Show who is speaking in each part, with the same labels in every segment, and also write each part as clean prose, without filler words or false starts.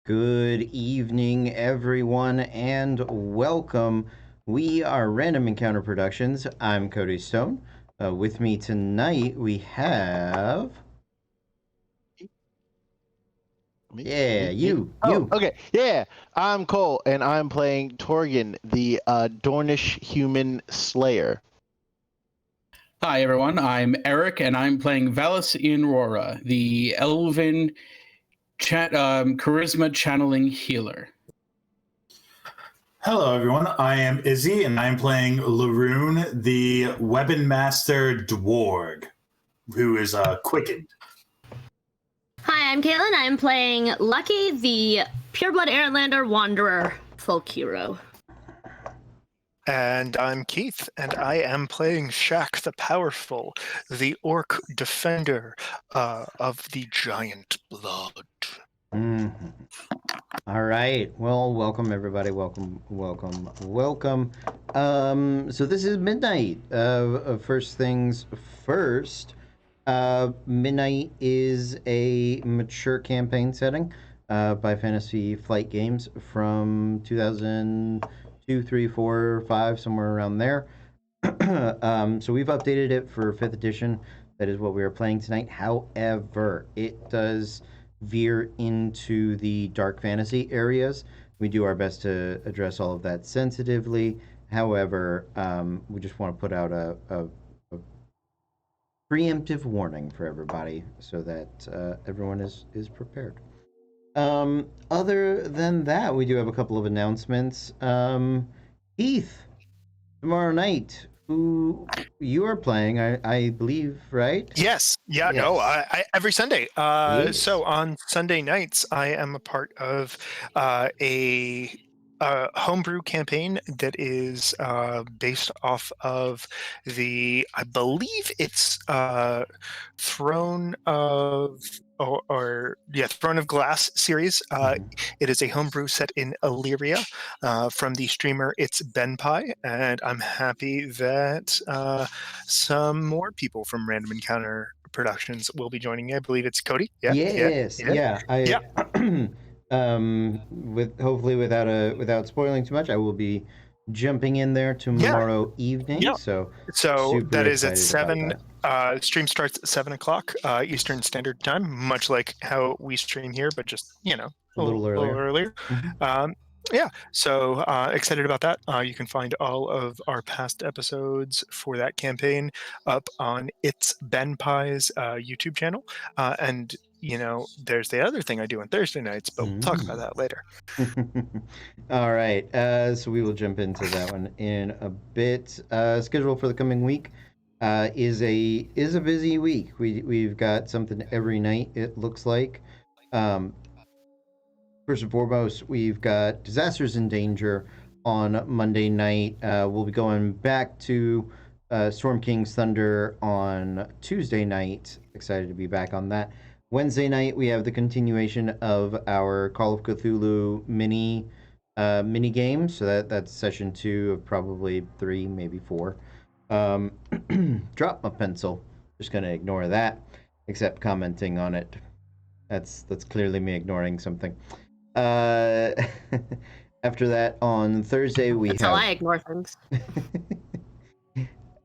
Speaker 1: Good evening, everyone, and welcome. We are Random Encounter Productions. I'm Cody Stone. With me tonight, we have. You.
Speaker 2: Okay. Yeah. I'm Cole, and I'm playing Torgen, the Dornish human slayer.
Speaker 3: Hi, everyone. I'm Eric, and I'm playing Valis Ianrora, the elven charisma channeling healer.
Speaker 4: Hello, everyone. I am Izzy, and I'm playing Laroon, the weapon master dwarg, who is quickened.
Speaker 5: Hi, I'm Caitlin. I'm playing Lucky, the pureblood Airlander wanderer folk hero.
Speaker 6: And I'm Keith, and I am playing Shaq the Powerful, the orc defender of the giant blood.
Speaker 1: Mm-hmm. All right. Well, welcome, everybody. Welcome. So this is Midnight. First things first. Midnight is a mature campaign setting by Fantasy Flight Games from 2002, 3, 4, 5, somewhere around there. So we've updated it for 5th edition. That is what we are playing tonight. However, it does veer into the dark fantasy areas. We do our best to address all of that sensitively. However, we just want to put out a preemptive warning for everybody so that everyone is prepared. Other than that, we do have a couple of announcements. Heath, tomorrow night, who you are playing, I believe, right?
Speaker 6: Yes. Yeah.
Speaker 1: Yes.
Speaker 6: No. I every Sunday.
Speaker 1: Yes.
Speaker 6: So on Sunday nights, I am a part of a homebrew campaign that is based off of I believe it's Throne of Throne of Glass series. It is a homebrew set in Illyria from the streamer It's Ben Pie, and I'm happy that some more people from Random Encounter Productions will be joining me. I believe it's Cody.
Speaker 1: Yes.
Speaker 6: Yeah.
Speaker 1: With hopefully without spoiling too much, I will be jumping in there tomorrow evening.
Speaker 6: Yeah.
Speaker 1: So
Speaker 6: that is at
Speaker 1: excited about
Speaker 6: 7. Stream starts at 7:00 Eastern Standard Time, much like how we stream here, but just
Speaker 1: a little earlier.
Speaker 6: Mm-hmm. So excited about that. You can find all of our past episodes for that campaign up on It's Ben Pie's YouTube channel. And there's the other thing I do on Thursday nights, but we'll talk about that later.
Speaker 1: All right. So we will jump into that one in a bit. Schedule for the coming week is a busy week. We've got something every night, it looks like. First and foremost, we've got Disasters in Danger on Monday night. We'll be going back to Storm King's Thunder on Tuesday night. Excited to be back on that. Wednesday night, we have the continuation of our Call of Cthulhu mini game. So that's session 2 of probably 3, maybe 4. Drop my pencil. Just gonna ignore that, except commenting on it. That's clearly me ignoring something. After that, on Thursday,
Speaker 5: That's how I ignore things.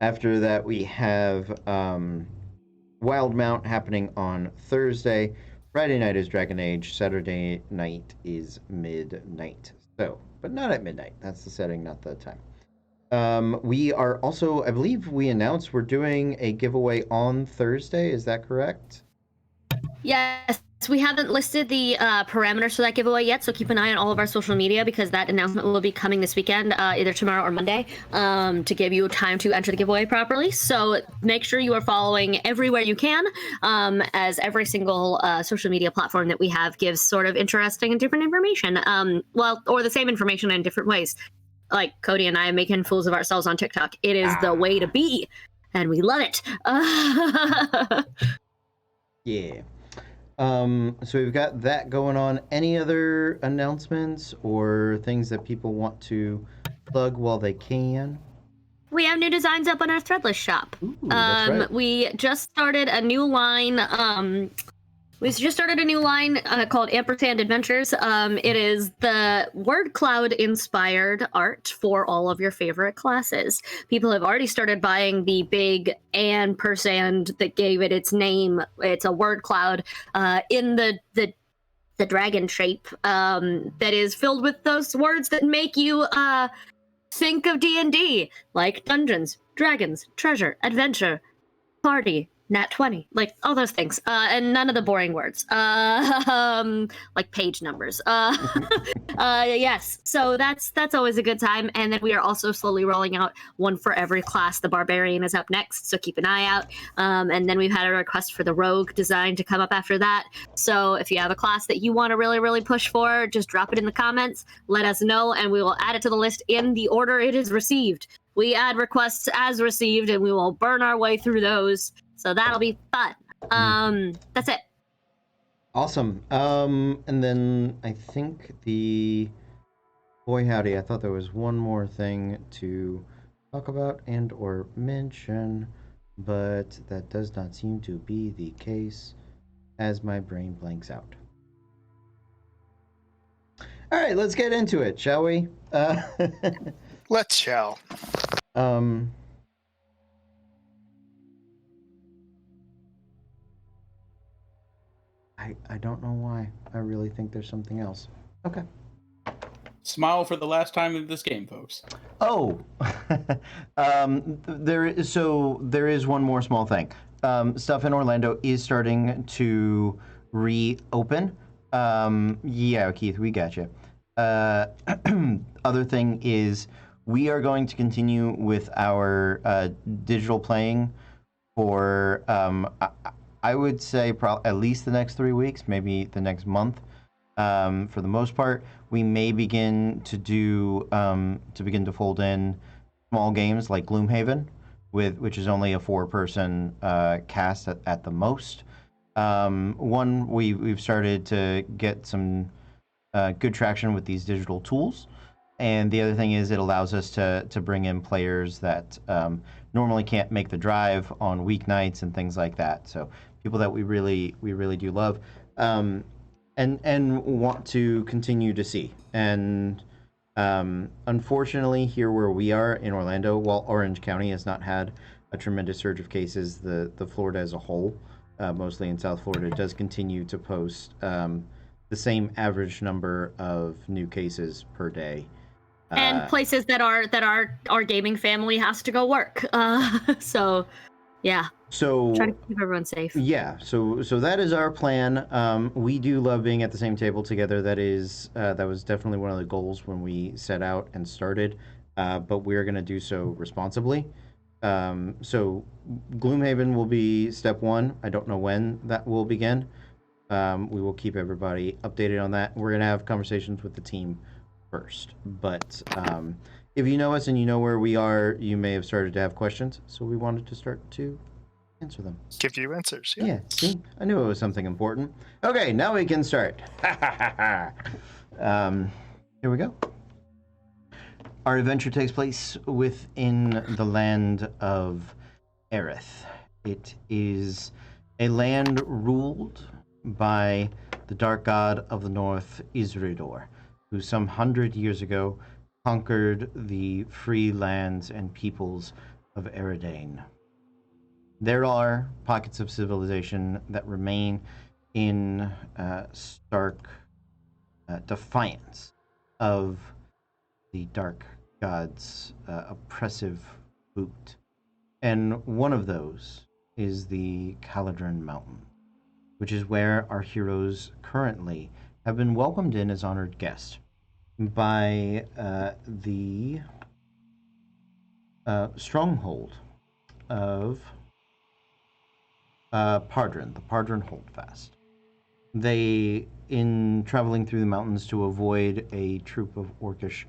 Speaker 1: After that, we have Wildmount happening on Thursday. Friday night is Dragon Age. Saturday night is midnight. So, but not at midnight. That's the setting, not the time. We are also, I believe we announced we're doing a giveaway on Thursday. Is that correct?
Speaker 5: Yes, we haven't listed the parameters for that giveaway yet, so keep an eye on all of our social media because that announcement will be coming this weekend, either tomorrow or Monday, to give you time to enter the giveaway properly. So make sure you are following everywhere you can, as every single social media platform that we have gives sort of interesting and different information. Or the same information in different ways. Like Cody and I are making fools of ourselves on TikTok. It is the way to be, and we love it.
Speaker 1: Yeah. So we've got that going on. Any other announcements or things that people want to plug while they can?
Speaker 5: We have new designs up on our Threadless shop.
Speaker 1: Ooh, that's right.
Speaker 5: We just started a new line We just started a new line called Ampersand Adventures. It is the word cloud inspired art for all of your favorite classes. People have already started buying the big ampersand that gave it its name. It's a word cloud in the dragon shape that is filled with those words that make you think of D&D, like dungeons, dragons, treasure, adventure, party, nat 20, like all those things, and none of the boring words, like page numbers. Yes, so that's always a good time. And then we are also slowly rolling out one for every class. The barbarian is up next, so keep an eye out. And then we've had a request for the rogue design to come up after that. So if you have a class that you want to really push for, just drop it in the comments, let us know, and we will add it to the list in the order it is received. We add requests as received, and we will burn our way through those. So that'll be fun. That's it.
Speaker 1: Awesome. And then I think boy howdy, I thought there was one more thing to talk about and or mention, but that does not seem to be the case as my brain blanks out. All right, let's get into it, shall we?
Speaker 6: Let's shall.
Speaker 1: I don't know why. I really think there's something else. Okay.
Speaker 3: Smile for the last time of this game, folks.
Speaker 1: Oh, there is one more small thing. Stuff in Orlando is starting to reopen. Yeah, Keith, we got you. Other thing is we are going to continue with our digital playing for I would say at least the next 3 weeks, maybe the next month. For the most part, we may begin to fold in small games like Gloomhaven, which is only a 4-person cast at the most. We've started to get some good traction with these digital tools, and the other thing is it allows us to bring in players that normally can't make the drive on weeknights and things like that. So people that we really do love. And want to continue to see. And unfortunately, here where we are in Orlando, while Orange County has not had a tremendous surge of cases, the Florida as a whole, mostly in South Florida, does continue to post the same average number of new cases per day.
Speaker 5: And places that our gaming family has to go work. So, yeah.
Speaker 1: So
Speaker 5: trying to keep everyone safe.
Speaker 1: Yeah, so that is our plan. We do love being at the same table together. That was definitely one of the goals when we set out and started. But we're going to do so responsibly. So Gloomhaven will be step 1. I don't know when that will begin. We will keep everybody updated on that. We're going to have conversations with the team first. But if you know us and you know where we are, you may have started to have questions. So we wanted to start to answer them.
Speaker 6: Give you answers.
Speaker 1: Yeah, see? I knew it was something important. Okay, now we can start. Here we go. Our adventure takes place within the land of Aerith. It is a land ruled by the dark god of the north, Isridor, who some 100 years ago conquered the free lands and peoples of Eridane. There are pockets of civilization that remain in stark defiance of the dark god's oppressive boot. And one of those is the Caladrin Mountain, which is where our heroes currently have been welcomed in as honored guests by the stronghold of Pardren, the Pardren Holdfast. They, in traveling through the mountains to avoid a troop of Orcish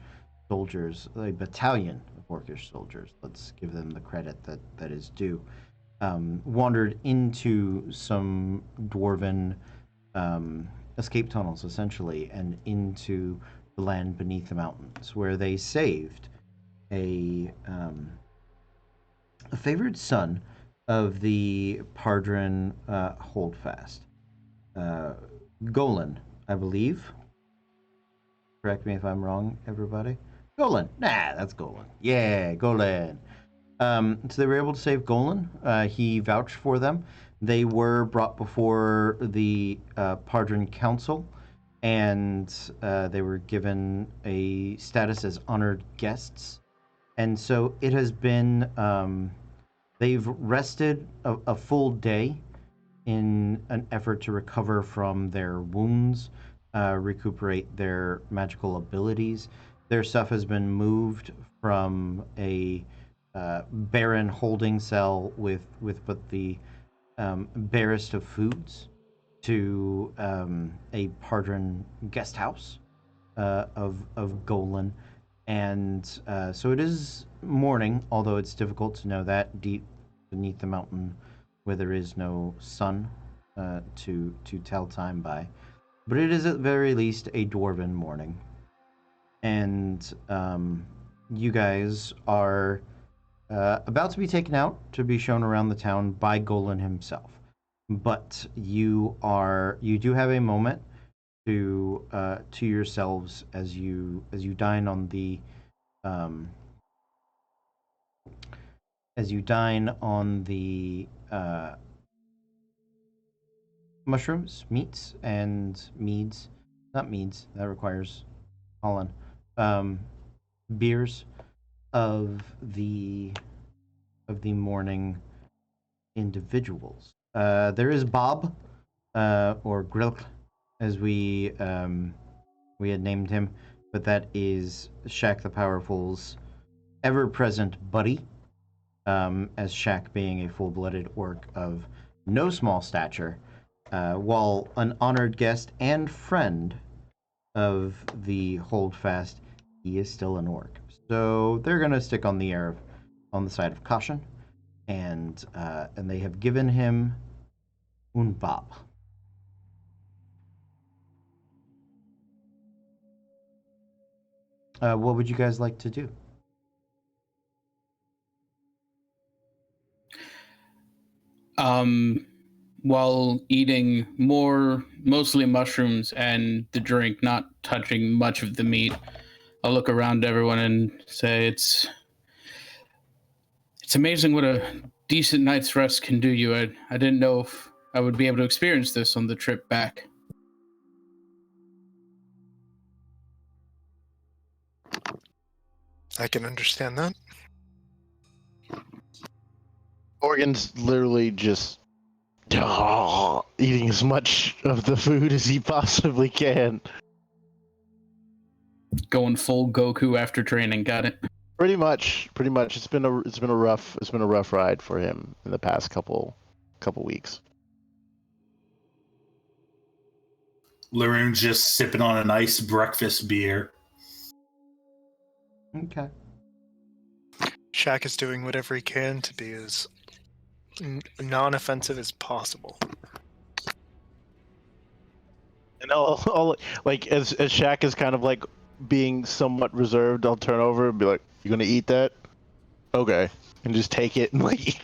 Speaker 1: soldiers, a battalion of Orcish soldiers, let's give them the credit that is due, wandered into some dwarven escape tunnels, essentially, and into the land beneath the mountains, where they saved a favored son of the Pardren Holdfast. Golan, I believe. Correct me if I'm wrong, everybody. Golan. Nah, that's Golan. Yeah, Golan. So they were able to save Golan. He vouched for them. They were brought before the Pardran Council, and they were given a status as honored guests. And so it has been, they've rested a full day in an effort to recover from their wounds, recuperate their magical abilities. Their stuff has been moved from a barren holding cell with but the barest of foods to a Pardran guest house of Golan. And so it is morning, although it's difficult to know that deep beneath the mountain where there is no sun to tell time by. But it is at the very least a dwarven morning. And you guys are about to be taken out to be shown around the town by Golan himself. But you do have a moment to yourselves as you dine on the mushrooms, meats, and meads. Not meads, that requires pollen. Beers of the morning individuals. There is Bob, or Grilk, as we had named him, but that is Shaq the Powerful's ever-present buddy, as Shaq being a full-blooded orc of no small stature, while an honored guest and friend of the Holdfast, he is still an orc. So they're gonna stick on the side of caution, and they have given him un Bob. What would you guys like to do?
Speaker 3: While eating mostly mushrooms and the drink, not touching much of the meat, I'll look around everyone and say it's amazing what a decent night's rest can do you. I didn't know if I would be able to experience this on the trip back.
Speaker 6: I can understand that.
Speaker 2: Morgan's literally just eating as much of the food as he possibly can.
Speaker 3: Going full Goku after training. Got it.
Speaker 2: Pretty much. It's been a rough ride for him in the past couple weeks.
Speaker 4: Laroon's just sipping on a nice breakfast beer.
Speaker 1: Okay.
Speaker 6: Shaq is doing whatever he can to be as non-offensive as possible.
Speaker 2: And I'll like as Shaq is kind of like being somewhat reserved, I'll turn over and be like, "You gonna eat that?" Okay, and just take it and like.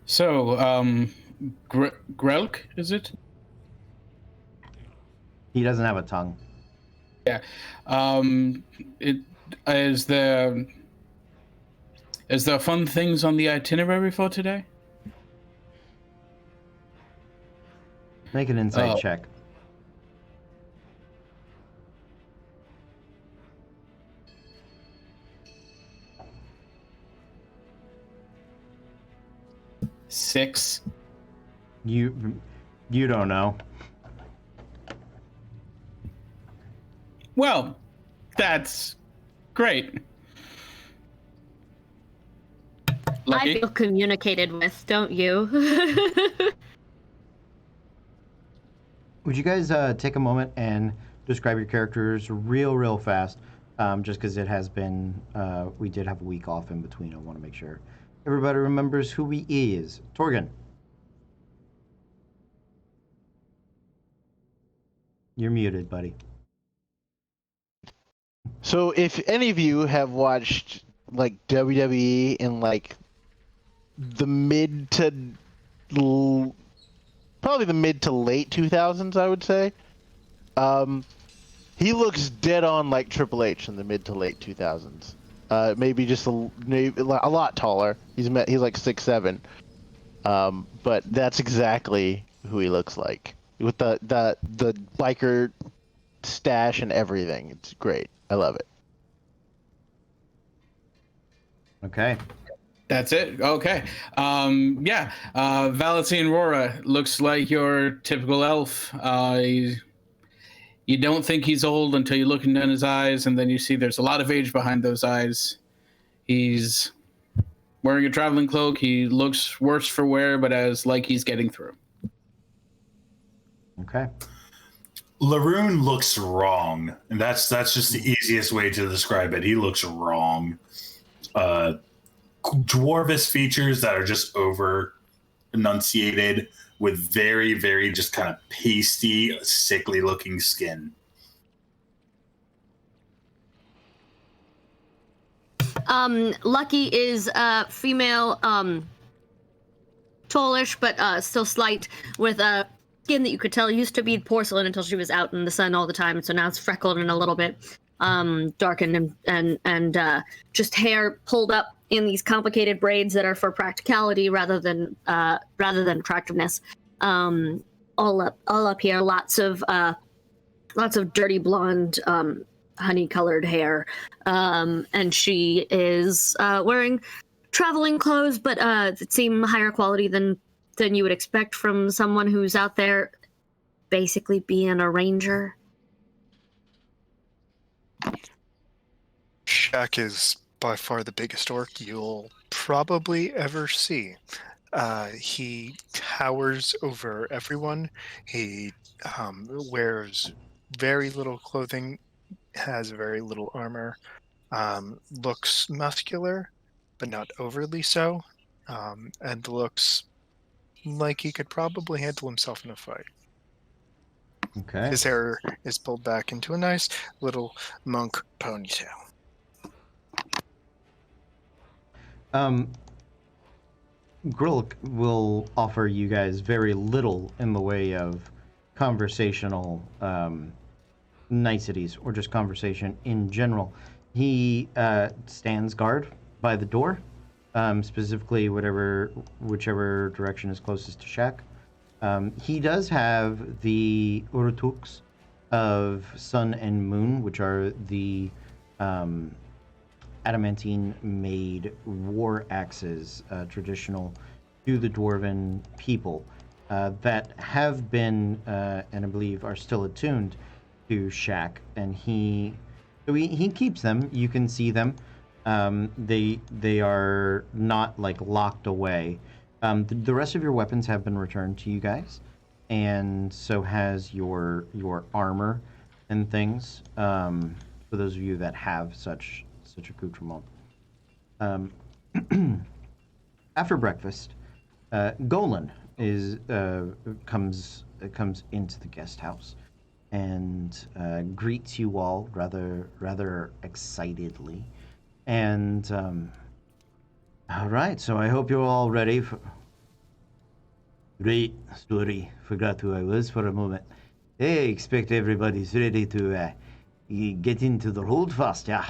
Speaker 3: So, Grelk, is it?
Speaker 1: He doesn't have a tongue.
Speaker 3: Yeah. Is there fun things on the itinerary for today?
Speaker 1: Make an insight check.
Speaker 3: Six.
Speaker 1: You don't know.
Speaker 3: Well, that's great. Lucky.
Speaker 5: I feel communicated with, don't you?
Speaker 1: Would you guys take a moment and describe your characters real fast? Just because it has been, we did have a week off in between. I want to make sure everybody remembers who he is. Torgan. You're muted, buddy.
Speaker 2: So, if any of you have watched like WWE in like the probably the mid to late 2000s, I would say. He looks dead on like Triple H in the mid to late 2000s. Maybe just maybe a lot taller. He's like 6'7". But that's exactly who he looks like, with the biker stash and everything. It's great. I love it.
Speaker 1: Okay.
Speaker 3: That's it. Okay. Yeah. Valentine Rora looks like your typical elf. You don't think he's old until you look into his eyes, and then you see there's a lot of age behind those eyes. He's wearing a traveling cloak. He looks worse for wear, but as like he's getting through.
Speaker 1: Okay.
Speaker 4: Laroon looks wrong, and that's just the easiest way to describe it. He looks wrong. Dwarvish features that are just over enunciated, with very, very just kind of pasty, sickly looking skin.
Speaker 5: Lucky is female, tallish but still slight, with a skin that you could tell used to be porcelain until she was out in the sun all the time, so now it's freckled and a little bit darkened, and just hair pulled up in these complicated braids that are for practicality rather than attractiveness. All up here, lots of dirty blonde, honey-colored hair, and she is wearing traveling clothes, but that seem higher quality than you would expect from someone who's out there basically being a ranger.
Speaker 6: Shaq is by far the biggest orc you'll probably ever see. He towers over everyone. He wears very little clothing, has very little armor, looks muscular, but not overly so, and looks like he could probably handle himself in a fight.
Speaker 1: Okay.
Speaker 6: His hair is pulled back into a nice little monk ponytail.
Speaker 1: Grilk will offer you guys very little in the way of conversational niceties or just conversation in general. He stands guard by the door, specifically whichever direction is closest to Shaq. He does have the Urutuks of Sun and Moon, which are the adamantine-made war axes, traditional to the Dwarven people, that have been, and I believe are still attuned to Shaq, and he keeps them. You can see them. They are not like locked away. The rest of your weapons have been returned to you guys, and so has your armor and things. For those of you that have such accoutrement. After breakfast, Golan comes into the guest house and greets you all rather excitedly. And all right, so I hope you're all ready for. Great story. Forgot who I was for a moment. Hey, expect everybody's ready to get into the Holdfast, yeah.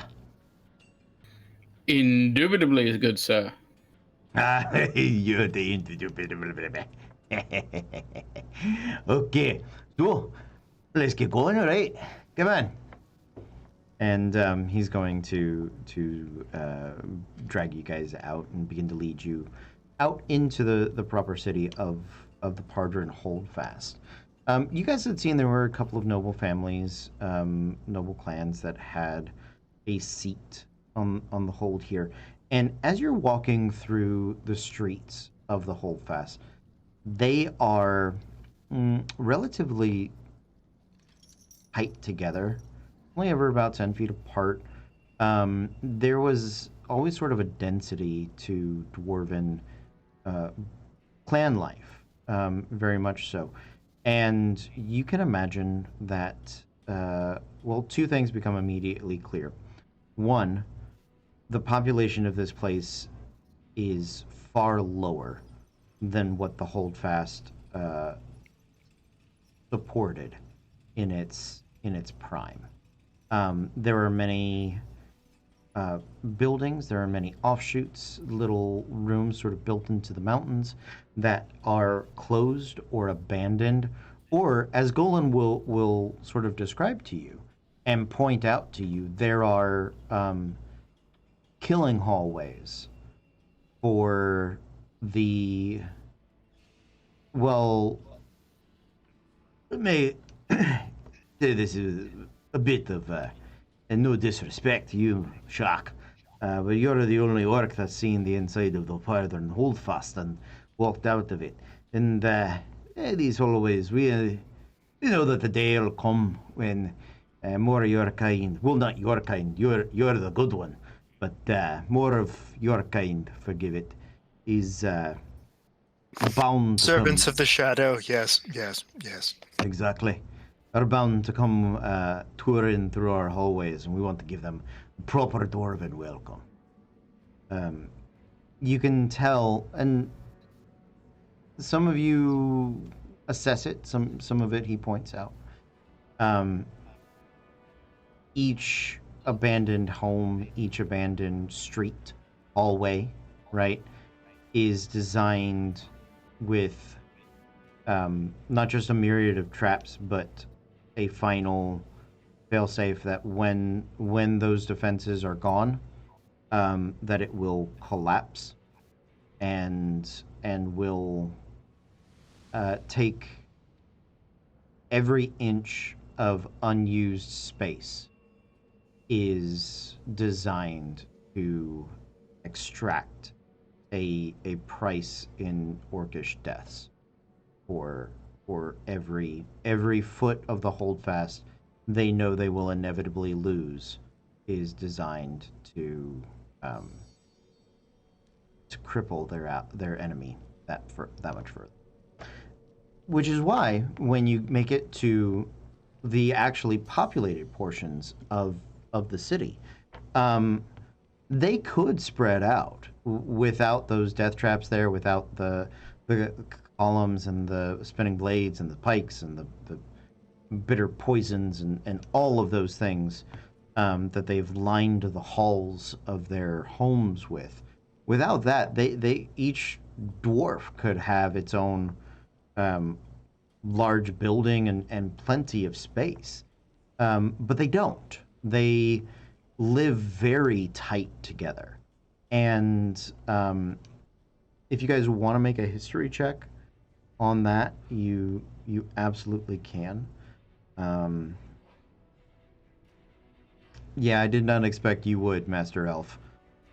Speaker 3: Indubitably, good sir.
Speaker 1: You're the indubitable. Okay, so let's get going, all right? Come on. And he's going to drag you guys out and begin to lead you out into the proper city of the Pardren Holdfast. You guys had seen there were a couple of noble families, noble clans that had a seat on the hold here. And as you're walking through the streets of the Holdfast, they are relatively tight together, only ever about 10 feet apart. There was always sort of a density to Dwarven clan life, very much so. And you can imagine that, two things become immediately clear. One, the population of this place is far lower than what the Holdfast supported in its prime. There are many buildings, there are many offshoots, little rooms sort of built into the mountains that are closed or abandoned, or as Golan will sort of describe to you and point out to you, there are killing hallways for the, well, may say this is a bit of and no disrespect to you, Shock, but you're the only orc that's seen the inside of the Northern Holdfast and walked out of it. And these hallways, we know that the day will come when more of your kind, well, not your kind, you're the good one, but more of your kind, forgive it, is bound to
Speaker 6: Servants
Speaker 1: come.
Speaker 6: of the Shadow, yes.
Speaker 1: Exactly. Are bound to come touring through our hallways, and we want to give them a proper dwarven welcome. You can tell, and some of you assess it, some of it he points out. Each abandoned home, each abandoned street, hallway, right, is designed with not just a myriad of traps, but a final failsafe that when those defenses are gone, that it will collapse and will take every inch of unused space is designed to extract a price in orcish deaths for every foot of the Holdfast they know they will inevitably lose is designed to cripple their enemy that much further. Which is why when you make it to the actually populated portions of the city, they could spread out without those death traps there, without the columns and the spinning blades and the pikes and the bitter poisons and all of those things that they've lined the halls of their homes with. Without that, they each dwarf could have its own large building and plenty of space. But they don't. They live very tight together. And if you guys want to make a history check on that, you absolutely can. Yeah, I did not expect you would, Master Elf,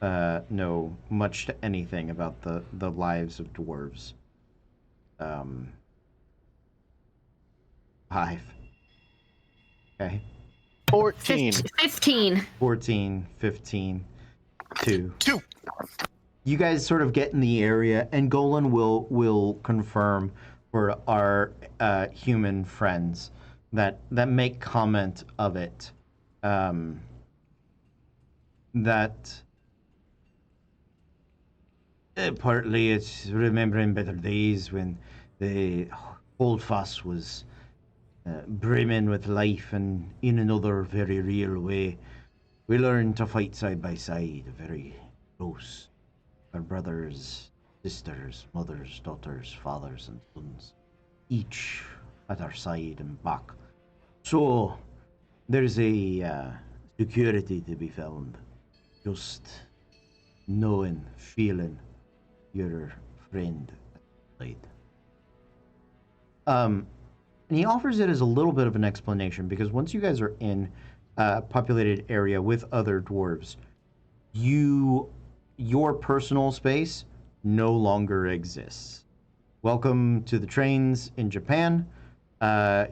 Speaker 1: know much to anything about the lives of dwarves. 5. Okay.
Speaker 2: 14.
Speaker 5: 15.
Speaker 1: 14, 15, 2.
Speaker 6: 2.
Speaker 1: You guys sort of get in the area, and Golan will confirm for our human friends that make comment of it. That partly it's remembering better days when the Holdfast was brimming with life, and in another very real way, we learned to fight side by side, very close. Our brothers, sisters, mothers, daughters, fathers, and sons, each at our side and back. So there's a security to be found. Just knowing, feeling your friend at the side. And he offers it as a little bit of an explanation, because once you guys are in a populated area with other dwarves, your personal space no longer exists. Welcome to the trains in Japan.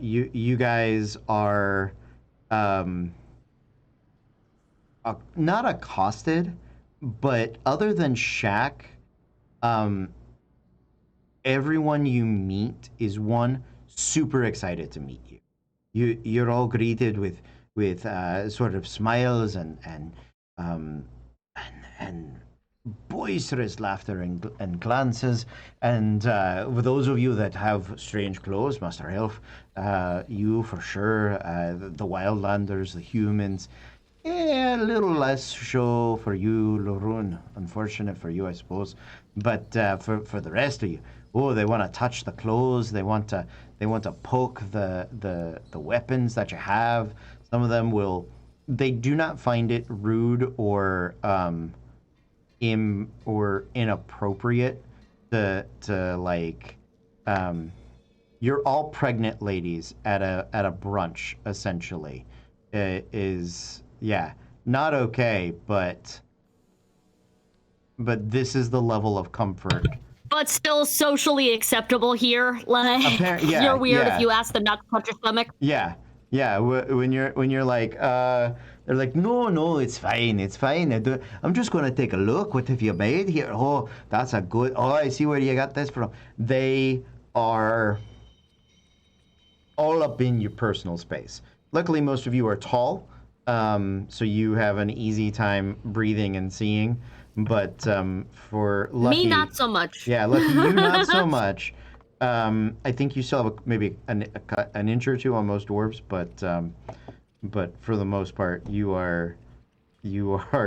Speaker 1: You guys are not accosted, but other than Shaq, everyone you meet is super excited to meet you. You're all greeted with sort of smiles and and boisterous laughter and glances. And with those of you that have strange clothes, Master Elf, you for sure, the Wildlanders, the humans, a little less so for you, Lorun. Unfortunate for you, I suppose. But for the rest of you, oh, they want to touch the clothes. They want to poke the weapons that you have. Some of them will. They do not find it rude or inappropriate to like. You're all pregnant ladies at a brunch, essentially. Is yeah, not okay, but this is the level of comfort.
Speaker 5: But still socially acceptable here. Like,
Speaker 1: Yeah,
Speaker 5: you're weird
Speaker 1: yeah.
Speaker 5: if you ask them not to touch your stomach.
Speaker 1: Yeah. When you're like, they're like, no, it's fine. I'm just gonna take a look. What have you made here? Oh, that's a good. Oh, I see where you got this from. They are all up in your personal space. Luckily, most of you are tall, so you have an easy time breathing and seeing. But for lucky,
Speaker 5: Me, not so much.
Speaker 1: Yeah, lucky you, not so much. I think you still have maybe an inch or two on most dwarves, but for the most part, you are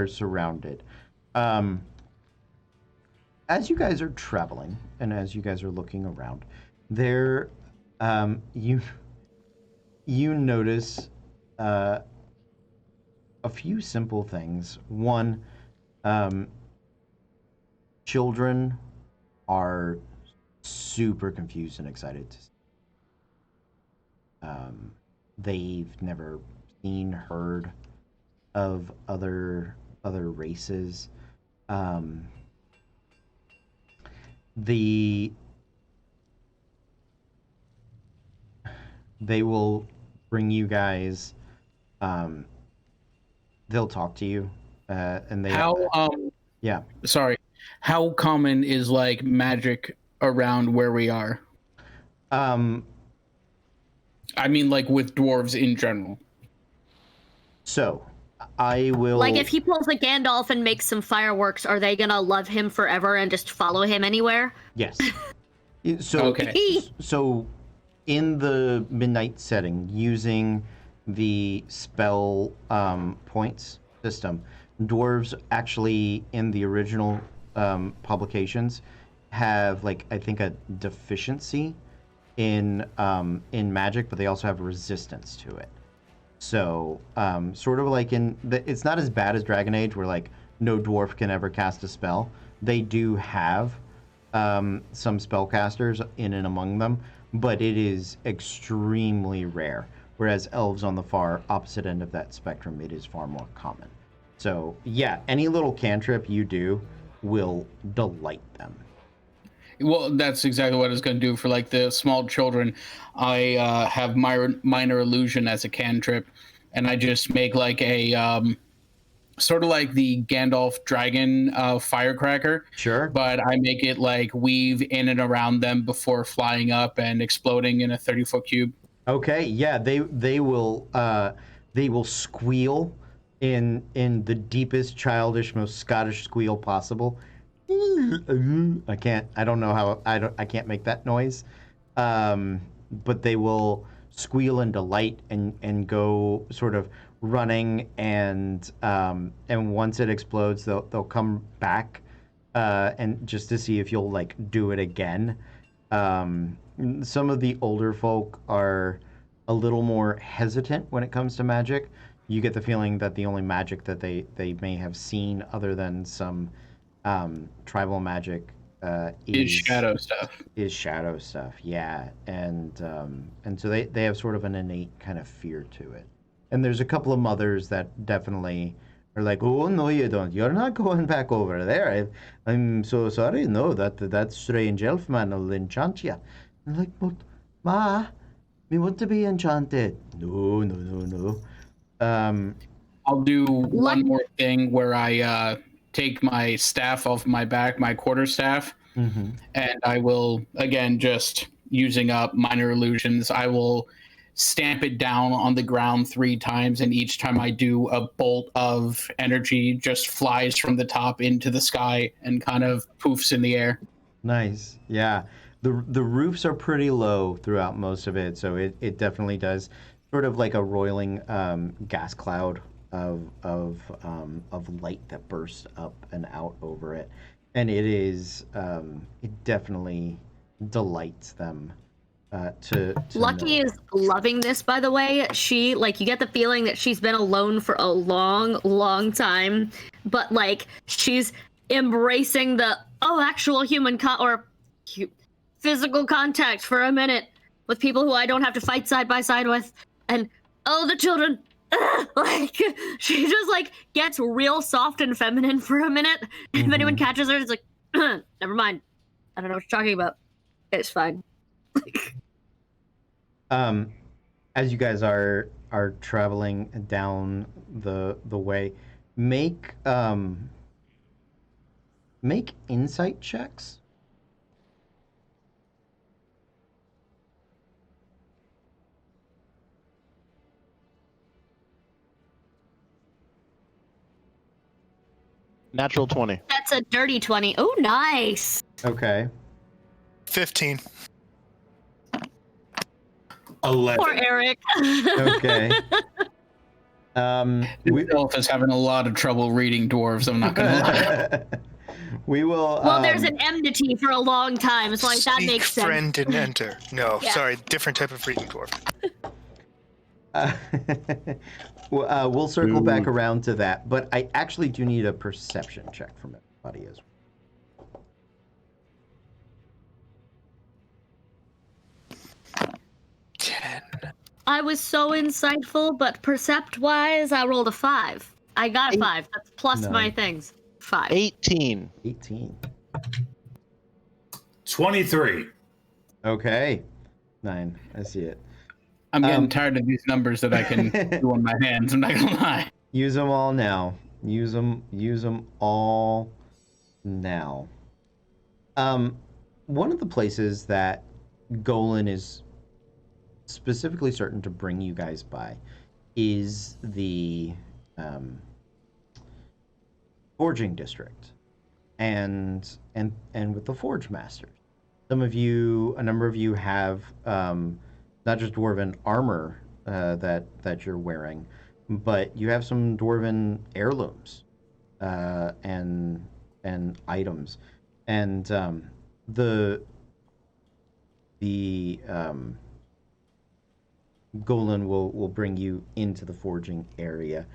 Speaker 1: surrounded. As you guys are traveling and as you guys are looking around, there, you notice a few simple things. One, children are super confused and excited to see. They've never seen, heard of other races. They will bring you guys. They'll talk to you, and they. Yeah.
Speaker 3: Sorry. How common is like magic around where we are? I mean, like with dwarves in general.
Speaker 1: So, I will.
Speaker 5: Like, if he pulls a Gandalf and makes some fireworks, are they gonna love him forever and just follow him anywhere?
Speaker 1: Yes. So,
Speaker 3: Okay.
Speaker 1: So, in the midnight setting, using the spell points system, dwarves actually in the original publications have, like, I think a deficiency in magic, but they also have resistance to it. So sort of like it's not as bad as Dragon Age, where like no dwarf can ever cast a spell. They do have some spellcasters in and among them, but it is extremely rare. Whereas elves on the far opposite end of that spectrum, it is far more common. So yeah, any little cantrip you do will delight them.
Speaker 3: Well, that's exactly what I was going to do for like the small children. I have minor illusion as a cantrip, and I just make like a sort of like the Gandalf dragon firecracker.
Speaker 1: Sure.
Speaker 3: But I make it like weave in and around them before flying up and exploding in a 30-foot cube.
Speaker 1: Okay, yeah, they will squeal in the deepest, childish, most Scottish squeal possible. I don't know how I can't make that noise. But they will squeal in delight and go sort of running, and once it explodes, they'll come back and just to see if you'll like do it again. Some of the older folk are a little more hesitant when it comes to magic. You get the feeling that the only magic that they may have seen, other than some tribal magic,
Speaker 3: Is shadow stuff.
Speaker 1: Is shadow stuff, yeah, and so they have sort of an innate kind of fear to it. And there's a couple of mothers that definitely are like, "Oh no, you don't. You're not going back over there. I'm so sorry. No, that strange elf man will enchant you." I'm like, "But ma, we want to be enchanted." No.
Speaker 3: I'll do one more thing where I take my staff off my back, my quarterstaff, and I will, again, just using up minor illusions, I will stamp it down on the ground 3 times, and each time I do, a bolt of energy just flies from the top into the sky and kind of poofs in the air.
Speaker 1: Nice. Yeah. The roofs are pretty low throughout most of it, so it definitely does sort of like a roiling gas cloud of light that bursts up and out over it, and it definitely delights them. To
Speaker 5: Lucky
Speaker 1: know.
Speaker 5: is loving this, by the way. She, like, you get the feeling that she's been alone for a long time, but, like, she's embracing the, actual human physical contact for a minute with people who I don't have to fight side by side with, and, the children. Like, she just, like, gets real soft and feminine for a minute. If anyone catches her, it's like, never mind. I don't know what you're talking about. It's fine.
Speaker 1: As you guys are traveling down the way, make insight checks.
Speaker 2: Natural 20.
Speaker 5: That's a dirty 20. Oh, nice.
Speaker 1: Okay.
Speaker 6: 15.
Speaker 4: 11.
Speaker 5: Poor Eric.
Speaker 1: Okay.
Speaker 3: Elf is having a lot of trouble reading dwarves, I'm not gonna lie.
Speaker 1: We will.
Speaker 5: Well, there's an enmity for a long time, so like that
Speaker 6: Speak,
Speaker 5: makes sense.
Speaker 6: friend, and enter. No,
Speaker 5: Yeah.
Speaker 6: sorry, different type of reading dwarf.
Speaker 1: We'll circle back around to that, but I actually do need a perception check from everybody as well.
Speaker 5: I was so insightful, but percept-wise, I rolled a 5. I got a 5. That's plus my things. 5.
Speaker 2: 18.
Speaker 1: 18.
Speaker 4: 23.
Speaker 1: Okay. 9. I see it.
Speaker 3: I'm getting tired of these numbers that I can do on my hands, I'm not gonna lie.
Speaker 1: Use them all now. Use them all now. One of the places that Golan is specifically certain to bring you guys by is the forging district, and with the forge masters. A number of you have not just dwarven armor that you're wearing, but you have some dwarven heirlooms and items, and the Golan will bring you into the forging area,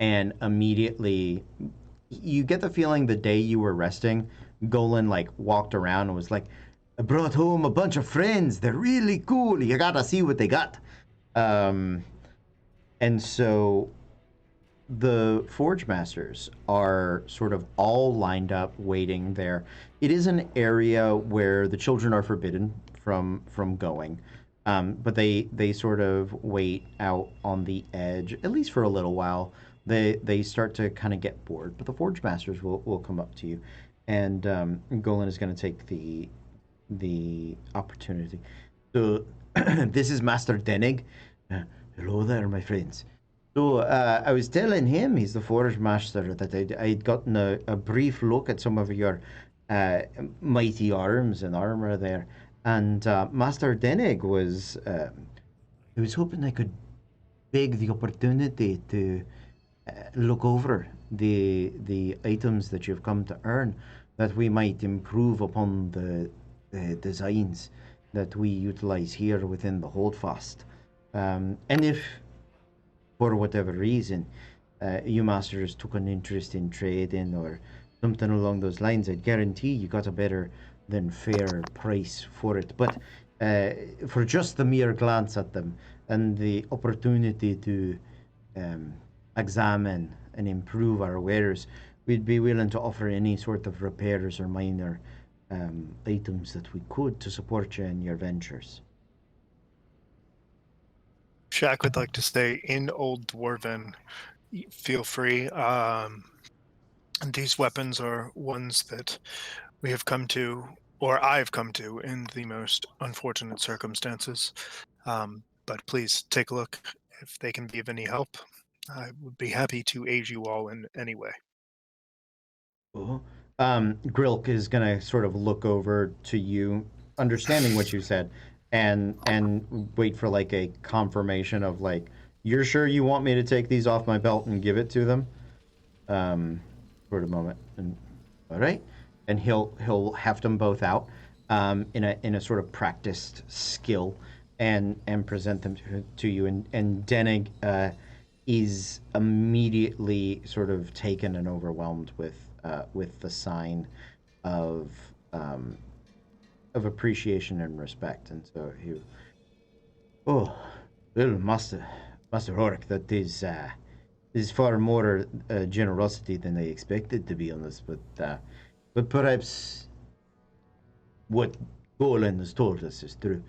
Speaker 1: and immediately you get the feeling the day you were resting, Golan like walked around and was like, I brought home a bunch of friends. They're really cool. You gotta see what they got. And so the Forge Masters are sort of all lined up waiting there. It is an area where the children are forbidden from going. But they sort of wait out on the edge, at least for a little while. They start to kind of get bored, but the Forge Masters will come up to you. And Golan is going to take the opportunity. So, this is Master Denig. Hello there, my friends. So, I was telling him, he's the Forge Master, that I'd gotten a brief look at some of your mighty arms and armor there. And Master Denig was hoping I could beg the opportunity to look over the items that you've come to earn, that we might improve upon the designs that we utilize here within the Holdfast. And if, for whatever reason, you masters took an interest in trading or something along those lines, I'd guarantee you got a better than fair price for it. But for just the mere glance at them and the opportunity to examine and improve our wares, we'd be willing to offer any sort of repairs or minor items that we could to support you in your ventures.
Speaker 6: Shaq would like to stay in Old Dwarven. Feel free. These weapons are ones that we have come to, or I've come to, in the most unfortunate circumstances. but please take a look. If they can be of any help, I would be happy to aid you all in any way.
Speaker 1: Cool. Grilk is gonna sort of look over to you, understanding what you said, and wait for like a confirmation of like, you're sure you want me to take these off my belt and give it to them? For a moment, and all right, and he'll heft them both out, in a sort of practiced skill, and present them to you, and Denig is immediately sort of taken and overwhelmed with the sign of appreciation and respect, and so he, oh, well, Master Rorik, that is far more generosity than I expected, to be honest, but perhaps what Golan has told us is true.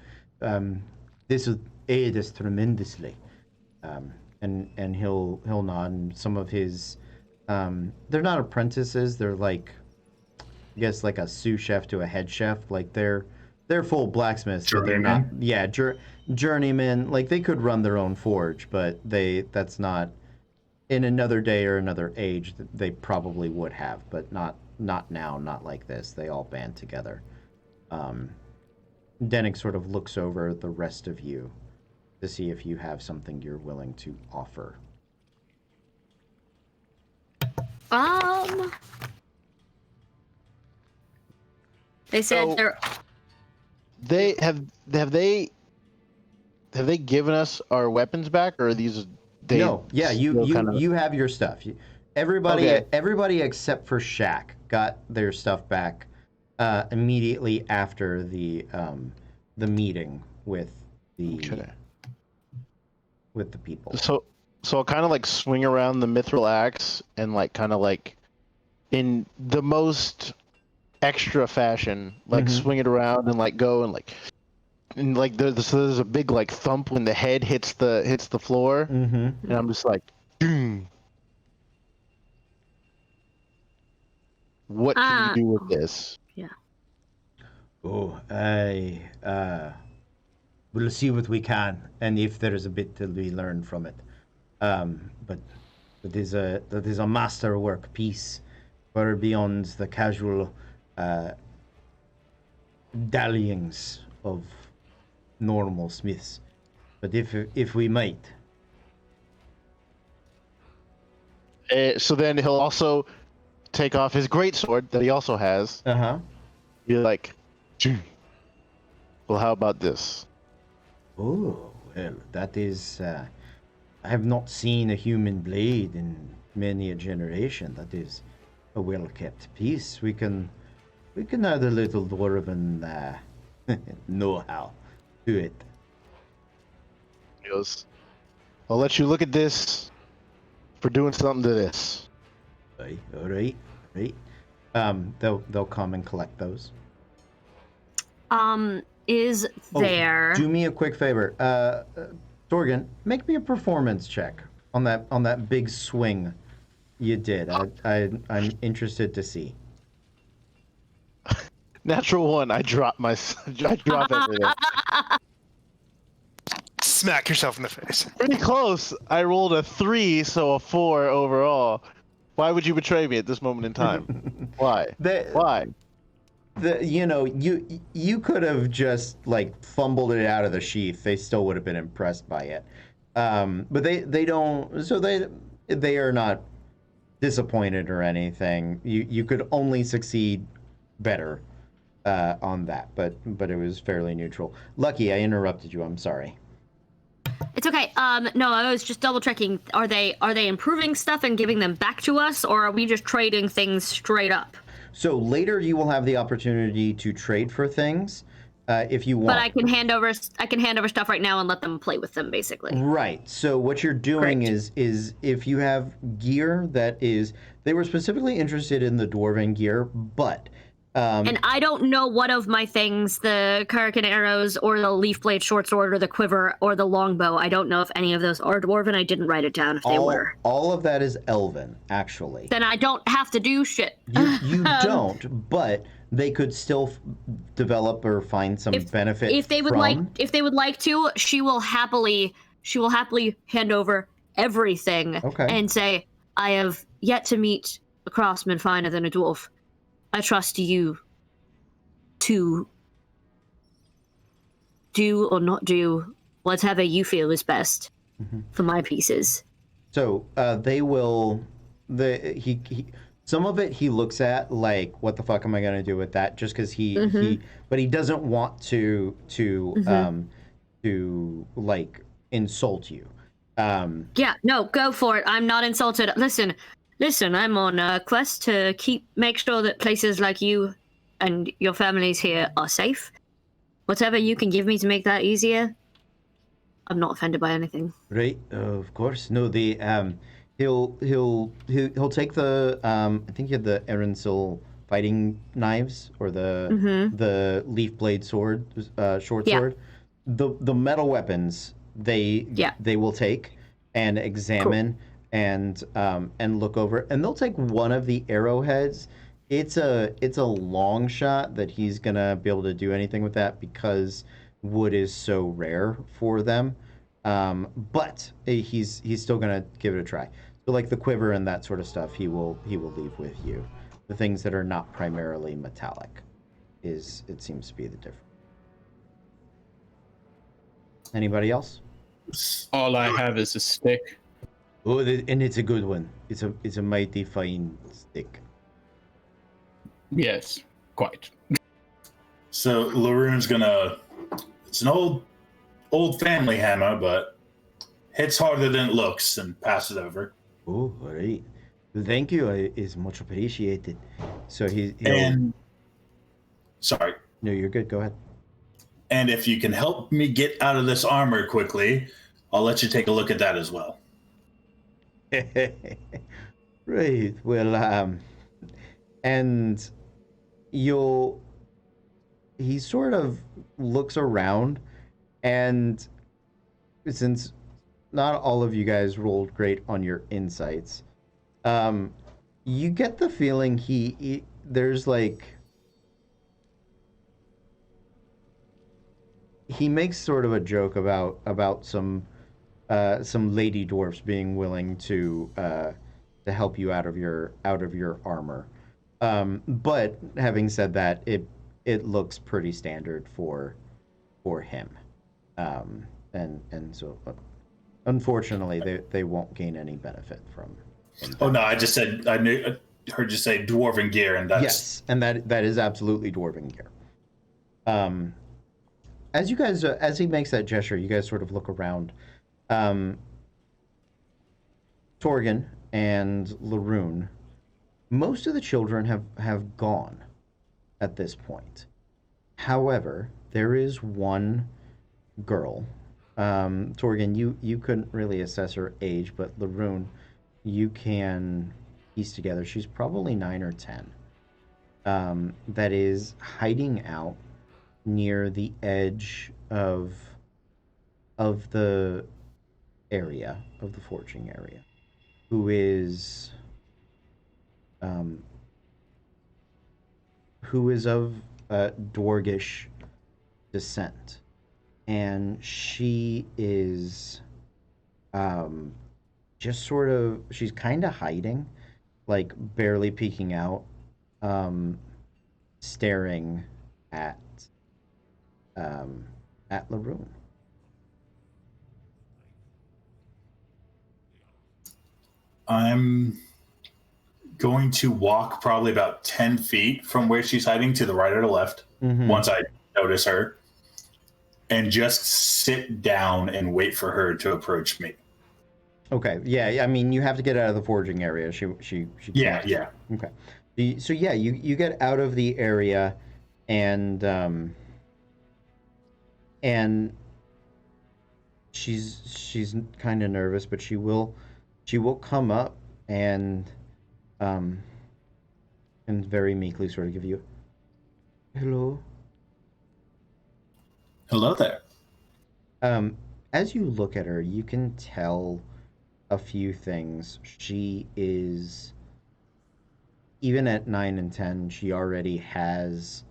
Speaker 1: This will aid us tremendously. And he'll nod, and some of his they're not apprentices, they're like, I guess, like a sous chef to a head chef, like they're full blacksmiths, but they're not, yeah, journeymen, like they could run their own forge, but that's not, in another day or another age they probably would have, but not now, not like this. They all band together. Denig sort of looks over the rest of you to see if you have something you're willing to offer.
Speaker 5: They said
Speaker 2: So-
Speaker 5: they're.
Speaker 2: They have they given us our weapons back, or are these? They
Speaker 1: No, yeah,
Speaker 2: still kinda-
Speaker 1: you have your stuff. Everybody
Speaker 2: Okay.
Speaker 1: everybody except for Shaq got their stuff back immediately after the meeting with the
Speaker 2: Okay.
Speaker 1: with the people.
Speaker 2: So I'll kind of like swing around the mithril axe and like kind of like in the most extra fashion, like
Speaker 1: Mhm.
Speaker 2: swing it around and like go and like there's a big like thump when the head hits the floor,
Speaker 1: Mm-hmm.
Speaker 2: and I'm just like, "Doom." What can you do with this?
Speaker 1: Oh, I we'll see what we can, and if there is a bit to be learned from it. But that is a masterwork piece, far beyond the casual dallyings of normal smiths. But if we might,
Speaker 2: So then he'll also take off his greatsword that he also has. Be like, "Doom. Well, how about this?"
Speaker 1: Oh, well, that is. I have not seen a human blade in many a generation. That is a well-kept piece. We can add a little dwarven know-how to it.
Speaker 2: He goes, "I'll let you look at this for doing something to this."
Speaker 1: Right, all right. They'll come and collect those.
Speaker 5: Is there?
Speaker 1: Do me a quick favor, Dorgan. Make me a performance check on that big swing you did. I'm interested to see.
Speaker 2: Natural one. I drop everything.
Speaker 6: Smack yourself in the face.
Speaker 2: Pretty close. I rolled a 3, so a 4 overall. Why would you betray me at this moment in time? Why? Why?
Speaker 1: You could have just like fumbled it out of the sheath. They still would have been impressed by it. But they don't. So they are not disappointed or anything. You could only succeed better on that. But it was fairly neutral. Lucky, I interrupted you. I'm sorry.
Speaker 5: It's okay. No, I was just double checking. Are they improving stuff and giving them back to us, or are we just trading things straight up?
Speaker 1: So later you will have the opportunity to trade for things if you want.
Speaker 5: But I can hand over stuff right now and let them play with them, basically.
Speaker 1: Right. So what you're doing
Speaker 5: Great.
Speaker 1: is if you have gear that is, they were specifically interested in the dwarven gear, but
Speaker 5: And I don't know what of my things, the Karakin arrows or the leaf blade short sword or the quiver or the longbow, I don't know if any of those are dwarven. I didn't write it down if they were.
Speaker 1: all of that is elven, actually.
Speaker 5: Then I don't have to do shit.
Speaker 1: You don't, but they could still develop or find some benefit
Speaker 5: if they would
Speaker 1: from.
Speaker 5: if they would like to, she will happily hand over everything
Speaker 1: Okay.
Speaker 5: and say, I have yet to meet a craftsman finer than a dwarf. I trust you to do or not do whatever you feel is best for my pieces.
Speaker 1: So they will. Some of it he looks at like, what the fuck am I gonna do with that? Just because but he doesn't want to like insult you.
Speaker 5: Yeah, no, go for it. I'm not insulted. Listen, I'm on a quest to make sure that places like you and your families here are safe. Whatever you can give me to make that easier, I'm not offended by anything.
Speaker 1: Right, of course. No, the he'll take the I think you have the Erensil fighting knives or the leaf blade sword, short sword. The metal weapons they will take and examine and look over, and they'll take one of the arrowheads. It's a long shot that he's gonna be able to do anything with that because wood is so rare for them. But he's still gonna give it a try. So like the quiver and that sort of stuff, he will leave with you. The things that are not primarily metallic, it seems to be the difference. Anybody else?
Speaker 3: All I have is a stick.
Speaker 1: Oh, and it's a good one. It's a mighty fine stick.
Speaker 3: Yes, quite.
Speaker 4: So Laroon's gonna. It's an old family hammer, but hits harder than it looks, and pass it over.
Speaker 1: Oh, all right. Thank you. It's much appreciated. So he'll...
Speaker 4: And sorry.
Speaker 1: No, you're good. Go ahead.
Speaker 4: And if you can help me get out of this armor quickly, I'll let you take a look at that as well.
Speaker 1: Right. Well, and he sort of looks around, and since not all of you guys rolled great on your insights, you get the feeling there's like, he makes sort of a joke about some lady dwarfs being willing to help you out of your armor. But having said that, it looks pretty standard for him, and so unfortunately they won't gain any benefit from
Speaker 4: Oh no, I heard you say dwarven gear, and that's
Speaker 1: yes, and that is absolutely dwarven gear. As you guys, as he makes that gesture, you guys sort of look around. Torgan and Laroon, most of the children have gone at this point. However, there is one girl. Torgan, you couldn't really assess her age, but Laroon, you can piece together. She's probably 9 or 10. That is hiding out near the edge of the area, of the forging area, who is of Dwargish descent, and she is just sort of, she's kind of hiding, like barely peeking out, staring at Laroon.
Speaker 4: I'm going to walk probably about 10 feet from where she's hiding to the right or the left, once I notice her, and just sit down and wait for her to approach me.
Speaker 1: Okay. Yeah. I mean, you have to get out of the forging area. She
Speaker 4: Yeah.
Speaker 1: can't.
Speaker 4: Yeah.
Speaker 1: Okay. So yeah, you get out of the area, and she's kind of nervous, but she will come up and very meekly sort of give you, hello.
Speaker 4: Hello there.
Speaker 1: As you look at her, you can tell a few things. She is even at 9 and 10, she already has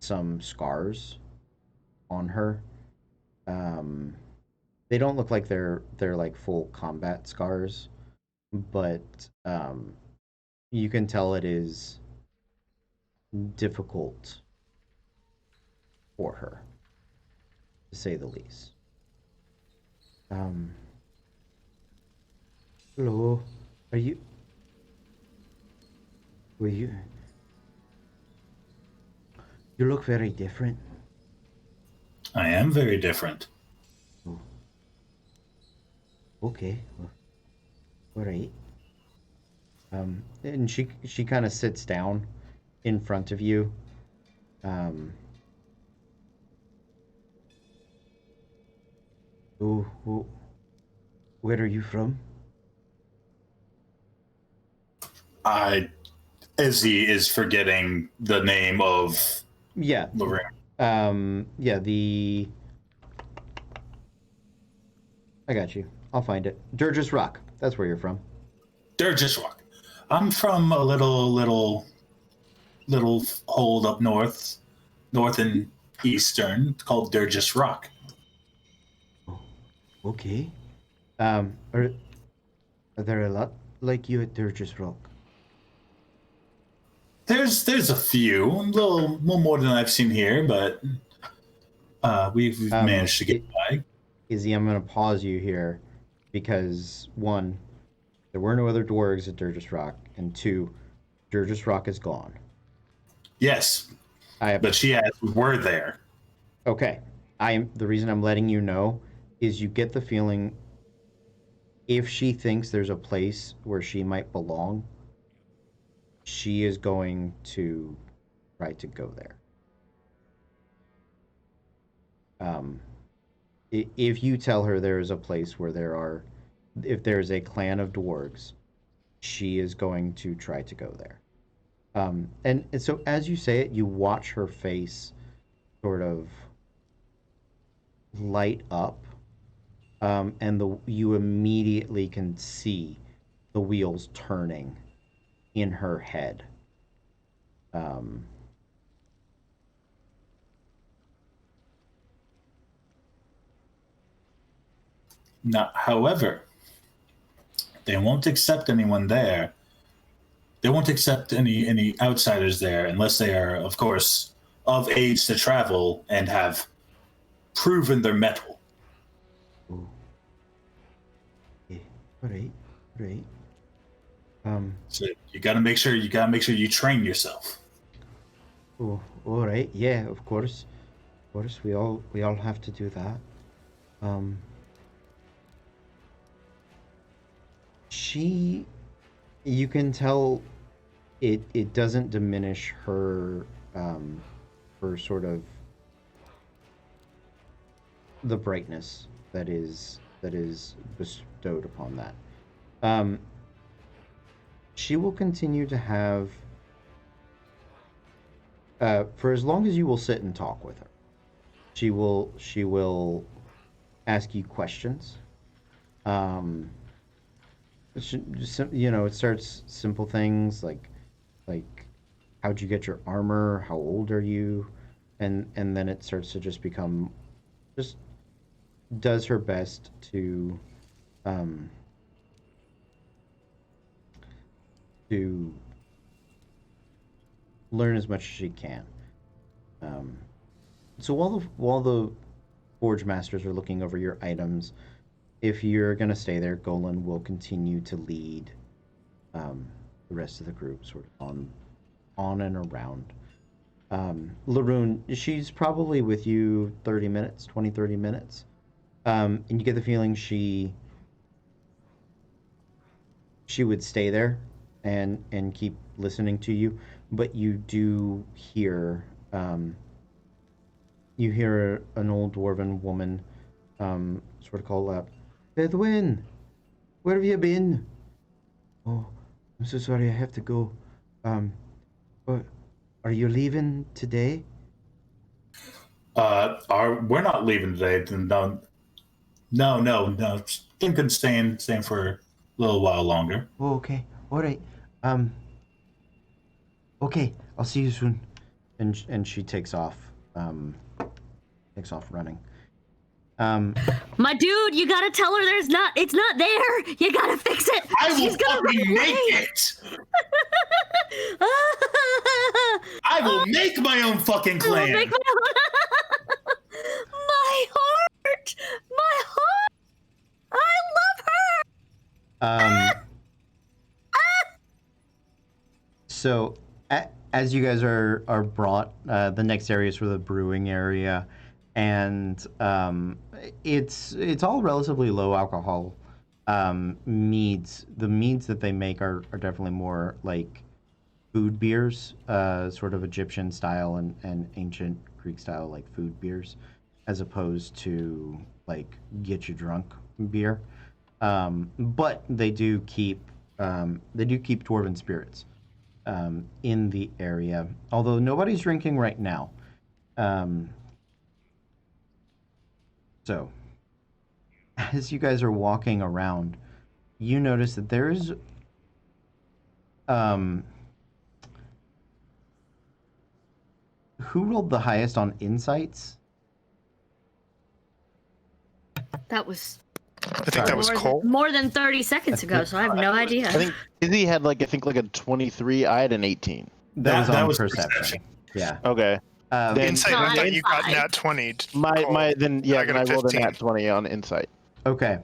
Speaker 1: some scars on her. They don't look like they're like full combat scars, but you can tell it is difficult for her, to say the least. Hello, are you? Were you? You look very different.
Speaker 4: I am very different.
Speaker 1: Oh. Okay. Well, all right. And she kind of sits down in front of you. Oh, where are you from?
Speaker 4: Izzy is forgetting the name of
Speaker 1: Yeah.
Speaker 4: Lorraine.
Speaker 1: Yeah, I got you. I'll find it. Durgis Rock. That's where you're from.
Speaker 4: Durgis Rock. I'm from a little hold up north and eastern called Durgis Rock.
Speaker 1: Oh, okay. Are there a lot like you at Durgis Rock?
Speaker 4: There's a few, a little more than I've seen here, but we've managed to get by.
Speaker 1: Izzy, I'm going to pause you here because, one, there were no other dwarves at Durgis Rock, and two, Durgis Rock is gone.
Speaker 4: Yes, but she has word there.
Speaker 1: Okay. The reason I'm letting you know is you get the feeling if she thinks there's a place where she might belong, she is going to try to go there. If you tell her there is a place where if there's a clan of dwarves, she is going to try to go there. And so as you say it, you watch her face sort of light up, and you immediately can see the wheels turning in her head.
Speaker 4: However, they won't accept anyone there. They won't accept any outsiders there unless they are, of course, of age to travel and have proven their mettle.
Speaker 1: Ooh. Yeah. All right.
Speaker 4: So you gotta make sure you train yourself.
Speaker 1: Oh, all right. Yeah, of course. Of course, we all have to do that. You can tell it doesn't diminish her sort of the brightness that is bestowed upon that. She will continue to have for as long as you will sit and talk with her. She will ask you questions. It starts simple things like how'd you get your armor? How old are you? And then it starts to just become just does her best to learn as much as she can. So while the Forge Masters are looking over your items, if you're going to stay there, Golan will continue to lead the rest of the group sort of on and around. Laroon, she's probably with you 30 minutes. And you get the feeling she would stay there and keep listening to you, but you do hear an old dwarven woman sort of call out, Edwin, where have you been? Oh, I'm so sorry, I have to go. Are you leaving today?
Speaker 4: We're not leaving today. No. Thinking staying for a little while longer.
Speaker 1: Oh, okay. All right. Okay, I'll see you soon. And she takes off running.
Speaker 5: My dude, you gotta tell her it's not there. You gotta fix it.
Speaker 4: I will
Speaker 5: She's gonna
Speaker 4: fucking
Speaker 5: run
Speaker 4: make
Speaker 5: away.
Speaker 4: it. I will make my own fucking
Speaker 5: I will
Speaker 4: clan.
Speaker 5: make my heart. My heart. I love her.
Speaker 1: So as you guys are brought, the next area is for the brewing area, and it's all relatively low alcohol meads. The meads that they make are definitely more like food beers, sort of Egyptian style and ancient Greek style, like food beers, as opposed to like get you drunk beer. But they do keep dwarven spirits in the area, although nobody's drinking right now. So, as you guys are walking around, you notice that there's who rolled the highest on insights?
Speaker 5: That was
Speaker 6: I think that was Cole.
Speaker 5: more than 30 seconds ago, so I have no idea.
Speaker 2: I think Izzy had like a 23. I had an 18.
Speaker 1: That
Speaker 4: That
Speaker 1: on
Speaker 4: was
Speaker 1: perception. Yeah.
Speaker 2: Okay. Then
Speaker 6: Insight,
Speaker 5: No,
Speaker 6: I thought
Speaker 5: I'm
Speaker 6: you got
Speaker 5: fine.
Speaker 6: nat 20.
Speaker 2: my then yeah,
Speaker 6: I got
Speaker 2: then I
Speaker 6: a
Speaker 2: rolled a
Speaker 6: 15.
Speaker 2: nat 20 on insight.
Speaker 1: Okay.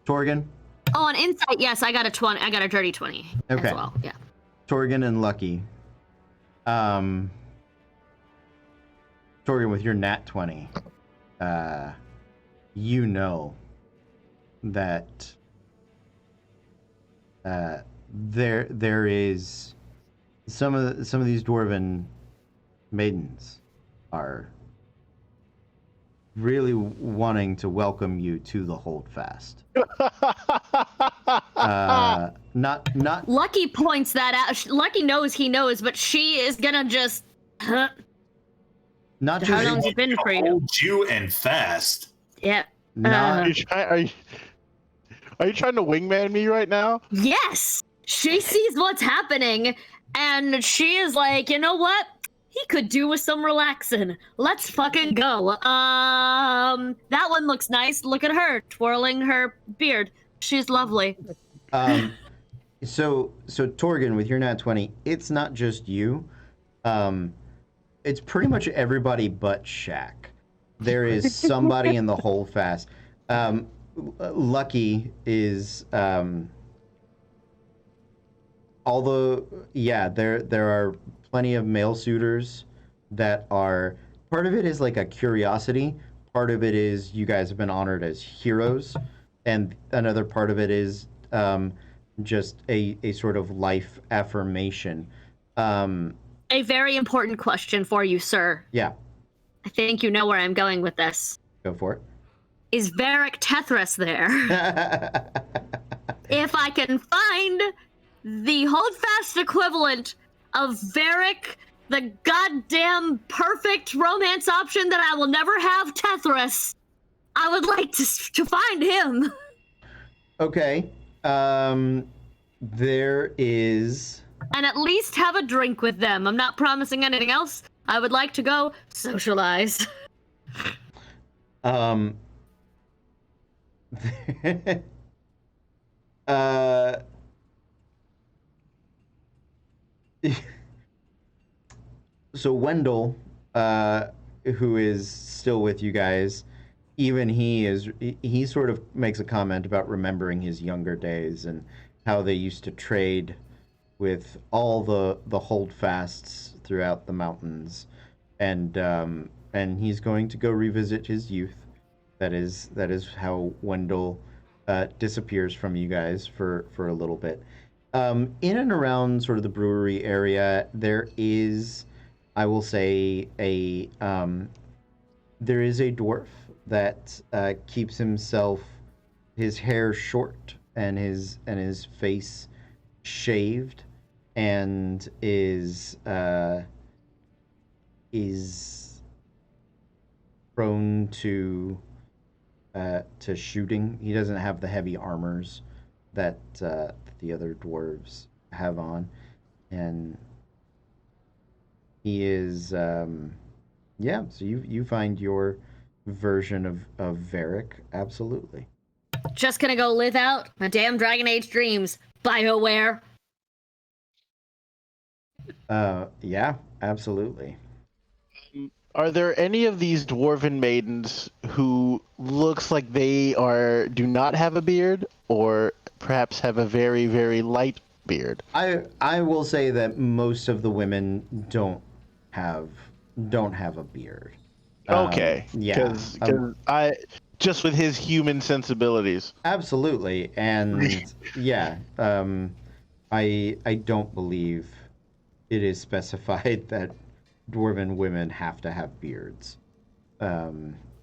Speaker 1: Torgan?
Speaker 5: Oh, on insight, yes, I got a 20. I got a dirty 20
Speaker 1: Okay.
Speaker 5: as well. Yeah.
Speaker 1: Torgan and Lucky. Torgan, with your nat 20, you know that there is some of these dwarven maidens are really wanting to welcome you to the Holdfast. Not
Speaker 5: Lucky points that out. Lucky knows he knows, but she is gonna just.
Speaker 1: not
Speaker 5: How
Speaker 1: just
Speaker 5: long's it been for you?
Speaker 4: Hold you and fast.
Speaker 5: Yeah.
Speaker 1: not
Speaker 2: Are you trying to wingman me right now?
Speaker 5: Yes, she sees what's happening, and she is like, you know what? He could do with some relaxing. Let's fucking go. That one looks nice. Look at her twirling her beard. She's lovely.
Speaker 1: So Torgan, with your nat 20, it's not just you. It's pretty much everybody but Shaq. There is somebody in the Holdfast. Lucky is although there are plenty of male suitors that are, part of it is like a curiosity, part of it is you guys have been honored as heroes, and another part of it is just a sort of life affirmation.
Speaker 5: A very important question for you, sir.
Speaker 1: Yeah,
Speaker 5: I think you know where I'm going with this.
Speaker 1: go for it.
Speaker 5: Is Varric Tethras there? If I can find the Holdfast equivalent of Varric, the goddamn perfect romance option that I will never have Tethras, I would like to find him.
Speaker 1: Okay. There is.
Speaker 5: And at least have a drink with them. I'm not promising anything else. I would like to go socialize.
Speaker 1: So Wendell, who is still with you guys, even he sort of makes a comment about remembering his younger days and how they used to trade with all the holdfasts throughout the mountains, and he's going to go revisit his youth. That is how Wendell disappears from you guys for a little bit. In and around sort of the brewery area, there is, I will say, there is a dwarf that keeps his hair short and his face shaved, and is prone to shooting. He doesn't have the heavy armors that the other dwarves have on, and he is yeah. So you find your version of Varric, absolutely.
Speaker 5: Just gonna go live out my damn Dragon Age dreams. BioWare.
Speaker 1: Yeah, absolutely.
Speaker 2: Are there any of these dwarven maidens who looks like they do not have a beard, or perhaps have a very, very light beard?
Speaker 1: I will say that most of the women don't have a beard.
Speaker 2: Okay.
Speaker 1: Yeah.
Speaker 2: Because I just with his human sensibilities.
Speaker 1: Absolutely, and yeah, I don't believe it is specified that dwarven women have to have beards.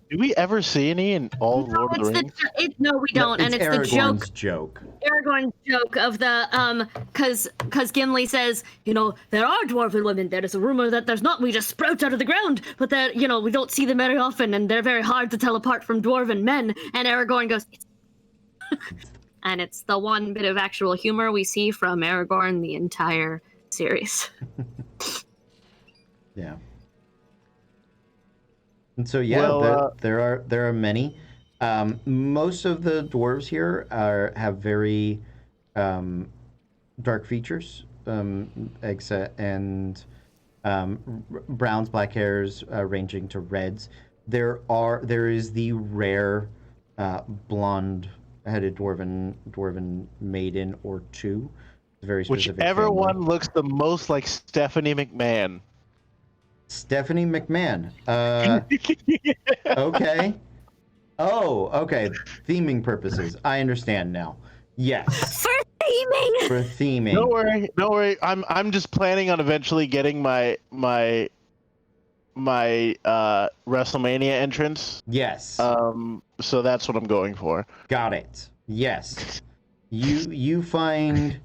Speaker 2: Do we ever see any in all Lord of the Rings?
Speaker 5: No, we don't, and it's
Speaker 1: Aragorn's joke.
Speaker 5: Aragorn's joke of the because Gimli says, you know, there are dwarven women. There is a rumor that there's not. We just sprout out of the ground, but that, you know, we don't see them very often, and they're very hard to tell apart from dwarven men. And Aragorn goes, and it's the one bit of actual humor we see from Aragorn the entire series.
Speaker 1: Yeah. And so yeah,
Speaker 2: Well,
Speaker 1: there are many. Most of the dwarves here have very dark features, except and browns, black hairs, ranging to reds. There is the rare blonde-headed dwarven maiden or two. Very specific.
Speaker 2: Whichever one looks the most like Stephanie McMahon.
Speaker 1: Stephanie McMahon. Okay. Oh, okay. Theming purposes. I understand now. Yes.
Speaker 5: For theming.
Speaker 1: For theming.
Speaker 2: Don't worry. I'm just planning on eventually getting my WrestleMania entrance.
Speaker 1: Yes.
Speaker 2: So that's what I'm going for.
Speaker 1: Got it. Yes. You find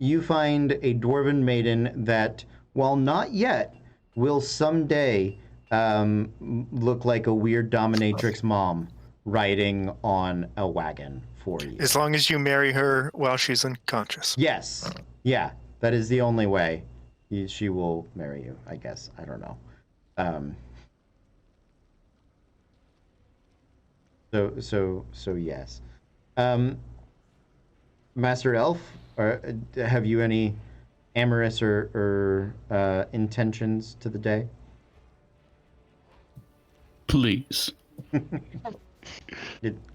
Speaker 1: a dwarven maiden that, while not yet, will someday look like a weird dominatrix mom riding on a wagon for you.
Speaker 6: As long as you marry her while she's unconscious.
Speaker 1: Yes. Yeah. That is the only way she will marry you, I guess. I don't know. So yes. Master Elf, have you any amorous or intentions to the day?
Speaker 3: Please.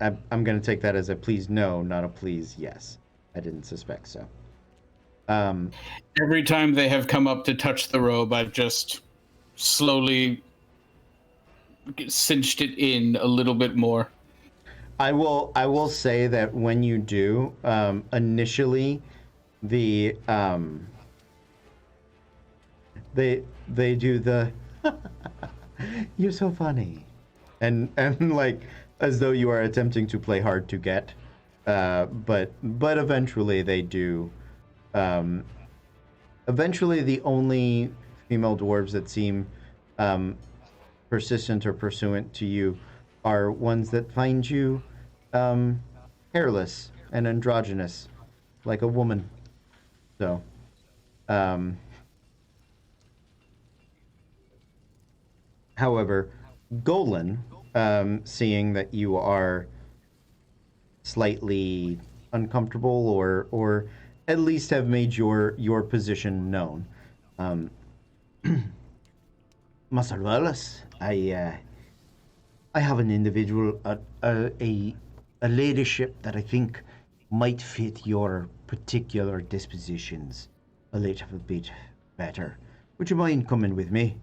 Speaker 1: I'm going to take that as a please no, not a please yes. I didn't suspect so.
Speaker 3: Every time they have come up to touch the robe, I've just slowly cinched it in a little bit more.
Speaker 1: I will say that when you do, initially, they do the you're so funny, and like as though you are attempting to play hard to get, but eventually they do. Eventually, the only female dwarves that seem persistent or pursuant to you are ones that find you hairless and androgynous, like a woman. So, however, Golan, seeing that you are slightly uncomfortable or at least have made your position known, Master Wallace, I have an individual, a ladyship that I think might fit your particular dispositions a little bit better. Would you mind coming with me?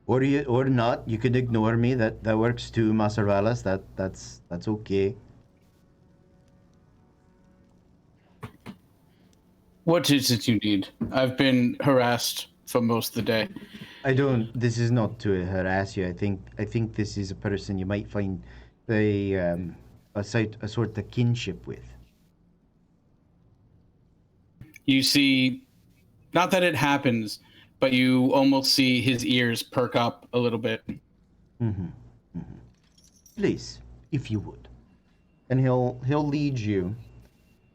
Speaker 1: Or not? You can ignore me. That works too, Master Wallace. That's okay.
Speaker 3: What is it you need? I've been harassed for most of the day.
Speaker 1: This is not to harass you. I think this is a person you might find a sort of kinship with.
Speaker 3: You see, not that it happens, but you almost see his ears perk up a little bit.
Speaker 1: Please, if you would. and he'll lead you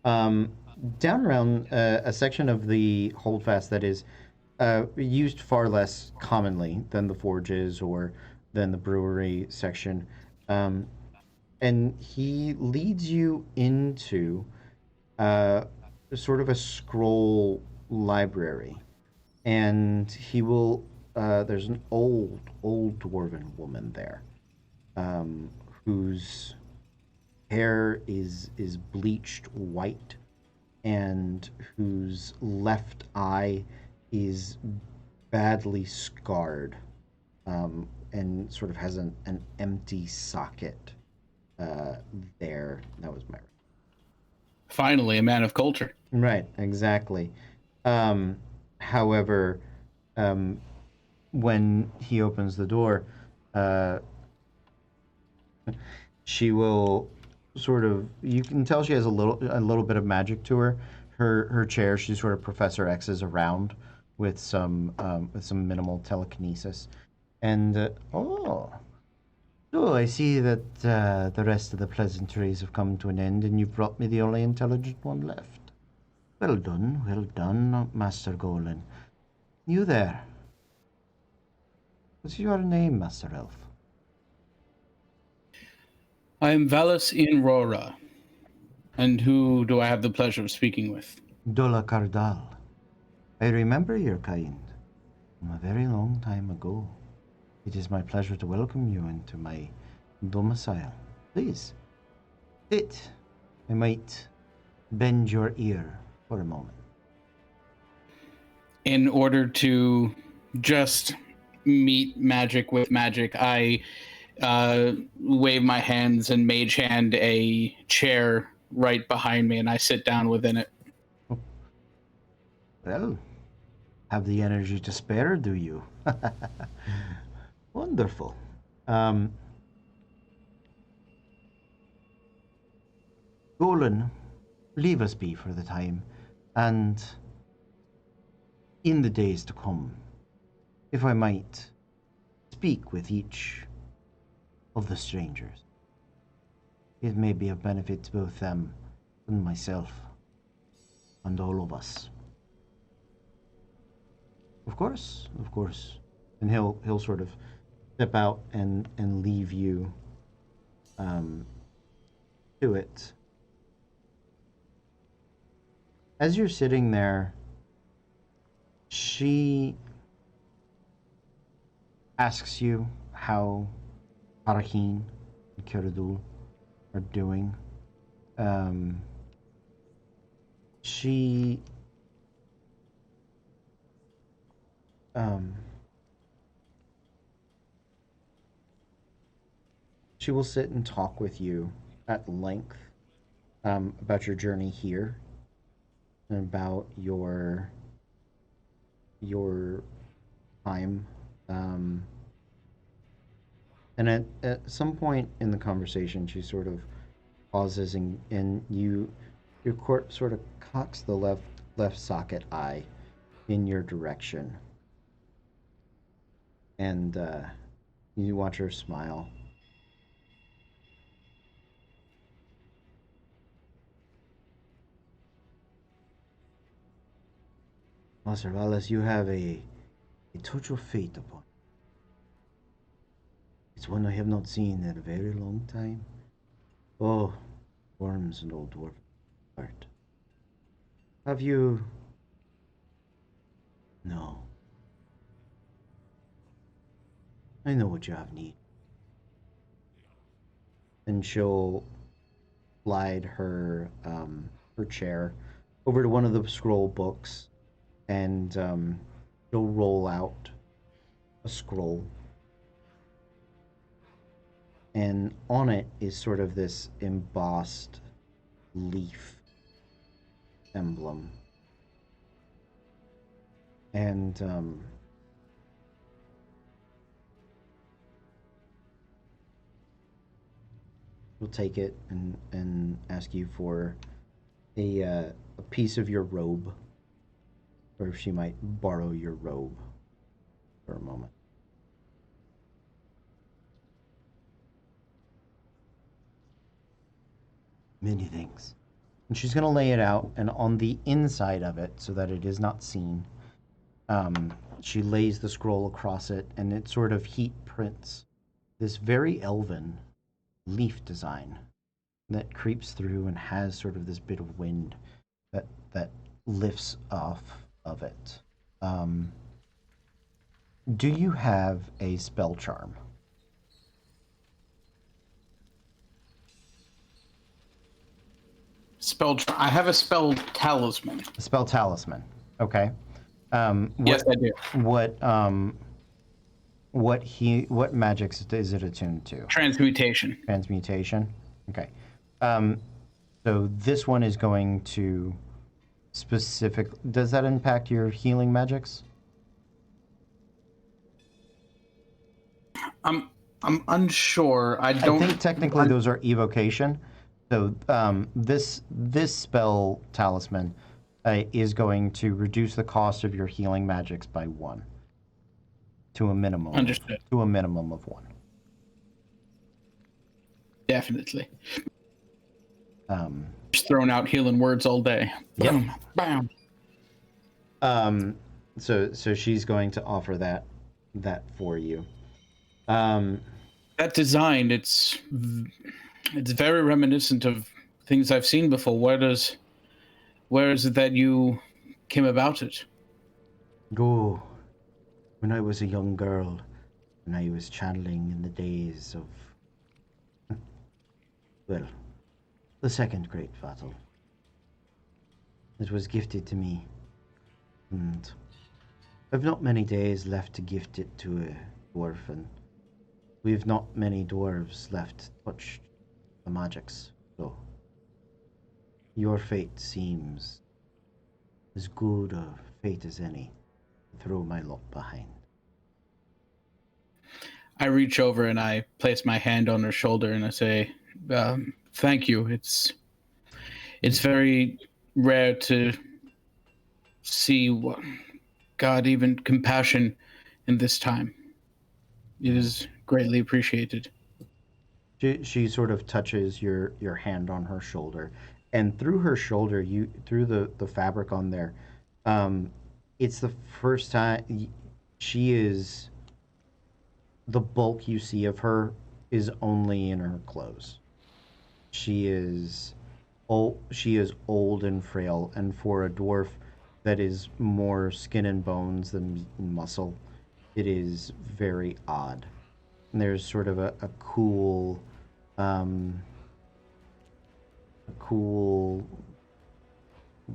Speaker 1: down around a section of the holdfast that is used far less commonly than the forges or than the brewery section. And he leads you into sort of a scroll library. And he will, there's an old dwarven woman there whose hair is bleached white and whose left eye is badly scarred and sort of has an empty socket there. That was my...
Speaker 3: Finally, a man of culture.
Speaker 1: Right, exactly. However, when he opens the door, she will sort of, you can tell she has a little bit of magic to her. Her chair, she sort of Professor X's around with some minimal telekinesis. And so I see that the rest of the pleasantries have come to an end, and you've brought me the only intelligent one left. Well done, Master Golan. You there. What's your name, Master Elf?
Speaker 3: I am Valus Inrora. And who do I have the pleasure of speaking with?
Speaker 1: Dola Cardal. I remember your kind from a very long time ago. It is my pleasure to welcome you into my domicile. Please, sit. I might bend your ear for a moment.
Speaker 3: In order to just meet magic with magic, I wave my hands and mage hand a chair right behind me, and I sit down within it.
Speaker 1: Well, have the energy to spare, do you? Wonderful. Golan, leave us be for the time, and in the days to come, if I might, speak with each of the strangers. It may be of benefit to both them and myself, and all of us. Of course. And he'll sort of step out and leave you to it. As you're sitting there, she asks you how Arakin and Kiradul are doing. She will sit and talk with you at length about your journey here and about your time. And at some point in the conversation, she sort of pauses and your court sort of cocks the left socket eye in your direction. And you watch her smile. Master Valus, you have a touch of fate upon you. It's one I have not seen in a very long time. Oh, worms and old dwarf heart. Have you... No. I know what you have need. And she'll slide her her chair over to one of the scroll books, and she'll roll out a scroll. And on it is sort of this embossed leaf emblem. And we'll take it and ask you for a piece of your robe, or if she might borrow your robe for a moment. Many things. And she's going to lay it out, and on the inside of it, so that it is not seen, she lays the scroll across it, and it sort of heat prints this very elven leaf design that creeps through and has sort of this bit of wind that lifts off of it. Do you have a spell charm?
Speaker 3: I have a spell talisman.
Speaker 1: A spell talisman. Okay.
Speaker 3: Yes, I do.
Speaker 1: What magics is it attuned to?
Speaker 3: Transmutation.
Speaker 1: Transmutation. Okay. So this one is going to does that impact your healing magics?
Speaker 3: I'm unsure. I
Speaker 1: think technically those are evocation. So this spell talisman is going to reduce the cost of your healing magics by 1 to a minimum.
Speaker 3: Understood.
Speaker 1: To a minimum of 1.
Speaker 3: Definitely.
Speaker 1: Um,
Speaker 3: Just throwing out healing words all day.
Speaker 1: Yep.
Speaker 3: Boom, bam.
Speaker 1: So she's going to offer that for you.
Speaker 3: That design, it's very reminiscent of things I've seen before. Where is it that you came about it?
Speaker 1: Go. When I was a young girl, and I was channeling in the days of, well, the second great battle. It was gifted to me, and I've not many days left to gift it to a dwarf, and we've not many dwarves left to touch the magics, so your fate seems as good a fate as any. Throw my lot behind.
Speaker 3: I reach over and I place my hand on her shoulder and I say, thank you. It's very rare to see even compassion in this time. It is greatly appreciated.
Speaker 1: She sort of touches your hand on her shoulder, and through her shoulder, through the fabric on there, it's the first time the bulk you see of her is only in her clothes. She is old and frail, and for a dwarf that is more skin and bones than meat and muscle, it is very odd. And there's sort of a cool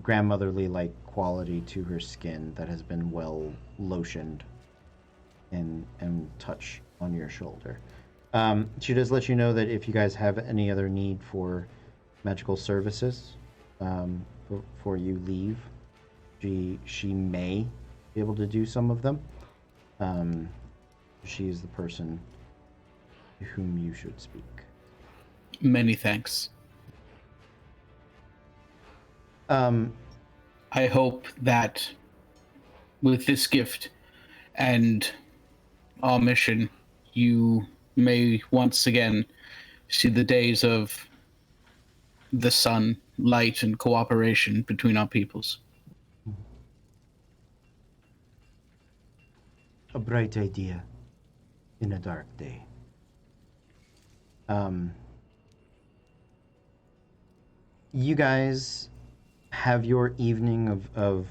Speaker 1: grandmotherly like quality to her skin that has been well lotioned and touch on your shoulder. She does let you know that if you guys have any other need for magical services before you leave, she may be able to do some of them. She is the person to whom you should speak.
Speaker 3: Many thanks. I hope that with this gift and our mission, you may once again see the days of the sun, light, and cooperation between our peoples.
Speaker 1: A bright idea in a dark day. You guys have your evening of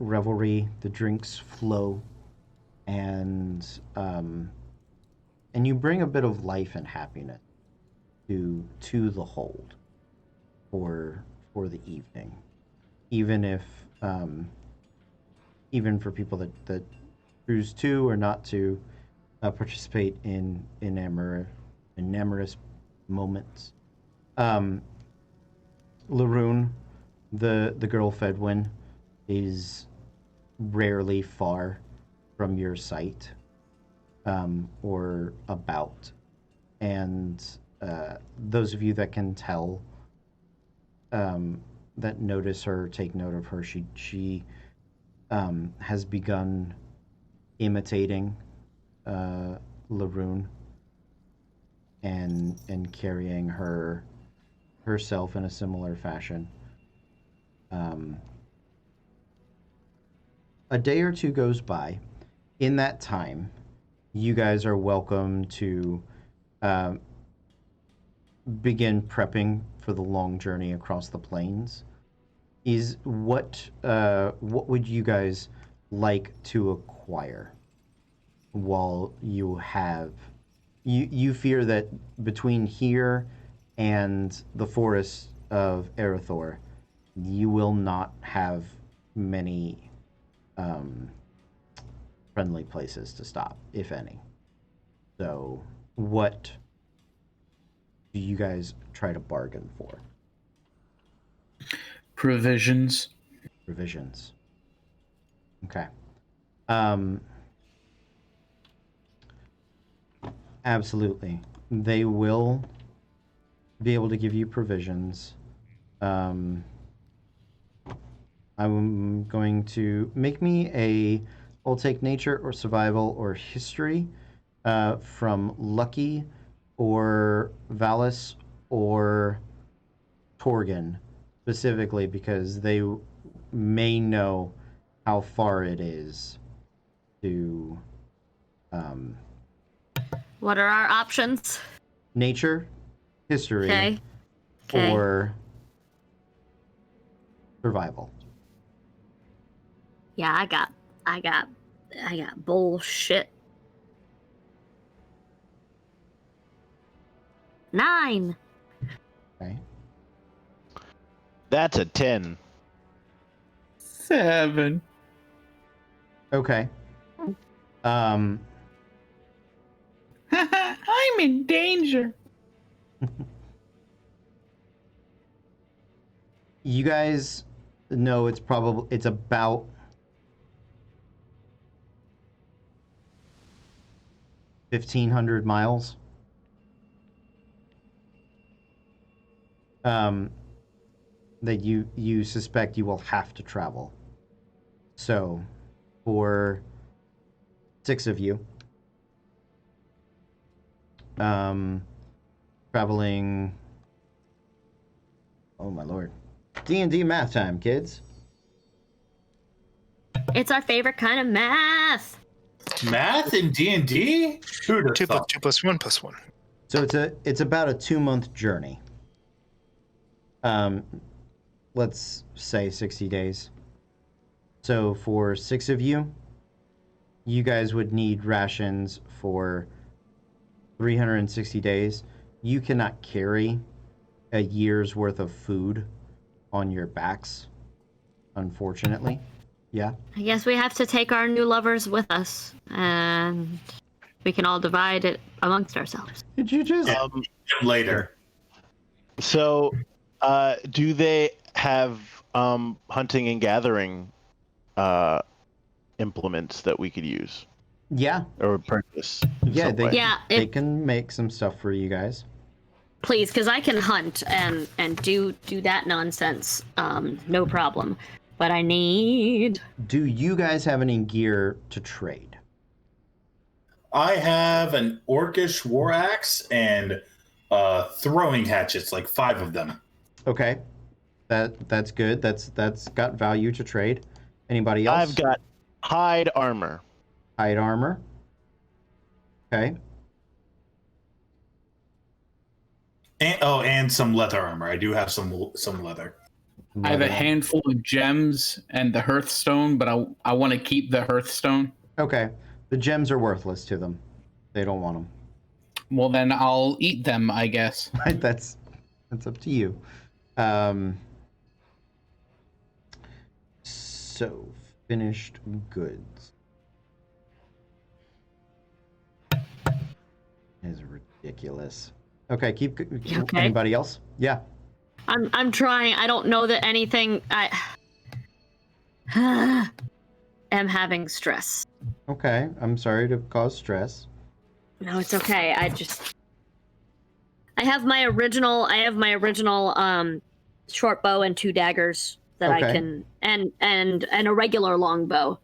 Speaker 1: revelry. The drinks flow, and you bring a bit of life and happiness to the hold for the evening, even if even for people that choose to or not to participate in amorous moments. Laroon, the girl Fedwin, is rarely far from your sight or about, and those of you that can tell, that notice her, take note of her, she has begun imitating Laroon and carrying her herself in a similar fashion. A day or two goes by. In that time, you guys are welcome to begin prepping for the long journey across the plains. What would you guys like to acquire while you have you fear that between here and the forest of Erethdor, you will not have many friendly places to stop, if any. So what do you guys try to bargain for?
Speaker 3: Provisions.
Speaker 1: Provisions. Okay. Absolutely. They will be able to give you provisions. I'm going to make me I'll take nature or survival or history from Lucky or Valis or Torgan, specifically because they may know how far it is to
Speaker 5: What are our options?
Speaker 1: nature, history,
Speaker 5: Okay. Okay.
Speaker 1: or survival.
Speaker 5: Yeah, I got bullshit. 9.
Speaker 1: Okay.
Speaker 2: That's a 10.
Speaker 3: 7.
Speaker 1: Okay.
Speaker 3: I'm in danger.
Speaker 1: You guys know it's about 1,500 miles. That you suspect you will have to travel. So, for 6 of you, traveling. Oh my lord! D&D math time, kids.
Speaker 5: It's our favorite kind of math.
Speaker 4: Math in D&D? Who'd have
Speaker 6: 2 plus
Speaker 4: thought?
Speaker 6: 2 plus 1 plus 1.
Speaker 1: So it's about a 2-month journey. Let's say 60 days. So for 6 of you, you guys would need rations for 360 days. You cannot carry a year's worth of food on your backs, unfortunately. Yeah.
Speaker 5: I guess we have to take our new lovers with us, and we can all divide it amongst ourselves.
Speaker 1: Did you just?
Speaker 4: Later.
Speaker 2: So, do they have hunting and gathering implements that we could use
Speaker 1: Yeah.
Speaker 2: or purchase? in
Speaker 1: Yeah.
Speaker 2: some way?
Speaker 5: Yeah,
Speaker 1: They can make some stuff for you guys.
Speaker 5: please, because I can hunt and do that nonsense, no problem. But I need.
Speaker 1: Do you guys have any gear to trade?
Speaker 4: I have an orcish war axe and throwing hatchets, like 5 of them.
Speaker 1: Okay. That's good. That's got value to trade. Anybody else?
Speaker 2: I've got hide armor.
Speaker 1: hide armor. Okay.
Speaker 4: And some leather armor. I do have some leather.
Speaker 3: I have a
Speaker 1: Leather.
Speaker 3: handful of gems and the Hearthstone, but I want to keep the Hearthstone.
Speaker 1: Okay. The gems are worthless to them. They don't want them.
Speaker 3: Well, then I'll eat them, I guess.
Speaker 1: That's up to you. So finished goods is ridiculous. Okay, keep.
Speaker 5: Okay.
Speaker 1: Anybody else? Yeah.
Speaker 5: I'm trying. I don't know that anything. I am having stress.
Speaker 1: Okay. I'm sorry to cause stress.
Speaker 5: No, it's okay. I have my original short bow and 2 daggers that I
Speaker 1: Okay.
Speaker 5: can and a regular long bow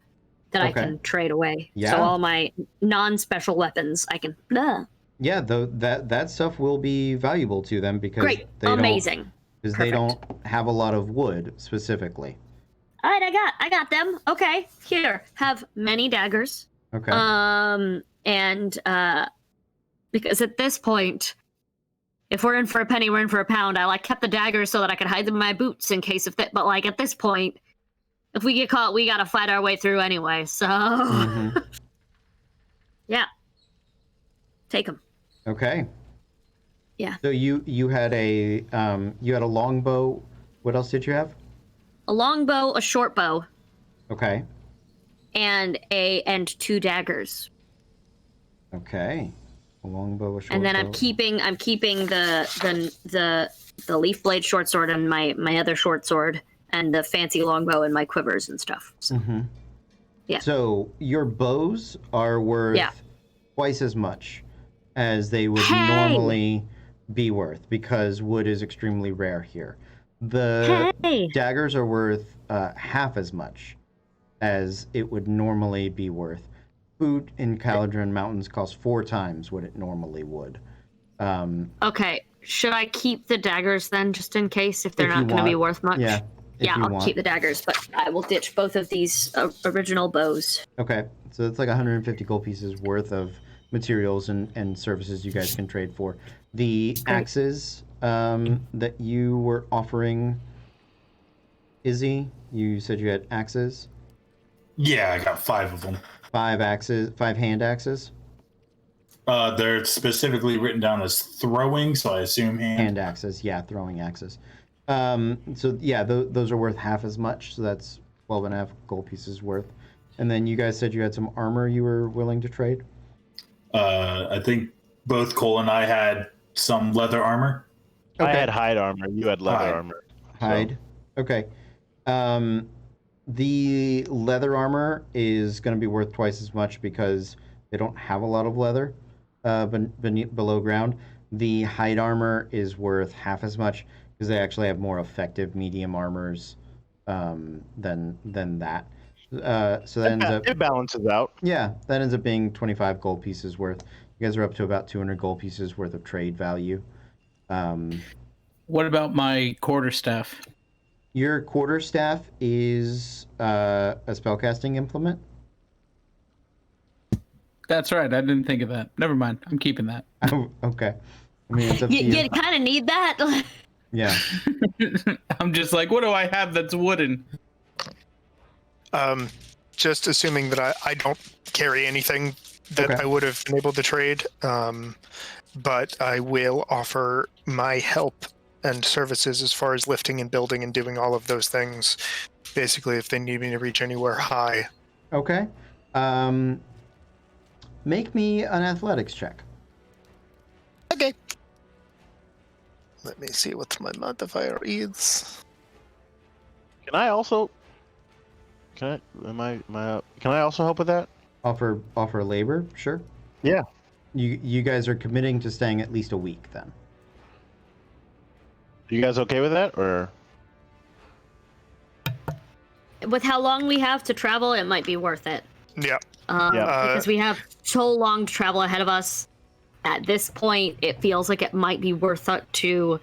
Speaker 5: that I
Speaker 1: Okay.
Speaker 5: can trade away.
Speaker 1: Yeah.
Speaker 5: So all my non-special weapons I can. Blah.
Speaker 1: Yeah, though that stuff will be valuable to them because
Speaker 5: Great.
Speaker 1: they
Speaker 5: Amazing.
Speaker 1: because they
Speaker 5: Perfect.
Speaker 1: don't have a lot of wood specifically.
Speaker 5: All right, I got them. Okay, here, have many daggers.
Speaker 1: Okay.
Speaker 5: And because at this point, if we're in for a penny, we're in for a pound. I kept the daggers so that I could hide them in my boots in case of that. But at this point, if we get caught, we gotta fight our way through anyway. So,
Speaker 1: Mhm.
Speaker 5: yeah, take them.
Speaker 1: Okay.
Speaker 5: Yeah.
Speaker 1: So you had a longbow. What else did you have?
Speaker 5: A longbow, a short bow,
Speaker 1: Okay.
Speaker 5: and 2 daggers.
Speaker 1: Okay. A longbow, a short
Speaker 5: And then
Speaker 1: bow.
Speaker 5: I'm keeping the leaf blade short sword and my other short sword and the fancy longbow and my quivers and stuff. So,
Speaker 1: Mhm.
Speaker 5: Yeah.
Speaker 1: So your bows are worth twice as much as they would normally be worth because wood is extremely rare here. The daggers are worth half as much as it would normally be worth. Food in Caladrin Mountains costs 4 times what it normally would.
Speaker 5: Okay, should I keep the daggers then, just in case if they're
Speaker 1: If you
Speaker 5: not going to be
Speaker 1: want.
Speaker 5: worth much?
Speaker 1: Yeah. if
Speaker 5: Yeah,
Speaker 1: you
Speaker 5: I'll
Speaker 1: want.
Speaker 5: keep the daggers, but I will ditch both of these original bows.
Speaker 1: Okay, so it's like 150 gold pieces worth of materials and services you guys can trade for. The axes that you were offering, Izzy, you said you had axes?
Speaker 4: Yeah, I got 5 of them.
Speaker 1: 5 axes, 5 hand axes?
Speaker 4: They're specifically written down as throwing, so I assume
Speaker 1: Hand axes, yeah, throwing axes. So yeah, those are worth half as much, so that's 12.5 gold pieces worth. And then you guys said you had some armor you were willing to trade?
Speaker 4: I think both Cole and I had some leather armor.
Speaker 2: I
Speaker 1: Okay.
Speaker 2: had hide armor. You had leather
Speaker 4: Hide.
Speaker 2: armor.
Speaker 1: Hide. Okay. The leather armor is going to be worth twice as much because they don't have a lot of leather below ground. The hide armor is worth half as much because they actually have more effective medium armors than that. So that ends up
Speaker 2: It balances out.
Speaker 1: yeah, that ends up being 25 gold pieces worth. You guys are up to about 200 gold pieces worth of trade value.
Speaker 3: What about my quarterstaff?
Speaker 1: Your quarterstaff is a spellcasting implement.
Speaker 3: That's right. I didn't think of that. Never mind. I'm keeping that.
Speaker 1: Oh, okay. I mean, it's up to you.
Speaker 5: You kind of need that.
Speaker 1: Yeah.
Speaker 3: I'm just like, what do I have that's wooden?
Speaker 6: Just assuming that I don't carry anything that
Speaker 1: Okay.
Speaker 6: I would have been able to trade, but I will offer my help and services as far as lifting and building and doing all of those things. Basically, if they need me to reach anywhere high.
Speaker 1: Okay. Make me an athletics check.
Speaker 6: Okay. Let me see what my modifier is.
Speaker 2: Can I also? Can I also help with that?
Speaker 1: Offer labor, sure.
Speaker 2: Yeah.
Speaker 1: You guys are committing to staying at least a week then.
Speaker 2: You guys okay with that, or?
Speaker 5: With how long we have to travel, it might be worth it.
Speaker 6: Yeah.
Speaker 5: Because we have so long to travel ahead of us. At this point, it feels like it might be worth it to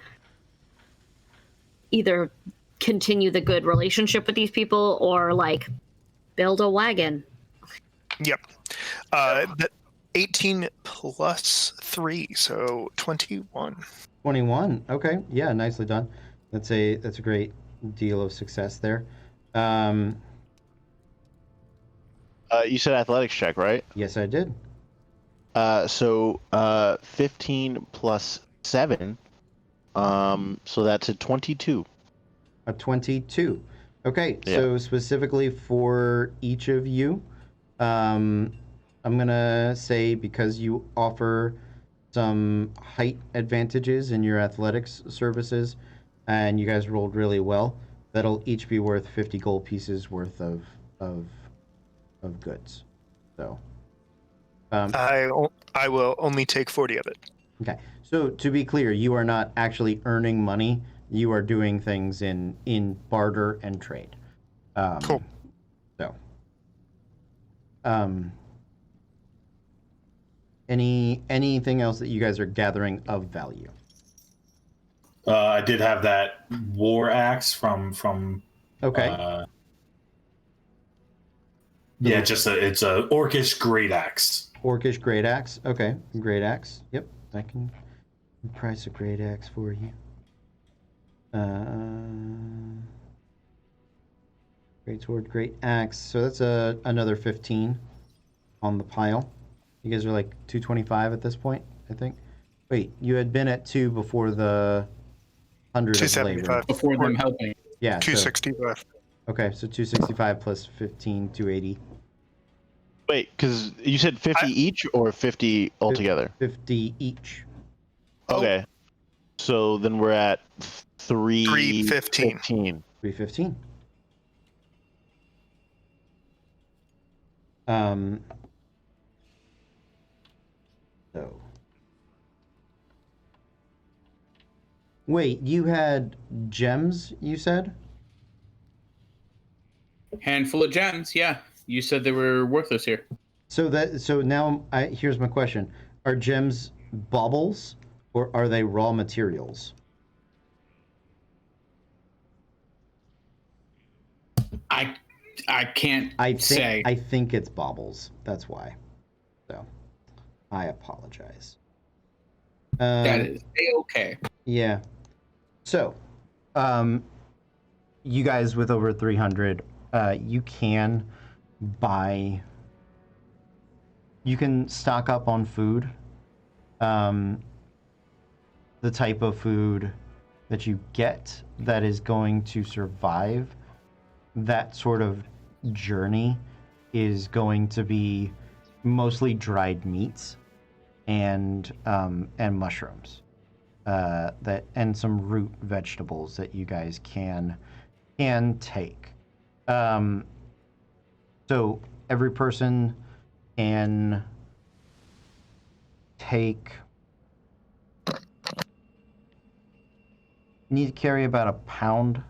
Speaker 5: either continue the good relationship with these people or build a wagon.
Speaker 6: Yep. That 18 plus 3, so 21.
Speaker 1: 21. Okay. Yeah, nicely done. That's a great deal of success there.
Speaker 2: You said athletics check, right?
Speaker 1: Yes, I did.
Speaker 2: So 15 plus 7. So that's a 22.
Speaker 1: A 22. Okay,
Speaker 2: Yeah.
Speaker 1: so specifically for each of you, I'm gonna say because you offer some height advantages in your athletics services, and you guys rolled really well, that'll each be worth 50 gold pieces worth of goods. So.
Speaker 6: I will only take 40 of it.
Speaker 1: Okay. So to be clear, you are not actually earning money. You are doing things in barter and trade.
Speaker 6: Cool.
Speaker 1: So. Anything else that you guys are gathering of value?
Speaker 4: I did have that war axe from
Speaker 1: Okay.
Speaker 4: Yeah, it's a orcish great axe.
Speaker 1: Orcish great axe. Okay, great axe. Yep, I can price a great axe for you. Great sword, great axe. So that's another 15 on the pile. You guys are like 225 at this point, I think. Wait, you had been at 2 before the 100 of labor.
Speaker 6: 275.
Speaker 3: Before them helping.
Speaker 1: Yeah.
Speaker 6: 265.
Speaker 1: Okay, so 265 plus 15, 280.
Speaker 2: Wait, because you said 50 each or 50 altogether?
Speaker 1: 50 each.
Speaker 2: Okay. So then we're at
Speaker 6: 315.
Speaker 1: 315. So. Wait, you had gems, you said?
Speaker 3: Handful of gems, yeah. You said they were worthless here.
Speaker 1: So now here's my question. Are gems baubles or are they raw materials?
Speaker 3: I can't say.
Speaker 1: I think it's baubles. That's why. So I apologize.
Speaker 3: That is okay.
Speaker 1: Yeah. So, you guys with over 300, you can stock up on food. The type of food that you get that is going to survive that sort of journey is going to be mostly dried meats and mushrooms. And some root vegetables that you guys can take. So every person can take. Need to carry about a pound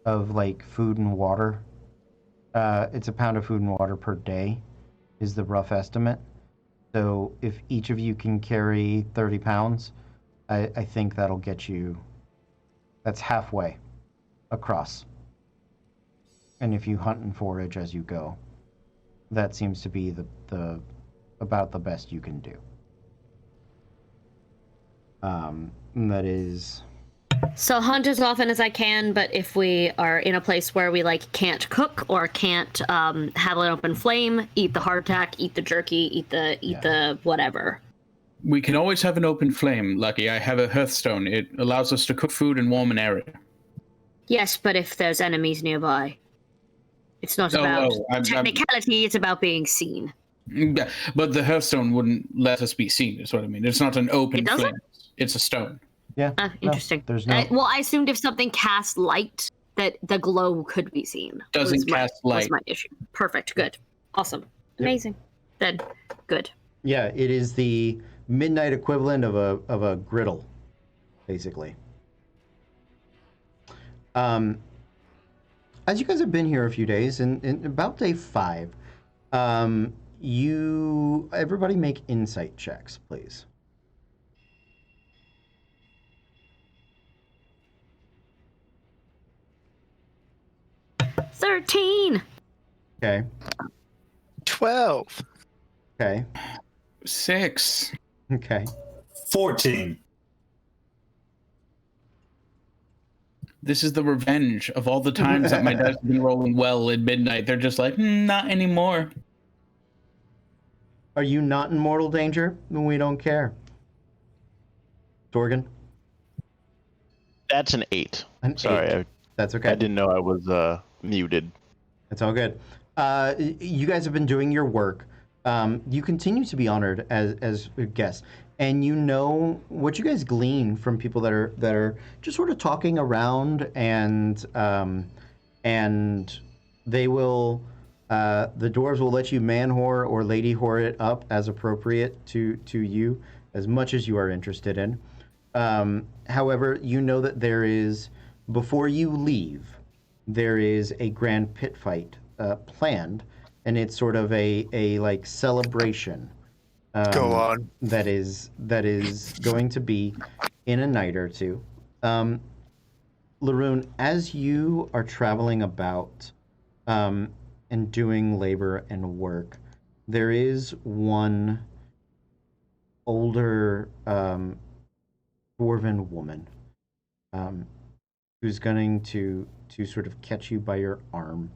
Speaker 1: of like food and water. It's a pound of food and water per day, is the rough estimate. So if each of you can carry 30 pounds. I think that'll get you, that's halfway across. And if you hunt and forage as you go, that seems to be the about the best you can do. That is.
Speaker 5: So hunt as often as I can, but if we are in a place where we like can't cook or can't have an open flame, eat the hardtack, eat the jerky, eat the whatever.
Speaker 3: We can always have an open flame, Lucky. I have a hearthstone. It allows us to cook food and warm an area.
Speaker 5: Yes, but if there's enemies nearby, it's not about technicality, it's about being seen.
Speaker 3: Yeah, but the hearthstone wouldn't let us be seen, is what I mean. It's not an open
Speaker 5: doesn't?
Speaker 3: flame. It's a stone.
Speaker 1: Yeah.
Speaker 5: Interesting.
Speaker 1: No, there's no.
Speaker 5: Well, I assumed if something cast light, that the glow could be seen.
Speaker 3: Doesn't cast light.
Speaker 5: That's my issue. Perfect. Good. Awesome. Amazing. Then good.
Speaker 1: Yeah, it is the midnight equivalent of a griddle, basically. As you guys have been here a few days, and about day 5, everybody make insight checks, please.
Speaker 5: $13.
Speaker 1: Okay.
Speaker 6: 12.
Speaker 1: Okay.
Speaker 3: 6.
Speaker 1: Okay.
Speaker 4: 14.
Speaker 3: This is the revenge of all the times that my dice have been rolling well at midnight. They're just like, not anymore.
Speaker 1: Are you not in mortal danger? Then we don't care. Torgan?
Speaker 2: That's an 8.
Speaker 1: Sorry, 8. That's okay.
Speaker 2: I didn't know I was muted.
Speaker 1: That's all good. You guys have been doing your work. You continue to be honored as guests, and you know what you guys glean from people that are just sort of talking around, and they will the dwarves will let you man whore or lady whore it up as appropriate to you, as much as you are interested in. However, you know that there is, before you leave, there is a grand pit fight planned. And it's sort of a like celebration
Speaker 6: Go on.
Speaker 1: That is going to be in a night or two. Laroon, as you are traveling about and doing labor and work, there is one older dwarven woman who's going to sort of catch you by your arm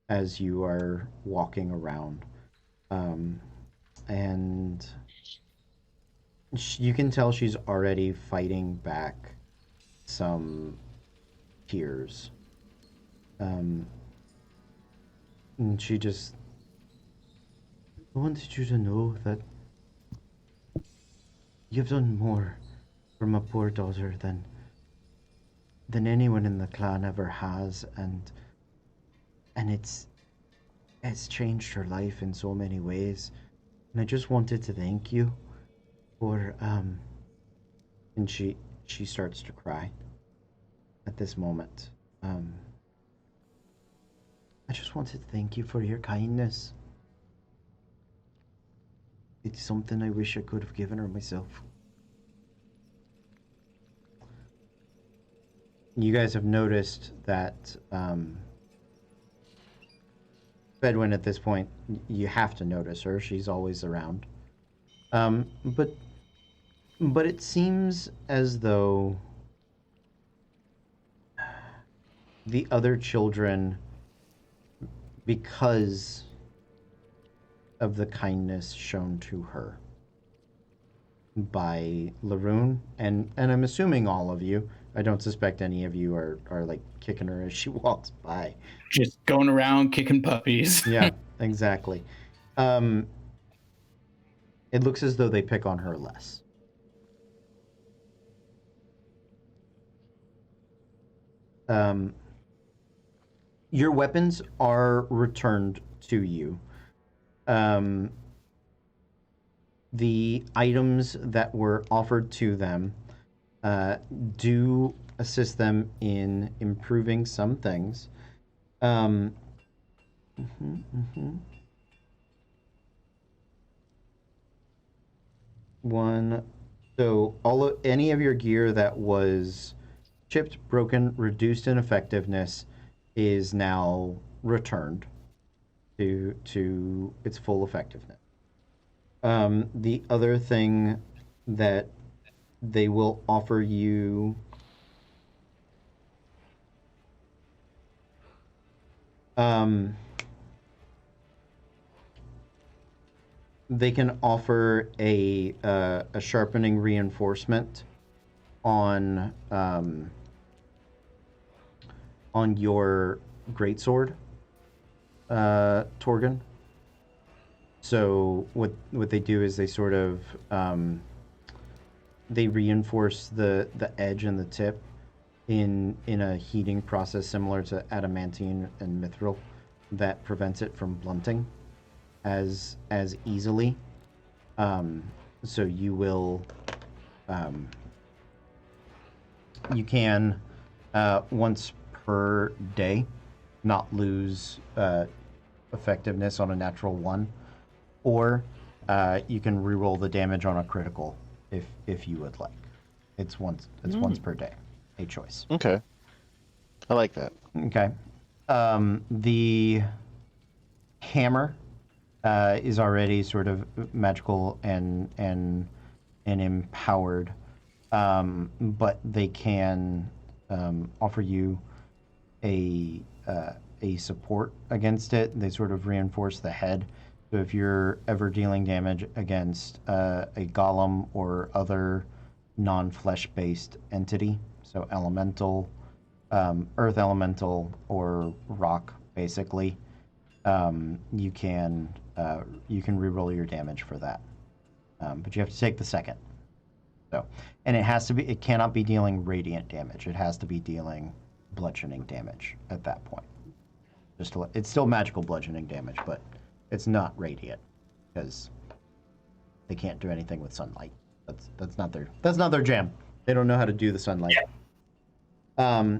Speaker 1: as you are walking around. And you can tell she's already fighting back some tears. And she just... I wanted you to know that you've done more for my poor daughter than anyone in the clan ever has, and it's changed her life in so many ways. And I just wanted to thank you for and she starts to cry at this moment. I just wanted to thank you for your kindness. It's something I wish I could have given her myself. You guys have noticed that Bedwin, at this point, you have to notice her. She's always around. But it seems as though the other children, because of the kindness shown to her by Laroon, and I'm assuming all of you, I don't suspect any of you are like kicking her as she walks by.
Speaker 3: Just going around kicking puppies.
Speaker 1: Yeah, exactly. It looks as though they pick on her less. Your weapons are returned to you. The items that were offered to them do assist them in improving some things. Any of your gear that was chipped, broken, reduced in effectiveness is now returned to its full effectiveness. The other thing that they will offer you they can offer a sharpening reinforcement on your greatsword, Torgon. So what they do is they sort of they reinforce the edge and the tip in a heating process similar to adamantine and mithril that prevents it from blunting as easily. So you will you can once per day not lose effectiveness on a natural 1, or you can reroll the damage on a critical if you would like. It's once per day, a choice.
Speaker 2: Okay, I like that.
Speaker 1: Okay. The hammer is already sort of magical and empowered, but they can offer you a support against it. They sort of reinforce the head. So if you're ever dealing damage against a golem or other non-flesh based entity, so elemental, earth elemental or rock, basically, you can reroll your damage for that, but you have to take the second. So, and it cannot be dealing radiant damage. It has to be dealing bludgeoning damage at that point. It's still magical bludgeoning damage, but it's not radiant because they can't do anything with sunlight. That's not their jam. They don't know how to do the sunlight. Yeah.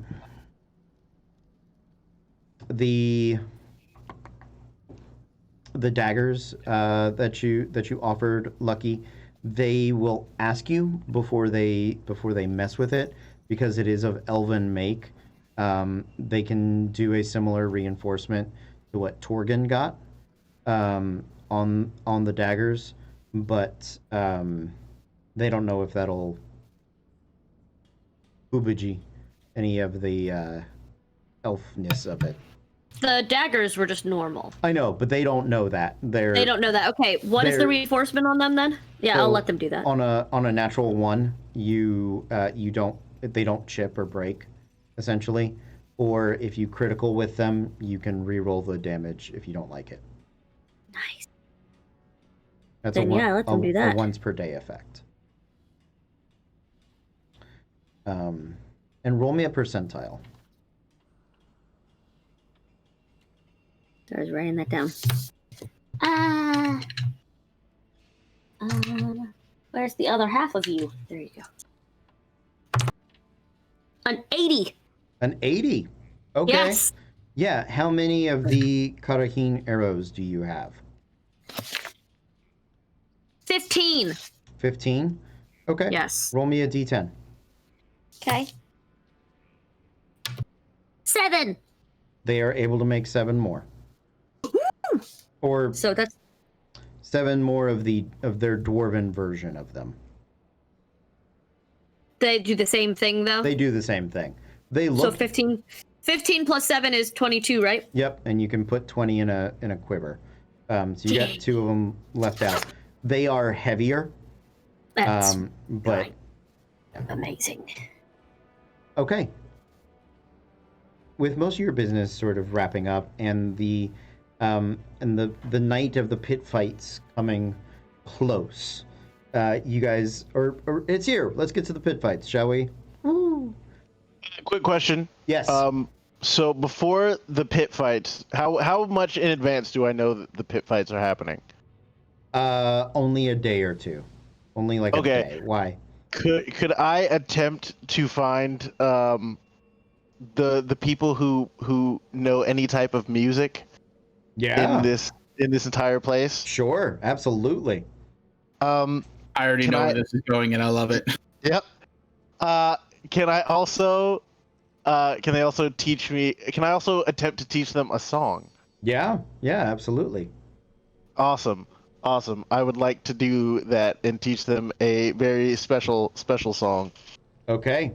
Speaker 1: the daggers that you offered, Lucky, they will ask you before they mess with it, because it is of elven make. They can do a similar reinforcement to what Torgon got on the daggers, but they don't know if that'll ubiji any of the elfness of it.
Speaker 5: The daggers were just normal.
Speaker 1: I know, but they don't know that.
Speaker 5: They don't know that. Okay, what is the reinforcement on them then? Yeah, I'll let them do that.
Speaker 1: On a natural 1, they don't chip or break, essentially. Or if you critical with them, you can re-roll the damage if you don't like it.
Speaker 5: Nice.
Speaker 1: That's
Speaker 5: Then let them do that.
Speaker 1: A once per day effect. And roll me a percentile.
Speaker 5: So I was writing that down. Where's the other half of you? There you go. An 80.
Speaker 1: An 80. Okay.
Speaker 5: Yes.
Speaker 1: Yeah. How many of the Karahin arrows do you have?
Speaker 5: 15.
Speaker 1: 15? Okay.
Speaker 5: Yes.
Speaker 1: Roll me a d10.
Speaker 5: Okay. 7.
Speaker 1: They are able to make 7 more. Or
Speaker 5: So that's
Speaker 1: 7 more of their dwarven version of them.
Speaker 5: they do the same thing though.
Speaker 1: They do the same thing. They
Speaker 5: So
Speaker 1: look
Speaker 5: 15 plus 7 is 22, right?
Speaker 1: Yep, and you can put 20 in a quiver. So you got 2 of them left out. They are heavier.
Speaker 5: That's
Speaker 1: But
Speaker 5: amazing.
Speaker 1: okay. With most of your business sort of wrapping up and the night of the pit fights coming close, you guys or it's here. Let's get to the pit fights, shall we? Woo.
Speaker 2: Quick question.
Speaker 1: Yes.
Speaker 2: So before the pit fights, how much in advance do I know that the pit fights are happening?
Speaker 1: Only a day or two. Only like a day. Why?
Speaker 2: Could I attempt to find the people who know any type of music
Speaker 1: Yeah.
Speaker 2: in this entire place?
Speaker 1: Sure, absolutely.
Speaker 2: Um,
Speaker 3: I already
Speaker 2: Can
Speaker 3: know
Speaker 2: I-
Speaker 3: where this is going, and I love it.
Speaker 2: Yep. Can I also teach me? Can I also attempt to teach them a song?
Speaker 1: Yeah, absolutely.
Speaker 2: Awesome. I would like to do that and teach them a very special song
Speaker 1: Okay.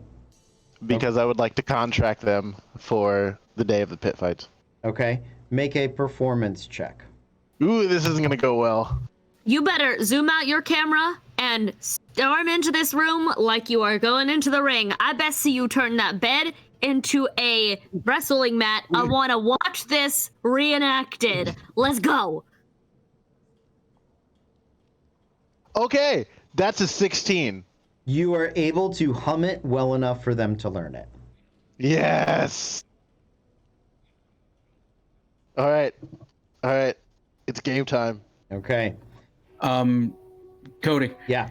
Speaker 2: because I would like to contract them for the day of the pit fights.
Speaker 1: Okay. Make a performance check.
Speaker 2: Ooh, this isn't gonna go well.
Speaker 5: You better zoom out your camera and storm into this room like you are going into the ring. I best see you turn that bed into a wrestling mat. I want to watch this reenacted. Let's go.
Speaker 2: Okay, that's a 16.
Speaker 1: You are able to hum it well enough for them to learn it.
Speaker 2: Yes. All right. It's game time.
Speaker 1: Okay.
Speaker 3: Cody,
Speaker 1: Yeah.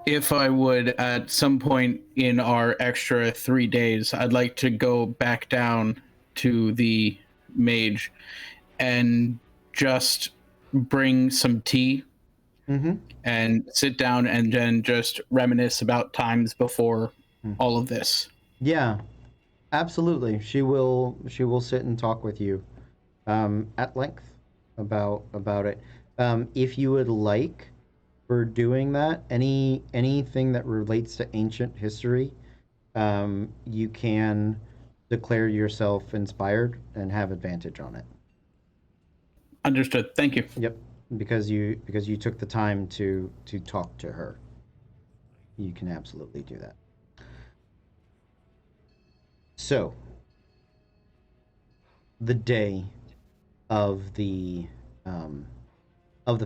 Speaker 3: if I would at some point in our extra 3 days, I'd like to go back down to the mage and just bring some tea
Speaker 1: Mm-hmm.
Speaker 3: and sit down and then just reminisce about times before all of this.
Speaker 1: Yeah. Absolutely. She will sit and talk with you at length about it. If you would like, for doing that, anything that relates to ancient history, you can declare yourself inspired and have advantage on it.
Speaker 3: Understood. Thank you.
Speaker 1: Yep, because you took the time to talk to her. You can absolutely do that. So, the day of the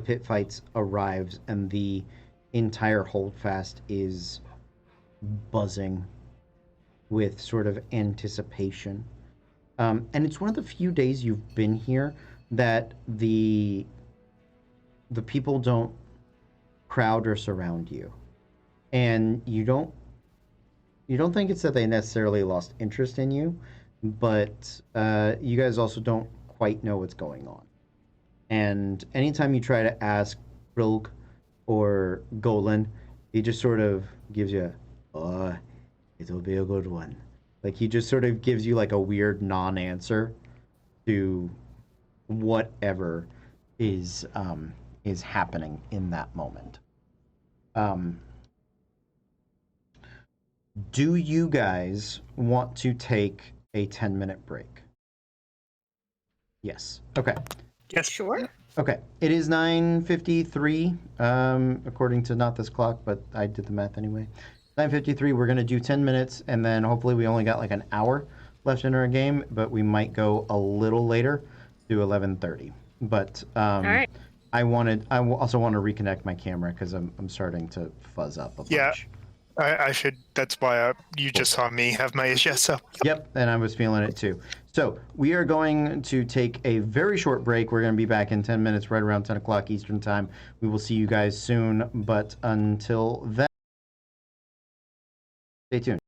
Speaker 1: pit fights arrives, and the entire holdfast is buzzing with sort of anticipation. And it's one of the few days you've been here that the people don't crowd or surround you, and you don't think it's that they necessarily lost interest in you, but you guys also don't quite know what's going on. And anytime you try to ask Brilg or Golan, he just sort of gives you, "Oh, it'll be a good one." Like he just sort of gives you like a weird non-answer to whatever is happening in that moment. Do you guys want to take a 10-minute break? Yes. Okay.
Speaker 6: Yes.
Speaker 5: Sure.
Speaker 1: Okay. It is 9:53, according to not this clock, but I did the math anyway. 9:53. We're gonna do 10 minutes, and then hopefully we only got like an hour left in our game, but we might go a little later to 11:30. But
Speaker 5: All right.
Speaker 1: I also want to reconnect my camera because I'm starting to fuzz up a bunch.
Speaker 6: Yeah. I should. That's why you just saw me have my HS up.
Speaker 1: Yep, and I was feeling it too. So we are going to take a very short break. We're going to be back in 10 minutes, right around 10 o'clock Eastern time. We will see you guys soon, but until then, stay tuned.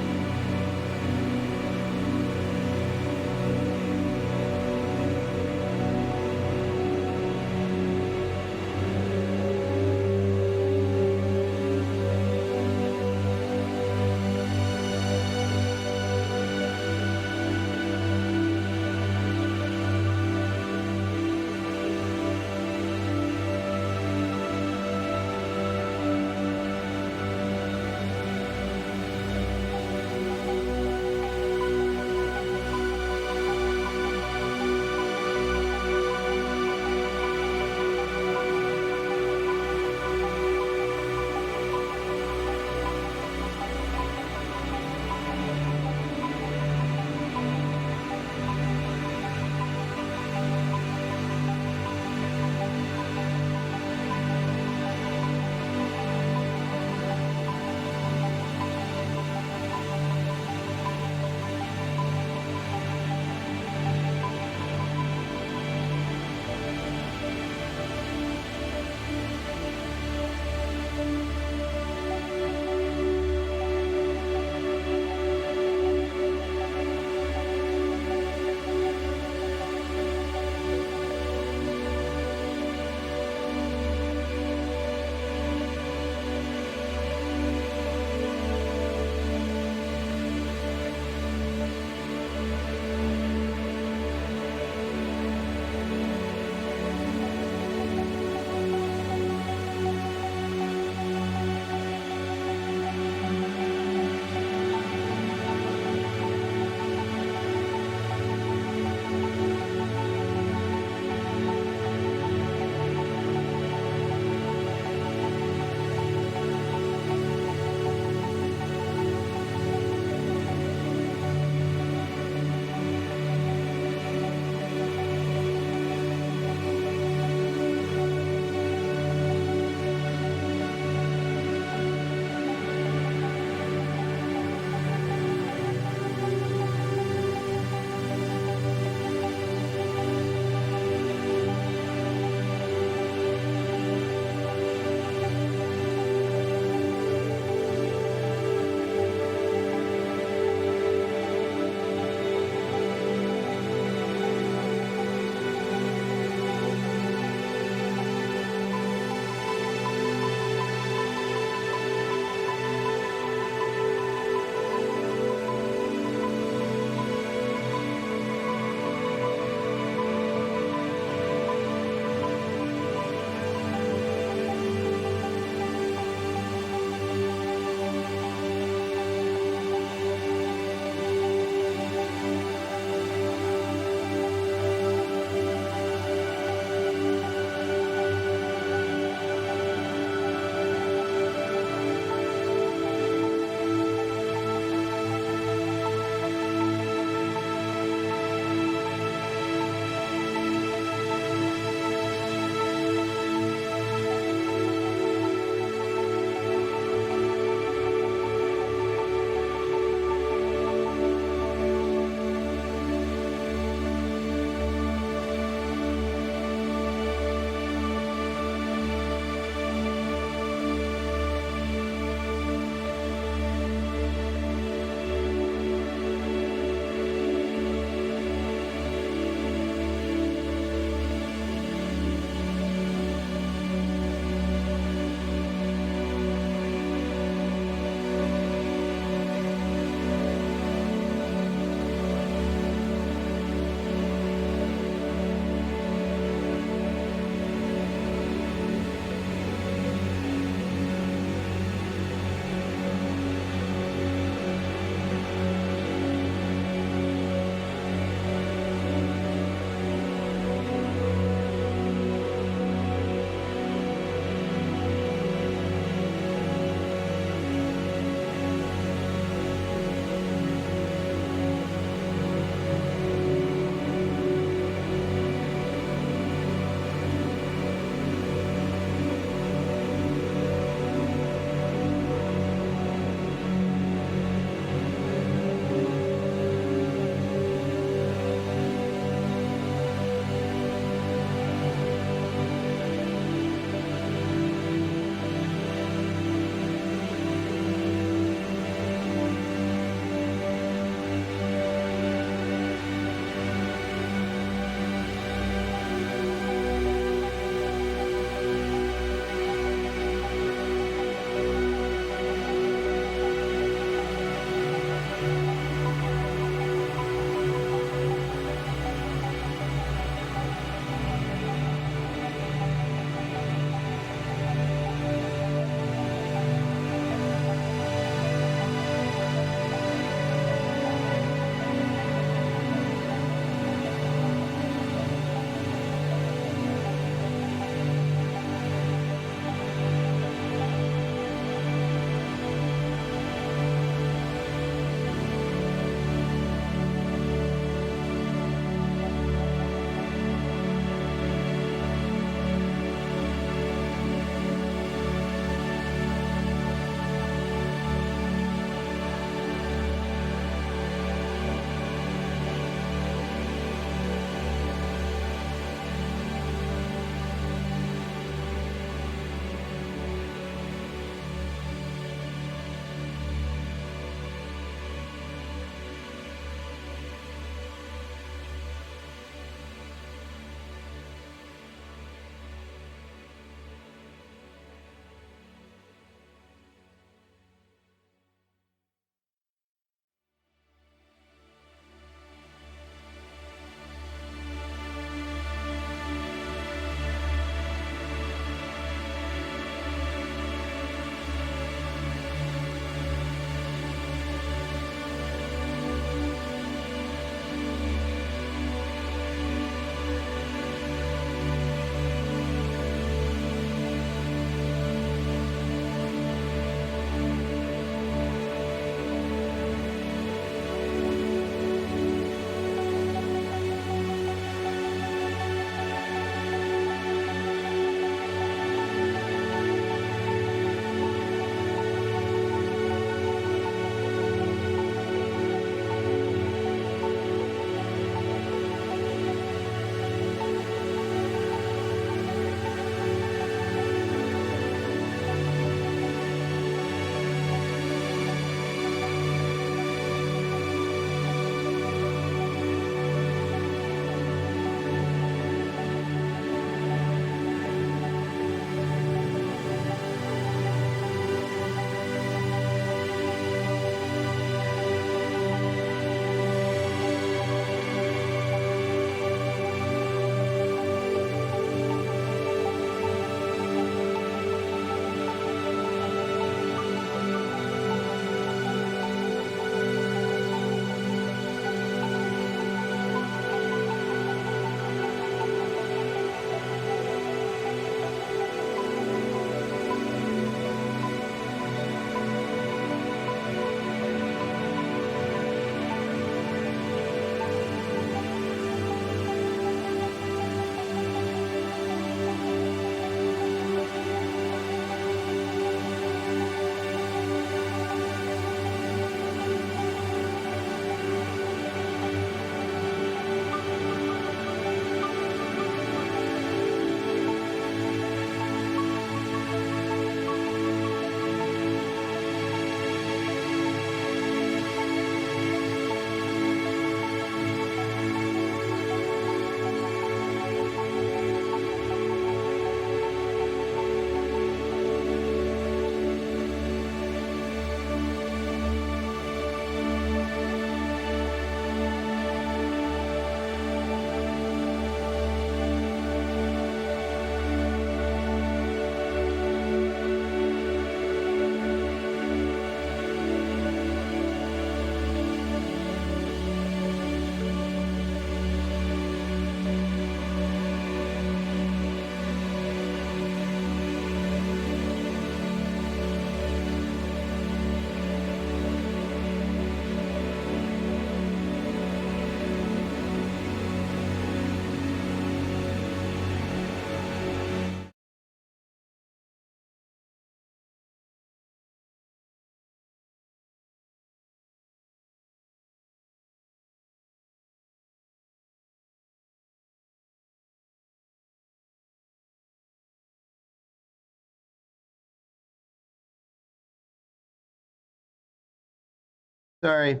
Speaker 1: Sorry.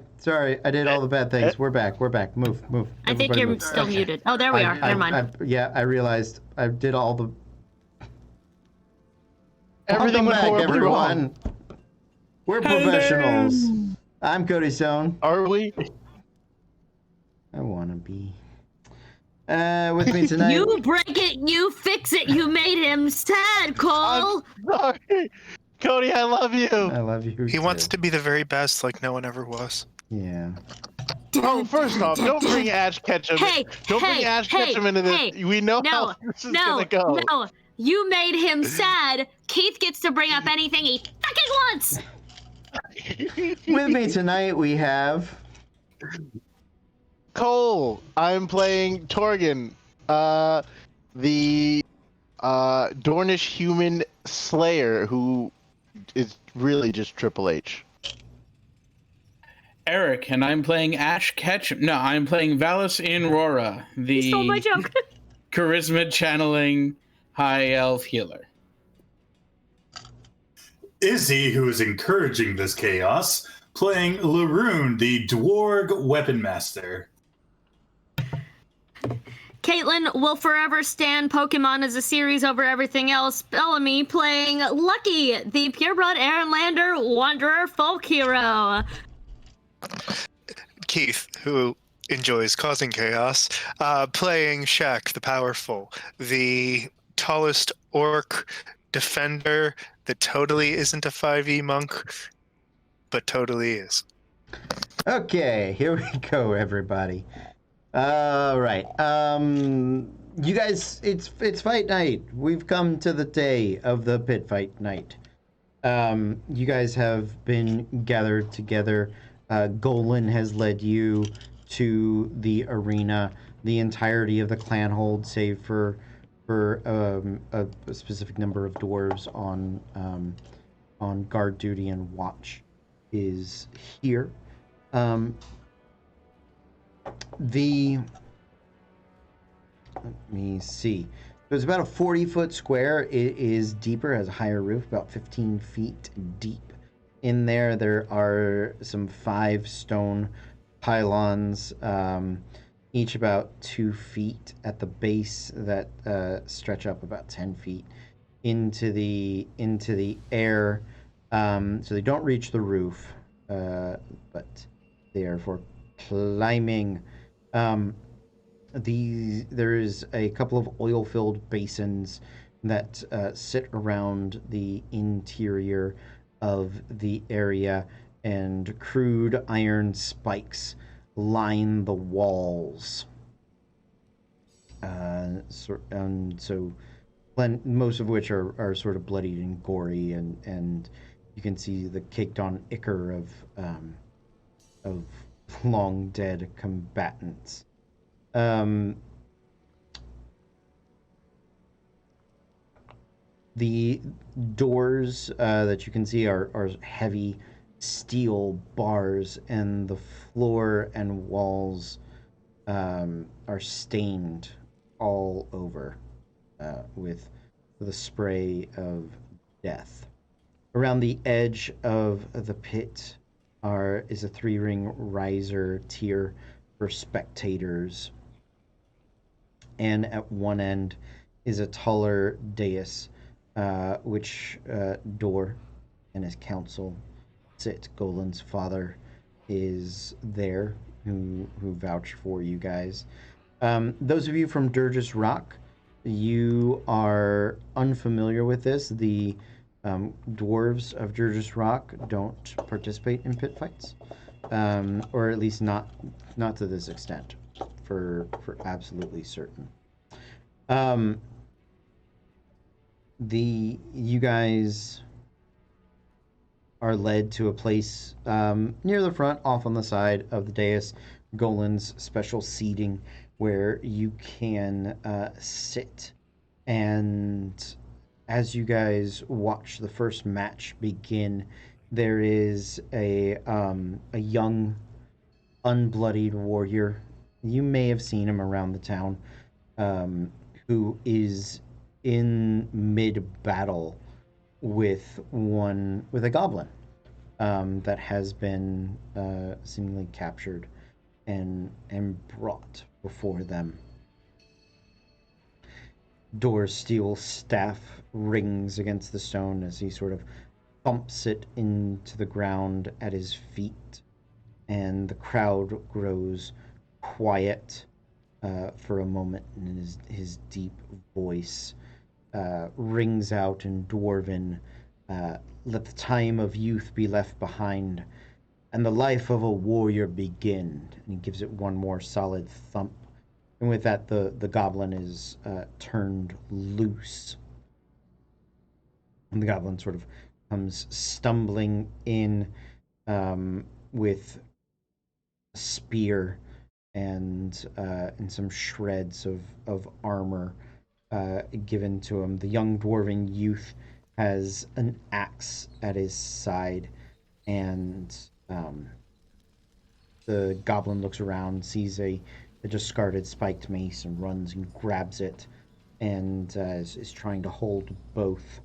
Speaker 1: I did all the bad things. We're back. Move.
Speaker 5: I think
Speaker 1: Everybody
Speaker 5: you're
Speaker 1: move.
Speaker 5: still muted. Oh, there we are. Never mind.
Speaker 1: I realized I did all the.
Speaker 2: Everything went
Speaker 1: Welcome back,
Speaker 2: horribly wrong.
Speaker 1: everyone. We're professionals. I'm Cody Stone.
Speaker 2: Are we?
Speaker 1: I want to be. With me tonight.
Speaker 5: You break it, you fix it. You made him sad, Cole.
Speaker 2: I'm sorry. Cody, I love you.
Speaker 1: I love you.
Speaker 6: He wants to be the very best, like no one ever was.
Speaker 1: Yeah.
Speaker 2: Oh, first off, don't bring Ash Ketchum. Don't bring Ash Ketchum into this. We know how this is gonna go.
Speaker 5: No, you made him sad. Keith gets to bring up anything he fucking wants.
Speaker 1: With me tonight we have.
Speaker 2: Cole, I'm playing Torgan, the Dornish human slayer who is really just Triple H.
Speaker 3: Eric, and I'm playing Ash Ketchum. No, I'm playing Valis Inrora, the
Speaker 5: You stole my joke.
Speaker 3: charisma channeling high elf healer.
Speaker 4: Izzy, who is encouraging this chaos, playing Laroon, the Dwarg weapon master.
Speaker 5: Caitlin will forever stand Pokemon as a series over everything else. Bellamy playing Lucky, the pureblood Aaronlander Wanderer folk hero.
Speaker 6: Keith, who enjoys causing chaos, playing Shaq the Powerful, the tallest orc defender that totally isn't a 5e monk, but totally is.
Speaker 1: Okay, here we go, everybody. All right. You guys, it's fight night. We've come to the day of the pit fight night. You guys have been gathered together. Golan has led you to the arena. The entirety of the clan hold, save for a specific number of dwarves on guard duty and watch, is here. Let me see. So it's about a 40-foot square. It is deeper, has a higher roof, about 15 feet deep. In there, there are some 5 stone pylons, each about 2 feet at the base that stretch up about 10 feet into the air. So they don't reach the roof, but they are for climbing. There is a couple of oil-filled basins that sit around the interior of the area, and crude iron spikes line the walls. So most of which are sort of bloodied and gory, and you can see the caked-on ichor of long dead combatants. The doors that you can see are heavy steel bars, and the floor and walls are stained all over with a spray of death. Around the edge of the pit is a 3-ring riser tier for spectators, and at one end is a taller dais, which Dor and his council sit. Golan's father is there, who vouch for you guys. Those of you from Durgis Rock, you are unfamiliar with this. The dwarves of Durgis Rock don't participate in pit fights, or at least not to this extent, for absolutely certain. You guys are led to a place near the front, off on the side of the dais, Golan's special seating, where you can sit. And as you guys watch the first match begin, there is a young, unbloodied warrior. You may have seen him around the town, who is in mid-battle with a goblin. that has been seemingly captured and brought before them. Dor's steel staff rings against the stone as he sort of thumps it into the ground at his feet, and the crowd grows quiet for a moment, and his deep voice rings out in Dwarven, let the time of youth be left behind, and the life of a warrior begin. And he gives it one more solid thump. And with that, the goblin is turned loose. And the goblin sort of comes stumbling in with a spear and some shreds of armor given to him. The young dwarven youth has an axe at his side, and the goblin looks around, sees a discarded spiked mace, and runs and grabs it, and is trying to hold both.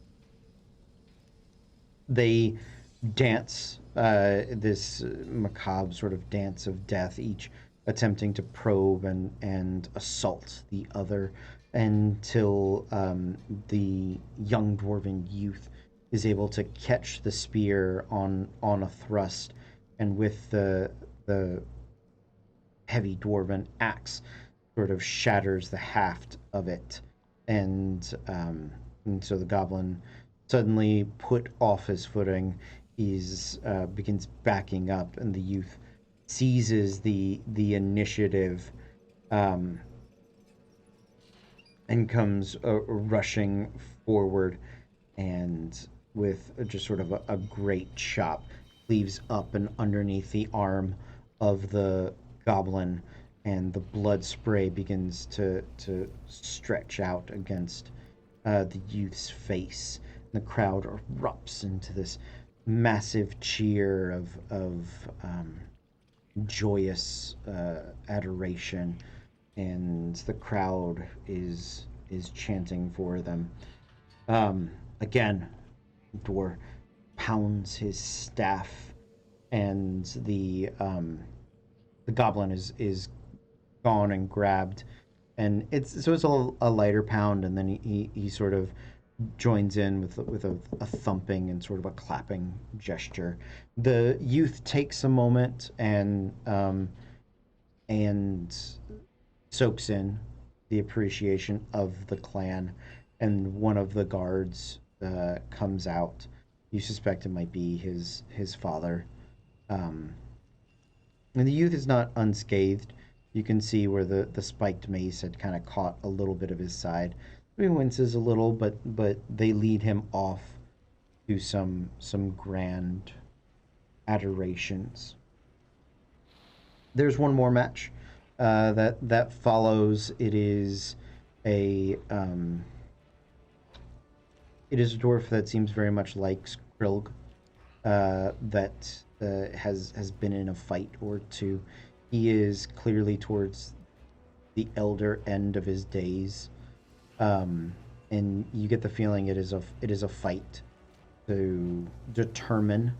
Speaker 1: They dance this macabre sort of dance of death, each attempting to probe and assault the other, until the young dwarven youth is able to catch the spear on a thrust, and with the heavy dwarven axe sort of shatters the haft of it, and so the goblin, suddenly put off his footing, begins backing up, and the youth seizes the initiative and comes rushing forward, and with just sort of a great chop, cleaves up and underneath the arm of the goblin, and the blood spray begins to stretch out against the youth's face. And the crowd erupts into this massive cheer of joyous adoration, and the crowd is chanting for them. Again, Dwar pounds his staff, and the goblin is gone and grabbed, and it's a lighter pound, and then he sort of joins in with a thumping and sort of a clapping gesture. The youth takes a moment and soaks in the appreciation of the clan, and one of the guards comes out. You suspect it might be his father. And the youth is not unscathed. You can see where the spiked mace had kind of caught a little bit of his side. He winces a little, but they lead him off to some grand adorations. There's one more match that follows. It is a dwarf that seems very much like Skrilg, that has been in a fight or two. He is clearly towards the elder end of his days, and you get the feeling it is a fight to determine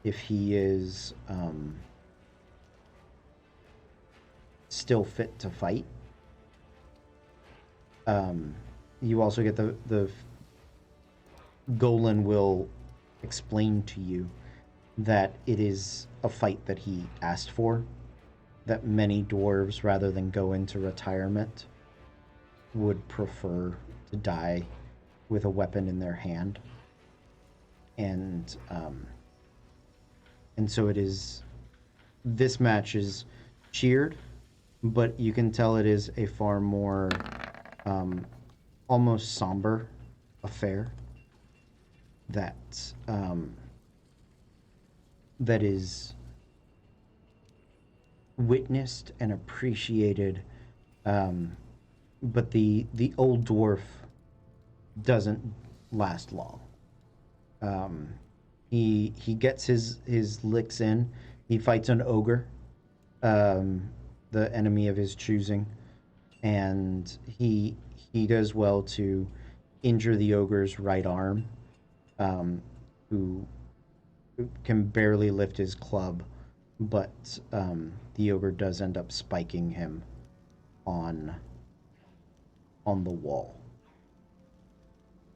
Speaker 1: if he is still fit to fight. You also get the Golan will explain to you that it is a fight that he asked for, that many dwarves, rather than go into retirement, would prefer to die with a weapon in their hand. And so it is, this match is cheered, but you can tell it is a far more almost somber affair that that is witnessed and appreciated, but the old dwarf doesn't last long. He gets his licks in. He fights an ogre, the enemy of his choosing, and he does well to injure the ogre's right arm, who can barely lift his club, but the ogre does end up spiking him on the wall.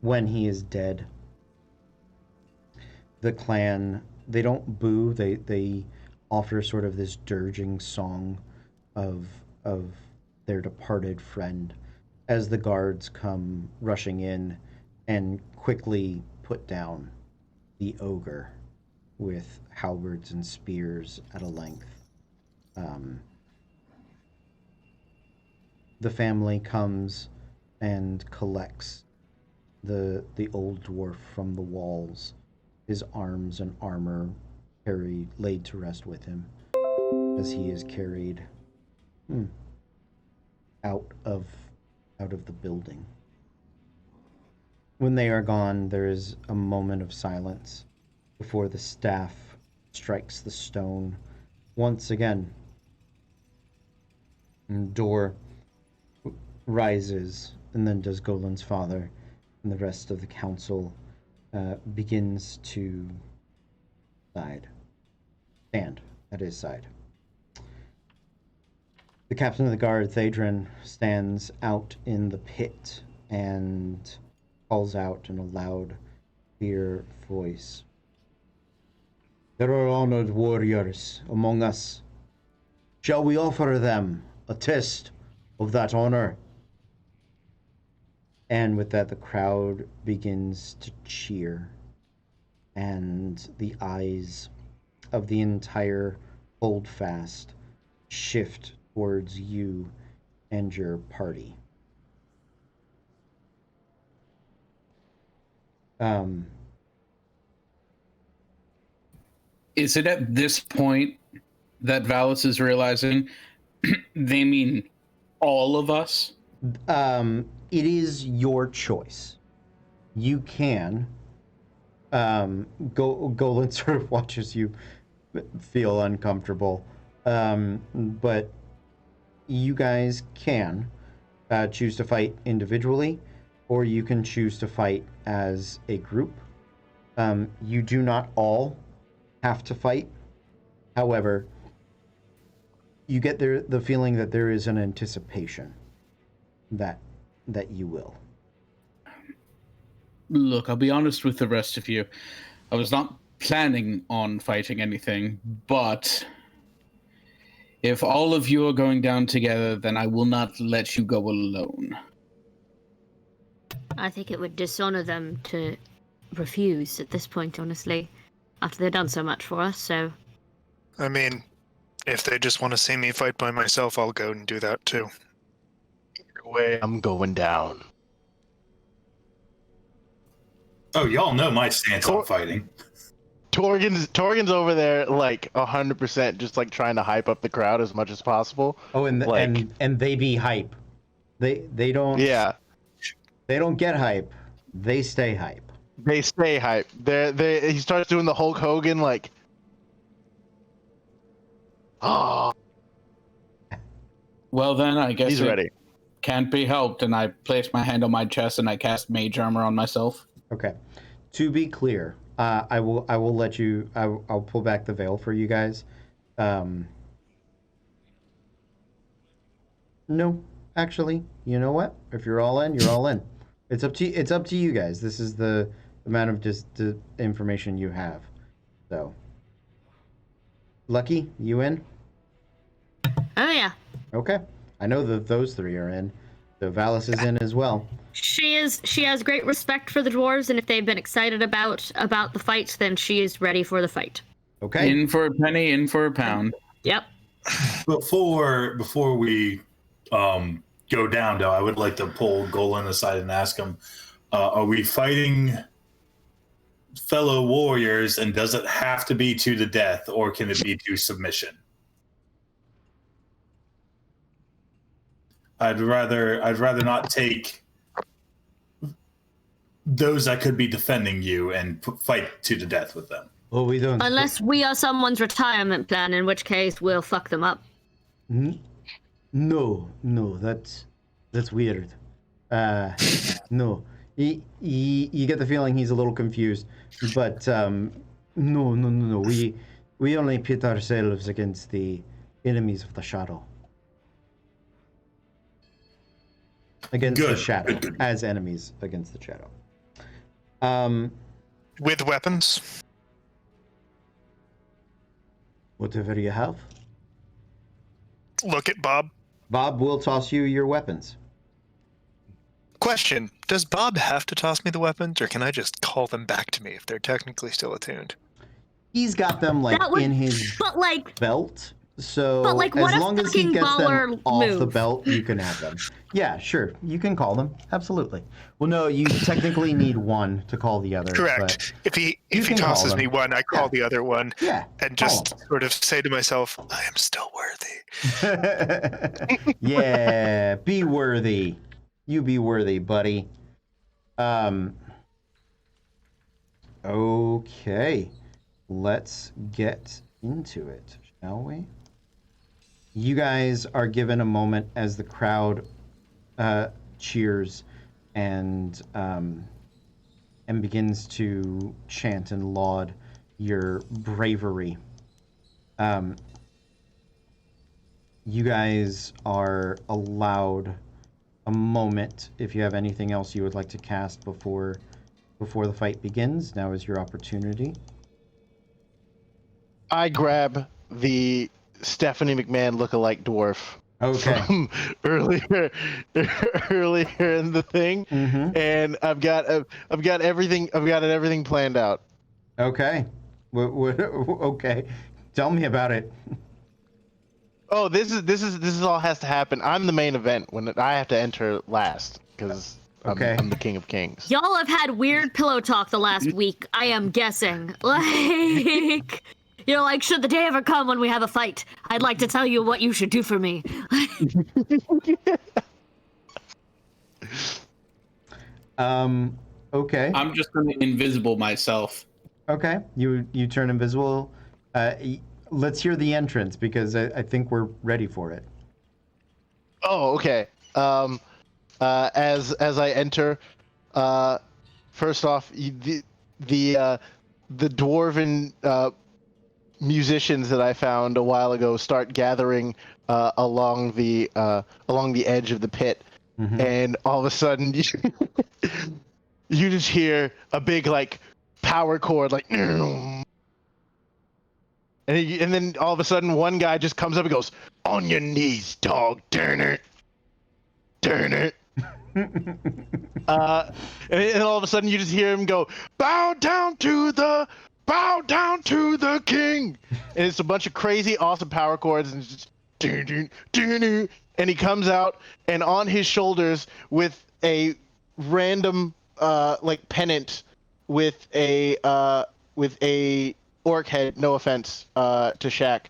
Speaker 1: When he is dead, the clan, they don't boo, they offer sort of this dirging song of their departed friend as the guards come rushing in and quickly put down the ogre with halberds and spears at a length. The family comes and collects the old dwarf from the walls, his arms and armor laid to rest with him as he is carried out of the building. When they are gone, there is a moment of silence before the staff strikes the stone once again. And the door rises, and then does Golan's father and the rest of the council begins to stand at his side. The captain of the guard, Thadrin, stands out in the pit and calls out in a loud, clear voice. There are honored warriors among us. Shall we offer them a test of that honor? And with that, the crowd begins to cheer, and the eyes of the entire holdfast shift towards you and your party.
Speaker 3: Is it at this point that Valis is realizing they mean all of us?
Speaker 1: It is your choice. You can. Golan sort of watches you feel uncomfortable. But you guys can choose to fight individually, or you can choose to fight as a group. You do not all have to fight. However, you get the feeling that there is an anticipation that you will.
Speaker 3: Look, I'll be honest with the rest of you. I was not planning on fighting anything, but if all of you are going down together, then I will not let you go alone.
Speaker 5: I think it would dishonor them to refuse at this point, honestly, after they've done so much for us, so...
Speaker 6: I mean, if they just want to see me fight by myself, I'll go and do that too.
Speaker 2: Either way, I'm going down.
Speaker 4: Oh, y'all know my stance on fighting.
Speaker 2: Torgin's over there like 100% just like trying to hype up the crowd as much as possible.
Speaker 1: Oh, and and they be hype. They don't.
Speaker 2: Yeah.
Speaker 1: They don't get hype. They stay hype.
Speaker 2: They stay hype. He starts doing the Hulk Hogan like. Oh.
Speaker 3: Well then, I guess
Speaker 2: He's ready.
Speaker 3: Can't be helped, and I place my hand on my chest and I cast Mage Armor on myself.
Speaker 1: Okay. To be clear, I will let you. I'll pull back the veil for you guys. No, actually, you know what? If you're all in, you're all in. It's up to you guys. This is the amount of just the information you have. So, Lucky, you in?
Speaker 5: Oh, yeah.
Speaker 1: Okay. I know that those three are in. So Valis is in as well.
Speaker 5: She has great respect for the dwarves, and if they've been excited about the fight, then she is ready for the fight.
Speaker 1: Okay.
Speaker 3: In for a penny, in for a pound.
Speaker 5: Yep.
Speaker 4: Before we go down, though, I would like to pull Golan aside and ask him, are we fighting fellow warriors, and does it have to be to the death, or can it be to submission? I'd rather not take those that could be defending you and fight to the death with them.
Speaker 1: Well, we don't.
Speaker 5: Unless we are someone's retirement plan, in which case we'll fuck them up.
Speaker 1: No, that's weird. No, you get the feeling he's a little confused, but No. We only pit ourselves against the enemies of the shadow. Against the
Speaker 4: Good.
Speaker 1: shadow,
Speaker 4: Good.
Speaker 1: as enemies against the shadow.
Speaker 6: With weapons?
Speaker 1: Whatever you have.
Speaker 6: Look at Bob.
Speaker 1: Bob will toss you your weapons.
Speaker 6: Question: does Bob have to toss me the weapons, or can I just call them back to me if they're technically still attuned?
Speaker 1: He's got them like
Speaker 5: That would-
Speaker 1: in his
Speaker 5: But like,
Speaker 1: belt. So
Speaker 5: But, like, what
Speaker 1: as
Speaker 5: a
Speaker 1: long as he
Speaker 5: fucking
Speaker 1: gets them
Speaker 5: baller
Speaker 1: off the
Speaker 5: move.
Speaker 1: belt, you can have them. Yeah, sure. You can call them. Absolutely. Well, no, you technically need one to call the other.
Speaker 6: Correct. If he
Speaker 1: you
Speaker 6: if he
Speaker 1: can call
Speaker 6: tosses
Speaker 1: them.
Speaker 6: me one, I call
Speaker 1: Yeah.
Speaker 6: the other one,
Speaker 1: Yeah.
Speaker 6: and
Speaker 1: call
Speaker 6: just sort of say to myself, "I am still worthy."
Speaker 1: them. Yeah. Be worthy. You be worthy, buddy. Okay. Let's get into it, shall we? You guys are given a moment as the crowd cheers and begins to chant and laud your bravery. You guys are allowed a moment if you have anything else you would like to cast before the fight begins. Now is your opportunity.
Speaker 2: I grab the Stephanie McMahon lookalike dwarf
Speaker 1: Okay.
Speaker 2: from earlier in the thing, and I've got everything planned out.
Speaker 1: Okay. Okay. Tell me about it.
Speaker 2: Oh, this is all has to happen. I'm the main event when I have to enter last because
Speaker 1: Okay.
Speaker 2: I'm the king of kings.
Speaker 5: y'all have had weird pillow talk the last week, I am guessing. Like, you know, like, should the day ever come when we have a fight, I'd like to tell you what you should do for me.
Speaker 1: Okay.
Speaker 3: I'm just gonna invisible myself.
Speaker 1: Okay. You turn invisible. Let's hear the entrance because I think we're ready for it.
Speaker 2: Oh, okay. As I enter, first off, the dwarven musicians that I found a while ago start gathering along the edge of the pit, and all of a sudden you just hear a big like power chord like. And then all of a sudden, one guy just comes up and goes, "On your knees, dog, turn it." And all of a sudden, you just hear him go, bow down to the king." And it's a bunch of crazy, awesome power chords, and it's just, and he comes out, and on his shoulders with a random, like pennant with a orc head, no offense to Shaq,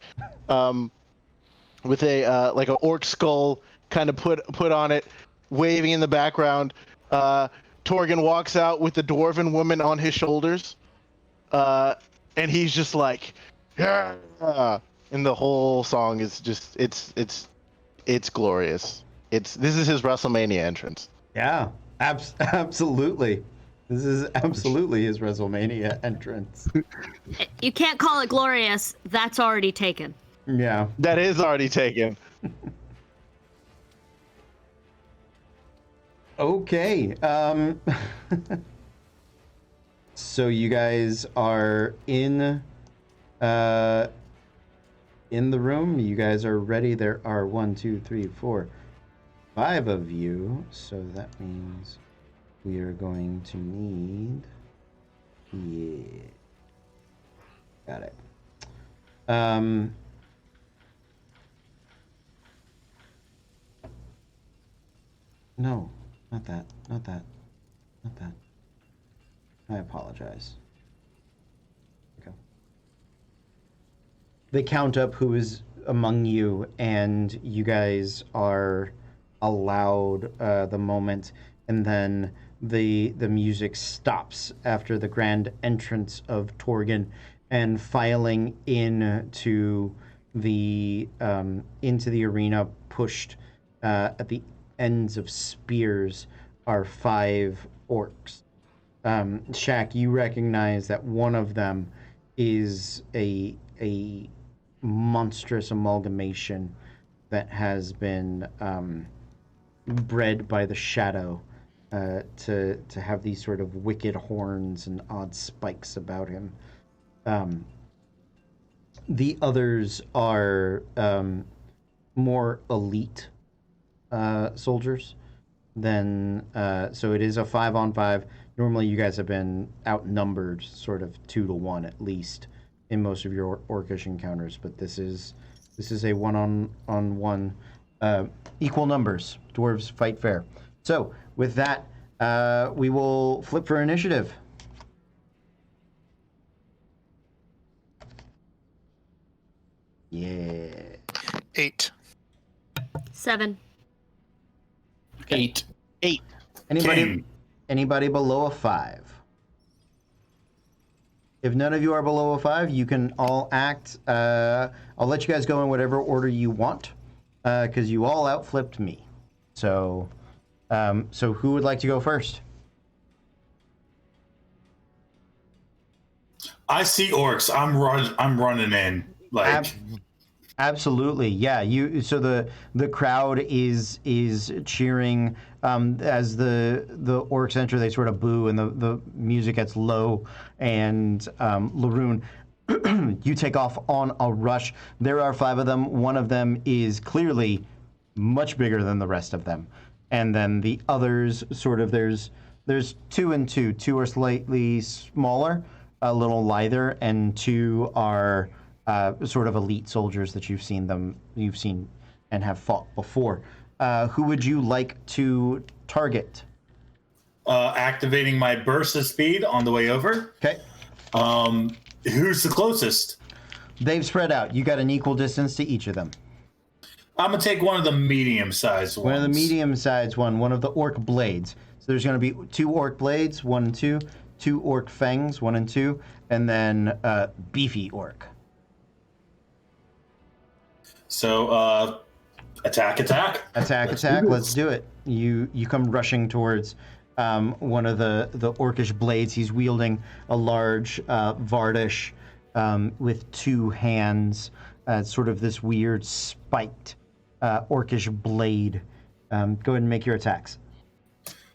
Speaker 2: with a like an orc skull kind of put on it, waving in the background. Torgan walks out with the dwarven woman on his shoulders, and he's just like, yeah, and the whole song is just it's glorious. This is his WrestleMania entrance.
Speaker 1: Yeah. Absolutely. This is absolutely his WrestleMania entrance.
Speaker 5: You can't call it glorious. That's already taken.
Speaker 1: Yeah.
Speaker 2: That is already taken.
Speaker 1: Okay. So you guys are in the room. You guys are ready. There are 1, 2, 3, 4, 5 of you. So that means we are going to need. Yeah. Got it. No, not that. Not that. Not that. I apologize. Okay. They count up who is among you, and you guys are allowed the moment, and then the music stops after the grand entrance of Torgan, and filing into the arena, pushed at the ends of spears, are 5 orcs. Shaq, you recognize that one of them is a monstrous amalgamation that has been bred by the shadow to have these sort of wicked horns and odd spikes about him. The others are more elite soldiers than so it is a 5-on-5. Normally you guys have been outnumbered sort of 2-to-1 at least in most of your orcish encounters, but this is a 1-on-1 equal numbers. Dwarves fight fair. So with that, we will flip for initiative. Yeah.
Speaker 6: 8.
Speaker 5: 7.
Speaker 3: 8.
Speaker 1: Anybody below a 5? If none of you are below a 5, you can all act. I'll let you guys go in whatever order you want, because you all outflipped me. So, so who would like to go first?
Speaker 4: I see orcs. I'm running in. Like
Speaker 1: Absolutely, yeah. So the crowd is cheering as the orcs enter. They sort of boo, and the music gets low. And Laroon, you take off on a rush. There are 5 of them. One of them is clearly much bigger than the rest of them, and then the others sort of there's 2 and 2. 2 are slightly smaller, a little lither, and 2 are sort of elite soldiers that you've seen and have fought before. Who would you like to target?
Speaker 4: Activating my burst of speed on the way over.
Speaker 1: Okay.
Speaker 4: Who's the closest?
Speaker 1: They've spread out. You got an equal distance to each of them.
Speaker 4: I'm gonna take one of the medium-sized ones.
Speaker 1: One of the medium-sized one of the orc blades. So there's going to be 2 orc blades, 1 and 2, 2 orc fangs, 1 and 2, and then beefy orc.
Speaker 4: So, attack.
Speaker 1: Let's do it. You come rushing towards one of the orcish blades. He's wielding a large Vardish with 2 hands, sort of this weird spiked orcish blade. Go ahead and make your attacks.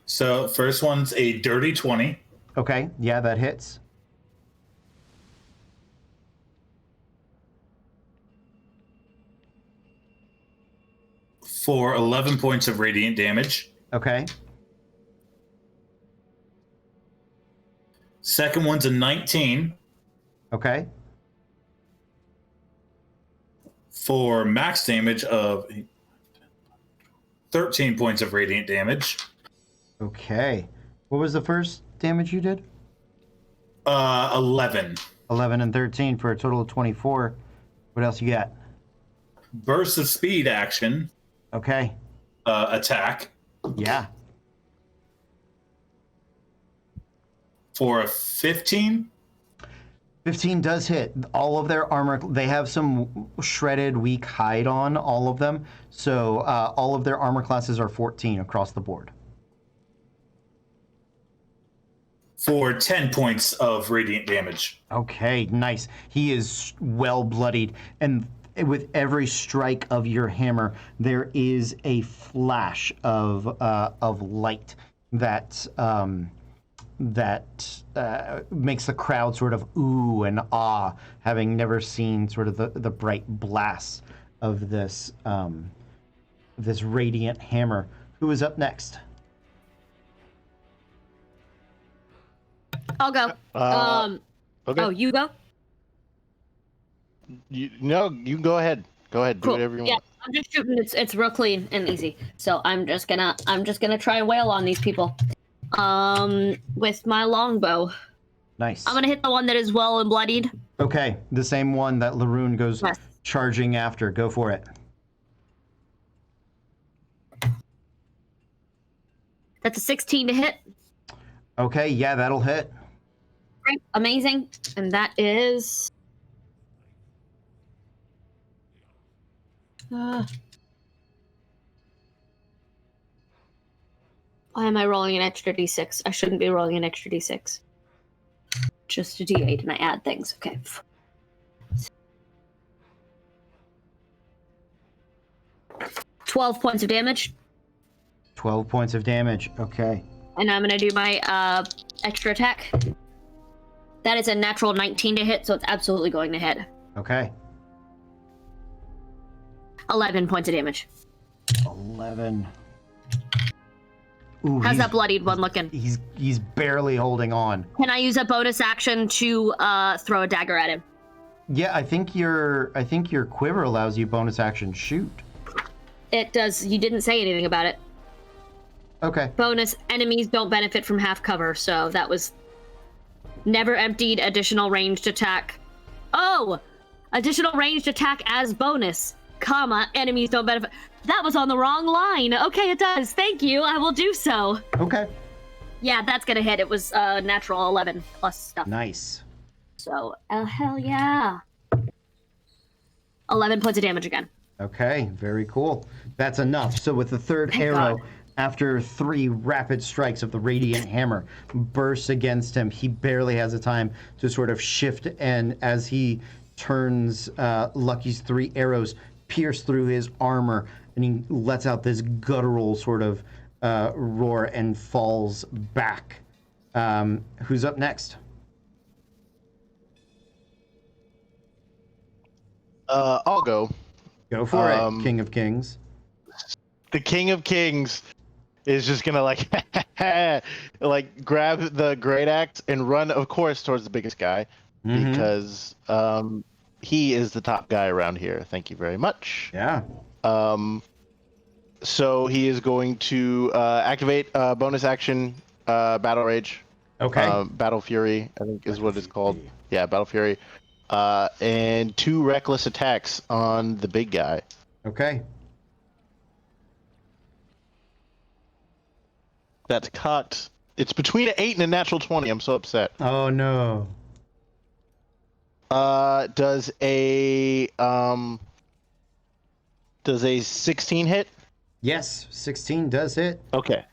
Speaker 4: So, first one's a dirty 20.
Speaker 1: Okay, yeah, that hits.
Speaker 4: For 11 points of radiant damage.
Speaker 1: Okay.
Speaker 4: Second one's a 19.
Speaker 1: Okay.
Speaker 4: For max damage of 13 points of radiant damage.
Speaker 1: Okay. What was the first damage you did?
Speaker 4: 11.
Speaker 1: 11 and 13 for a total of 24. What else you got?
Speaker 4: Burst of speed action.
Speaker 1: Okay.
Speaker 4: Attack.
Speaker 1: Yeah.
Speaker 4: For a 15.
Speaker 1: 15 does hit. All of their armor, they have some shredded, weak hide on, all of them. So all of their armor classes are 14 across the board.
Speaker 4: For 10 points of radiant damage.
Speaker 1: Okay, nice. He is well bloodied, and with every strike of your hammer, there is a flash of light that makes the crowd sort of ooh and ah, having never seen sort of the bright blasts of this this radiant hammer. Who is up next?
Speaker 5: I'll go.
Speaker 2: Okay.
Speaker 5: Oh, you go?
Speaker 2: No, you can go ahead. Go ahead. Do whatever you want.
Speaker 5: I'm just shooting. It's real clean and easy. So I'm just gonna try and wail on these people. With my longbow.
Speaker 1: Nice.
Speaker 5: I'm gonna hit the one that is well and bloodied.
Speaker 1: Okay, the same one that Laroon goes charging after. Go for it.
Speaker 5: That's a 16 to hit.
Speaker 1: Okay, yeah, that'll hit.
Speaker 5: Great, amazing, and that is. Why am I rolling an extra d6? I shouldn't be rolling an extra d6. just a D8 and I add things. Okay. 12 points of damage.
Speaker 1: 12 points of damage. Okay.
Speaker 5: And I'm going to do my extra attack. That is a natural 19 to hit, so it's absolutely going to hit.
Speaker 1: Okay.
Speaker 5: 11 points of damage.
Speaker 1: 11. Ooh,
Speaker 5: How's that bloodied one looking?
Speaker 1: He's barely holding on.
Speaker 5: Can I use a bonus action to throw a dagger at him?
Speaker 1: Yeah, I think your quiver allows you bonus action shoot.
Speaker 5: It does. You didn't say anything about it.
Speaker 1: Okay.
Speaker 5: Bonus, enemies don't benefit from half cover, so that was never emptied, additional ranged attack. Oh! Additional ranged attack as bonus, comma, enemies don't benefit. That was on the wrong line. Okay, it does. Thank you. I will do so.
Speaker 1: Okay.
Speaker 5: Yeah, that's gonna hit. It was natural 11 plus stuff.
Speaker 1: Nice.
Speaker 5: So, hell yeah. 11 points of damage again.
Speaker 1: Okay, very cool. That's enough. So with the third
Speaker 5: Thank
Speaker 1: arrow,
Speaker 5: God.
Speaker 1: after 3 rapid strikes of the radiant hammer bursts against him, he barely has the time to sort of shift, and as he turns, Lucky's 3 arrows pierce through his armor, and he lets out this guttural sort of roar and falls back. Who's up next?
Speaker 2: I'll go.
Speaker 1: Go for it, King of Kings.
Speaker 2: The King of Kings is just gonna like like grab the great axe and run, of course, towards the biggest guy because he is the top guy around here. Thank you very much.
Speaker 1: Yeah.
Speaker 2: So he is going to activate bonus action Battle Rage.
Speaker 1: Okay.
Speaker 2: Battle Fury, I think is what it's called. Yeah, Battle Fury. And 2 reckless attacks on the big guy.
Speaker 1: Okay.
Speaker 2: That's cocked. It's between an 8 and a natural 20. I'm so upset.
Speaker 1: Oh no.
Speaker 2: Does a 16 hit?
Speaker 1: Yes, 16 does hit.
Speaker 2: Okay.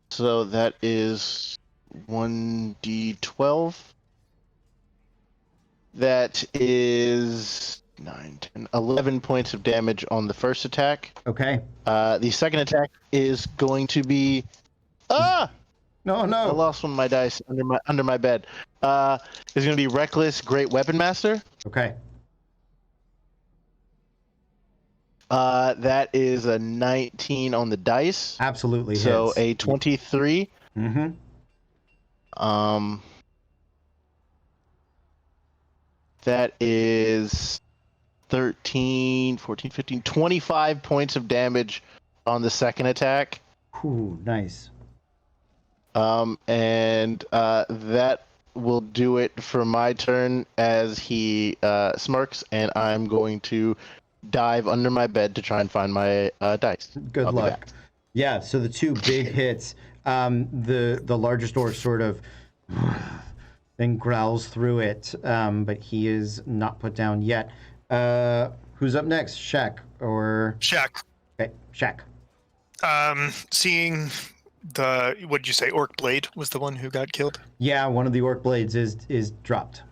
Speaker 2: So that is 1d12. That is 9, 10, 11 points of damage on the first attack.
Speaker 1: Okay.
Speaker 2: The second attack is going to be
Speaker 1: No,
Speaker 2: I
Speaker 1: no.
Speaker 2: lost one of my dice under my bed. Is going to be Reckless Great Weapon Master.
Speaker 1: Okay.
Speaker 2: That is a 19 on the dice.
Speaker 1: Absolutely
Speaker 2: So
Speaker 1: hits.
Speaker 2: a 23.
Speaker 1: Mm-hmm.
Speaker 2: That is 13, 14, 15, 25 points of damage on the second attack.
Speaker 1: Ooh, nice.
Speaker 2: And that will do it for my turn as he smirks, and I'm going to dive under my bed to try and find my dice.
Speaker 1: Good
Speaker 2: I'll be
Speaker 1: luck.
Speaker 2: back.
Speaker 1: Yeah, so the 2 big hits, the largest orc sort of then growls through it, but he is not put down yet. Who's up next? Shaq or...
Speaker 6: Shaq.
Speaker 1: Okay, Shaq.
Speaker 6: Seeing the, what did you say, Orc Blade was the one who got killed?
Speaker 1: Yeah, one of the orc blades is dropped.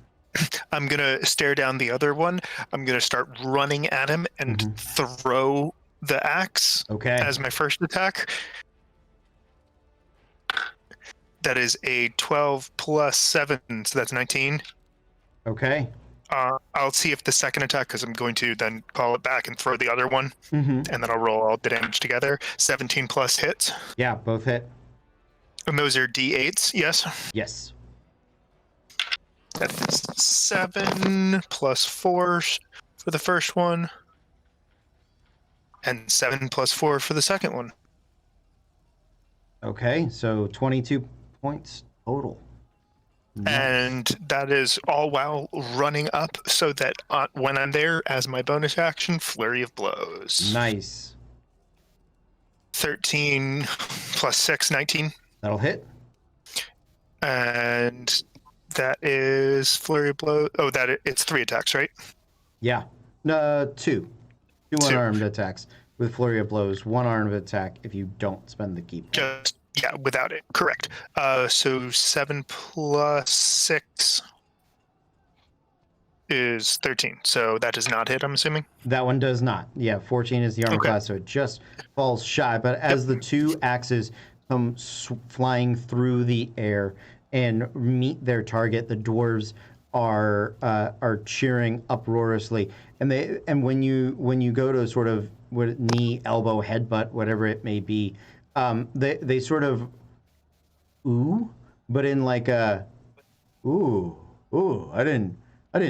Speaker 6: I'm going to stare down the other one. I'm going to start running at him and throw the axe
Speaker 1: Okay.
Speaker 6: as my first attack. That is a 12 plus 7, so that's 19.
Speaker 1: Okay.
Speaker 6: I'll see if the second attack, because I'm going to then call it back and throw the other one,
Speaker 1: Mm-hmm.
Speaker 6: and then I'll roll all the damage together. 17 plus hits.
Speaker 1: Yeah, both hit.
Speaker 6: And those are D8s, yes?
Speaker 1: Yes.
Speaker 6: That is 7 plus 4 for the first one, and 7 plus 4 for the second one.
Speaker 1: Okay, so 22 points total.
Speaker 6: And that is all while running up, so that when I'm there, as my bonus action, Flurry of Blows.
Speaker 1: Nice.
Speaker 6: 13 plus 6, 19.
Speaker 1: That'll hit.
Speaker 6: And that is Flurry of Blows. Oh, it's 3 attacks, right?
Speaker 1: Yeah. No, 2. 2 unarmed attacks with flurry of blows. 1 armed attack if you don't spend the keep.
Speaker 6: Yeah, without it. Correct. So 7 plus 6 is 13. So that does not hit, I'm assuming.
Speaker 1: That one does not. Yeah, 14 is the armor
Speaker 6: Okay.
Speaker 1: class, so it just falls shy. But as the two axes come flying through the air and meet their target, the dwarves are cheering uproariously. And when you go to sort of knee, elbow, headbutt, whatever it may be, they sort of ooh, but in like a ooh, I didn't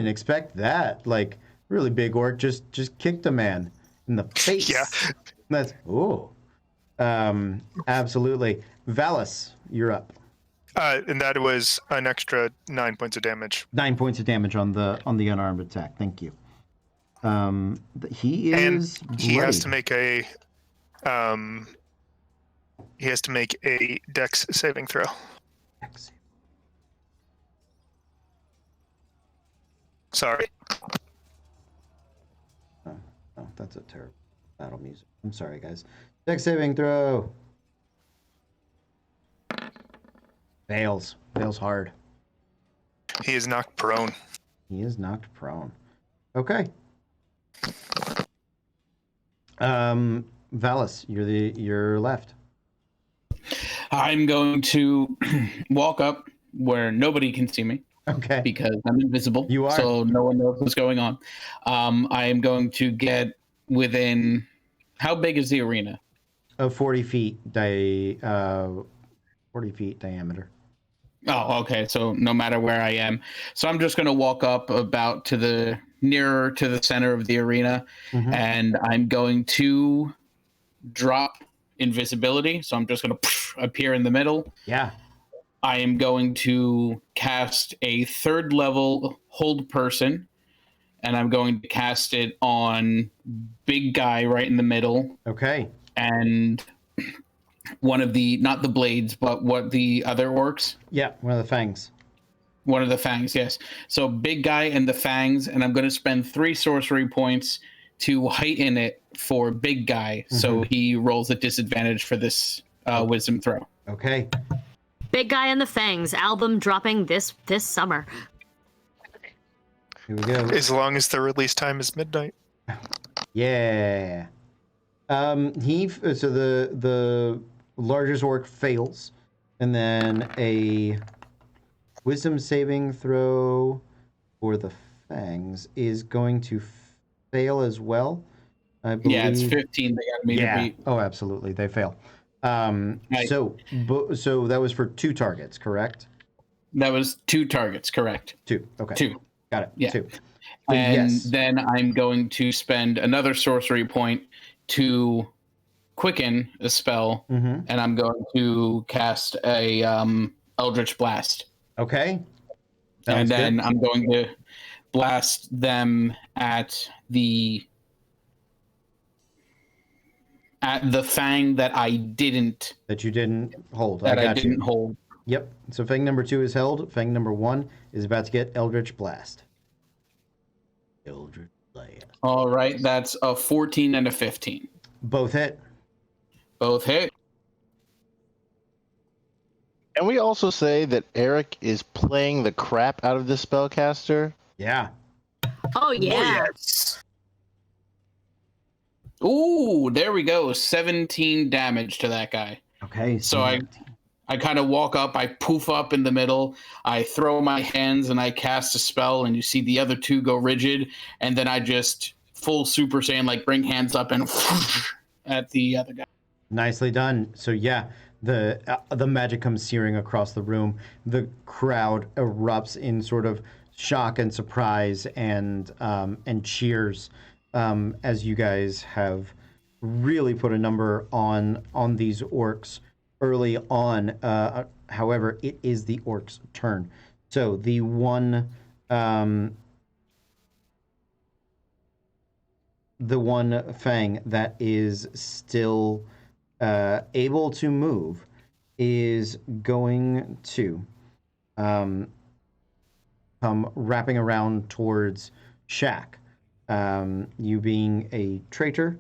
Speaker 1: expect that. Like, really big orc just kicked a man in the face.
Speaker 6: Yeah.
Speaker 1: That's ooh. Absolutely. Valis, you're up.
Speaker 6: And that was an extra 9 points of damage.
Speaker 1: 9 points of damage on the unarmed attack. Thank you. He is
Speaker 6: And he has to
Speaker 1: bloodied.
Speaker 6: make a dex saving throw. Sorry.
Speaker 1: Oh, that's a terrible battle music. I'm sorry, guys. Dex saving throw. Fails hard.
Speaker 6: He is knocked prone.
Speaker 1: He is knocked prone. Okay. Valis, you're left.
Speaker 3: I'm going to walk up where nobody can see me.
Speaker 1: Okay.
Speaker 3: Because I'm invisible.
Speaker 1: You are.
Speaker 3: So no one knows what's going on. I am going to get within. How big is the arena?
Speaker 1: 40 feet 40 feet diameter.
Speaker 3: Oh, okay. So no matter where I am, so I'm just going to walk up about to the nearer to the center of the arena, and I'm going to drop invisibility. So I'm just going to appear in the middle.
Speaker 1: Yeah.
Speaker 3: I am going to cast a 3rd level hold person, and I'm going to cast it on big guy right in the middle.
Speaker 1: Okay.
Speaker 3: And one of the, not the blades, but what the other orcs?
Speaker 1: Yeah, one of the fangs.
Speaker 3: One of the fangs, yes. So big guy and the fangs, and I'm going to spend 3 sorcery points to heighten it for big guy, so he rolls a disadvantage for this wisdom throw.
Speaker 1: Okay.
Speaker 5: Big Guy and the Fangs album dropping this summer.
Speaker 1: Here we go.
Speaker 6: As long as the release time is midnight.
Speaker 1: Yeah. So the largest orc fails, and then a wisdom saving throw for the fangs is going to fail as well. I believe.
Speaker 3: Yeah, it's 15. They got me to beat.
Speaker 1: Oh, absolutely, they fail.
Speaker 3: Right.
Speaker 1: So that was for 2 targets, correct?
Speaker 3: That was 2 targets, correct?
Speaker 1: 2. Okay.
Speaker 3: 2.
Speaker 1: Got it.
Speaker 3: Yeah.
Speaker 1: 2. But
Speaker 3: And
Speaker 1: yes.
Speaker 3: then I'm going to spend another sorcery point to quicken a spell, and I'm going to cast a Eldritch Blast.
Speaker 1: Okay.
Speaker 3: And then
Speaker 1: good.
Speaker 3: I'm going to blast them at the fang that I didn't
Speaker 1: hold.
Speaker 3: that
Speaker 1: I got
Speaker 3: didn't
Speaker 1: you.
Speaker 3: hold.
Speaker 1: Yep. So fang number 2 is held. Fang number 1 is about to get Eldritch Blast. Eldritch Blast.
Speaker 3: All right, that's a 14 and a 15.
Speaker 1: Both hit.
Speaker 3: Both hit.
Speaker 2: And we also say that Eric is playing the crap out of this spellcaster.
Speaker 1: Yeah.
Speaker 5: Oh yeah.
Speaker 6: yes.
Speaker 3: Ooh, there we go. 17 damage to that guy.
Speaker 1: Okay.
Speaker 3: So I kind of walk up, I poof up in the middle, I throw my hands and I cast a spell, and you see the other 2 go rigid, and then I just full Super Saiyan, like bring hands up and at the other guy.
Speaker 1: Nicely done. So yeah, the magic comes searing across the room. The crowd erupts in sort of shock and surprise and cheers as you guys have really put a number on these orcs early on. However, it is the orcs' turn. So the one fang that is still able to move is going to come wrapping around towards Shaq. You being a traitor,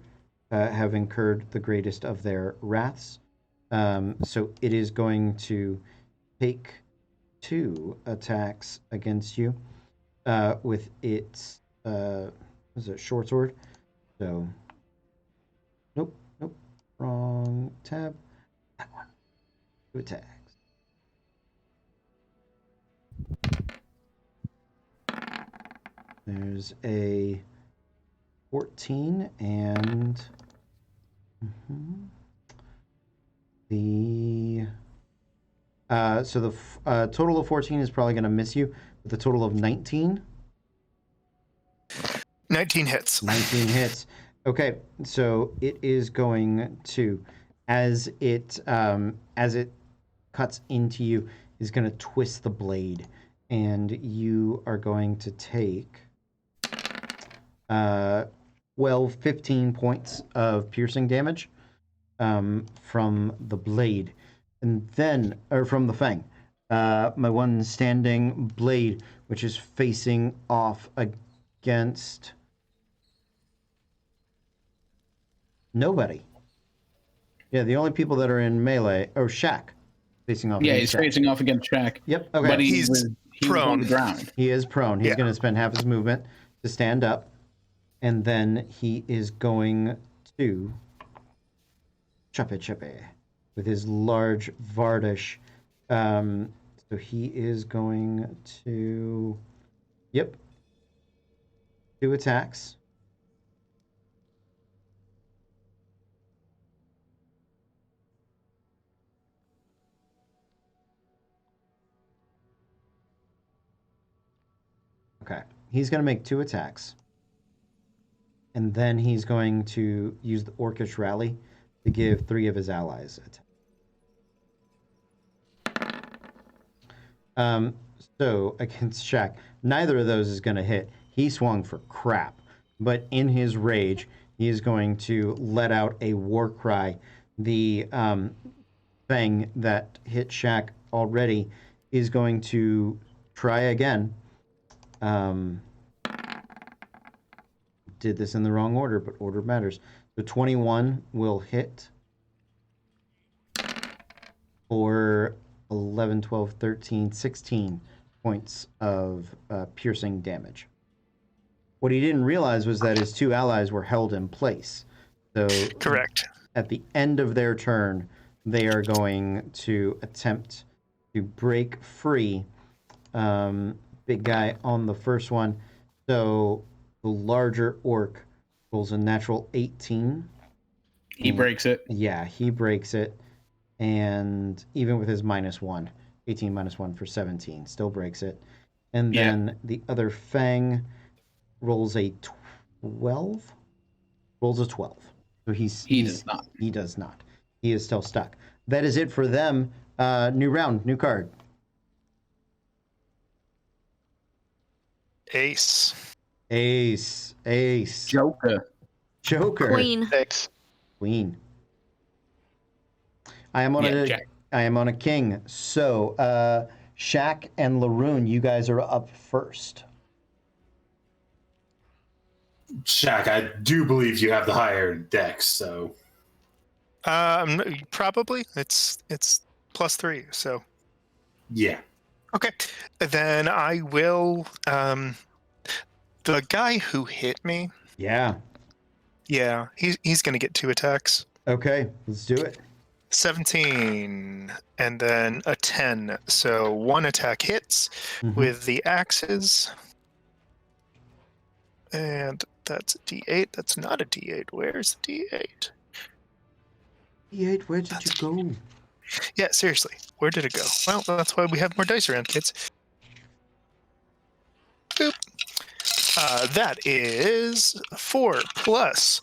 Speaker 1: have incurred the greatest of their wraths. So it is going to take 2 attacks against you with its was it short sword? So nope, wrong tab. That one. 2 attacks. There's a 14 and the so the total of 14 is probably going to miss you with a total of 19.
Speaker 6: 19 hits.
Speaker 1: 19 hits. Okay, so it is going to, as it cuts into you, is going to twist the blade, and you are going to take 15 points of piercing damage from the blade, and then, or from the fang. My one standing blade, which is facing off against nobody. Yeah, the only people that are in melee are Shaq, facing off.
Speaker 3: Yeah,
Speaker 1: against
Speaker 3: he's
Speaker 1: Shaq.
Speaker 3: facing off against Shaq.
Speaker 1: Yep. Okay.
Speaker 3: But
Speaker 6: He's prone.
Speaker 3: on the ground.
Speaker 1: He is prone. He's
Speaker 6: Yeah.
Speaker 1: going to spend half his movement to stand up, and then he is going to chippy with his large Vardish. So he is going to, 2 attacks. Okay, he's going to make 2 attacks. And then he's going to use the Orcish Rally to give 3 of his allies attack. So against Shaq, neither of those is going to hit. He swung for crap. But in his rage, he is going to let out a war cry. The thing that hit Shaq already is going to try again. Did this in the wrong order, but order matters. The 21 will hit for 11, 12, 13, 16 points of piercing damage. What he didn't realize was that his 2 allies were held in place. So
Speaker 6: Correct.
Speaker 1: at the end of their turn, they are going to attempt to break free. Big guy on the first one. So the larger orc rolls a natural 18.
Speaker 3: He breaks it.
Speaker 1: Yeah, he breaks it. And even with his -1, 18 -1 for 17, still breaks it. And then the other fang rolls a 12. Rolls a 12. So he does not. He does not. He is still stuck. That is it for them. New round, new card.
Speaker 6: Ace.
Speaker 1: Ace.
Speaker 3: Joker.
Speaker 5: Queen.
Speaker 2: 6.
Speaker 1: Queen. I am on
Speaker 3: Jack.
Speaker 1: I am on a king. So, Shaq and Laroon, you guys are up first.
Speaker 4: Shaq, I do believe you have the higher dex, so
Speaker 6: Probably. It's +3, so.
Speaker 4: yeah.
Speaker 6: Okay. Then I will. The guy who hit me.
Speaker 1: Yeah.
Speaker 6: Yeah, he's gonna get 2 attacks.
Speaker 1: Okay, let's do it.
Speaker 6: 17 and then a 10. So 1 attack hits with the axes. And that's a D8. That's not a D8. Where's the D8?
Speaker 1: D8, where did you go?
Speaker 6: Yeah, seriously. Where did it go? Well, that's why we have more dice around, kids. Boop. That is 4 plus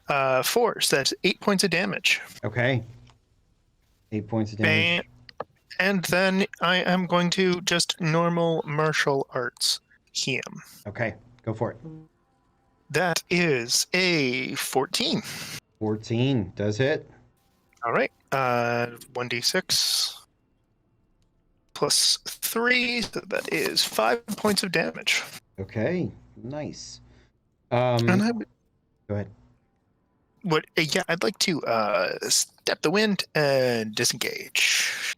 Speaker 6: 4. So that's 8 points of damage.
Speaker 1: Okay. 8 points of damage.
Speaker 6: And then I am going to just normal martial arts him.
Speaker 1: Okay, go for it.
Speaker 6: That is a 14.
Speaker 1: 14 does hit.
Speaker 6: All right. 1d6 plus 3. So that is 5 points of damage.
Speaker 1: Okay, nice.
Speaker 6: And I would,
Speaker 1: Go ahead.
Speaker 6: What? Yeah, I'd like to step the wind and disengage.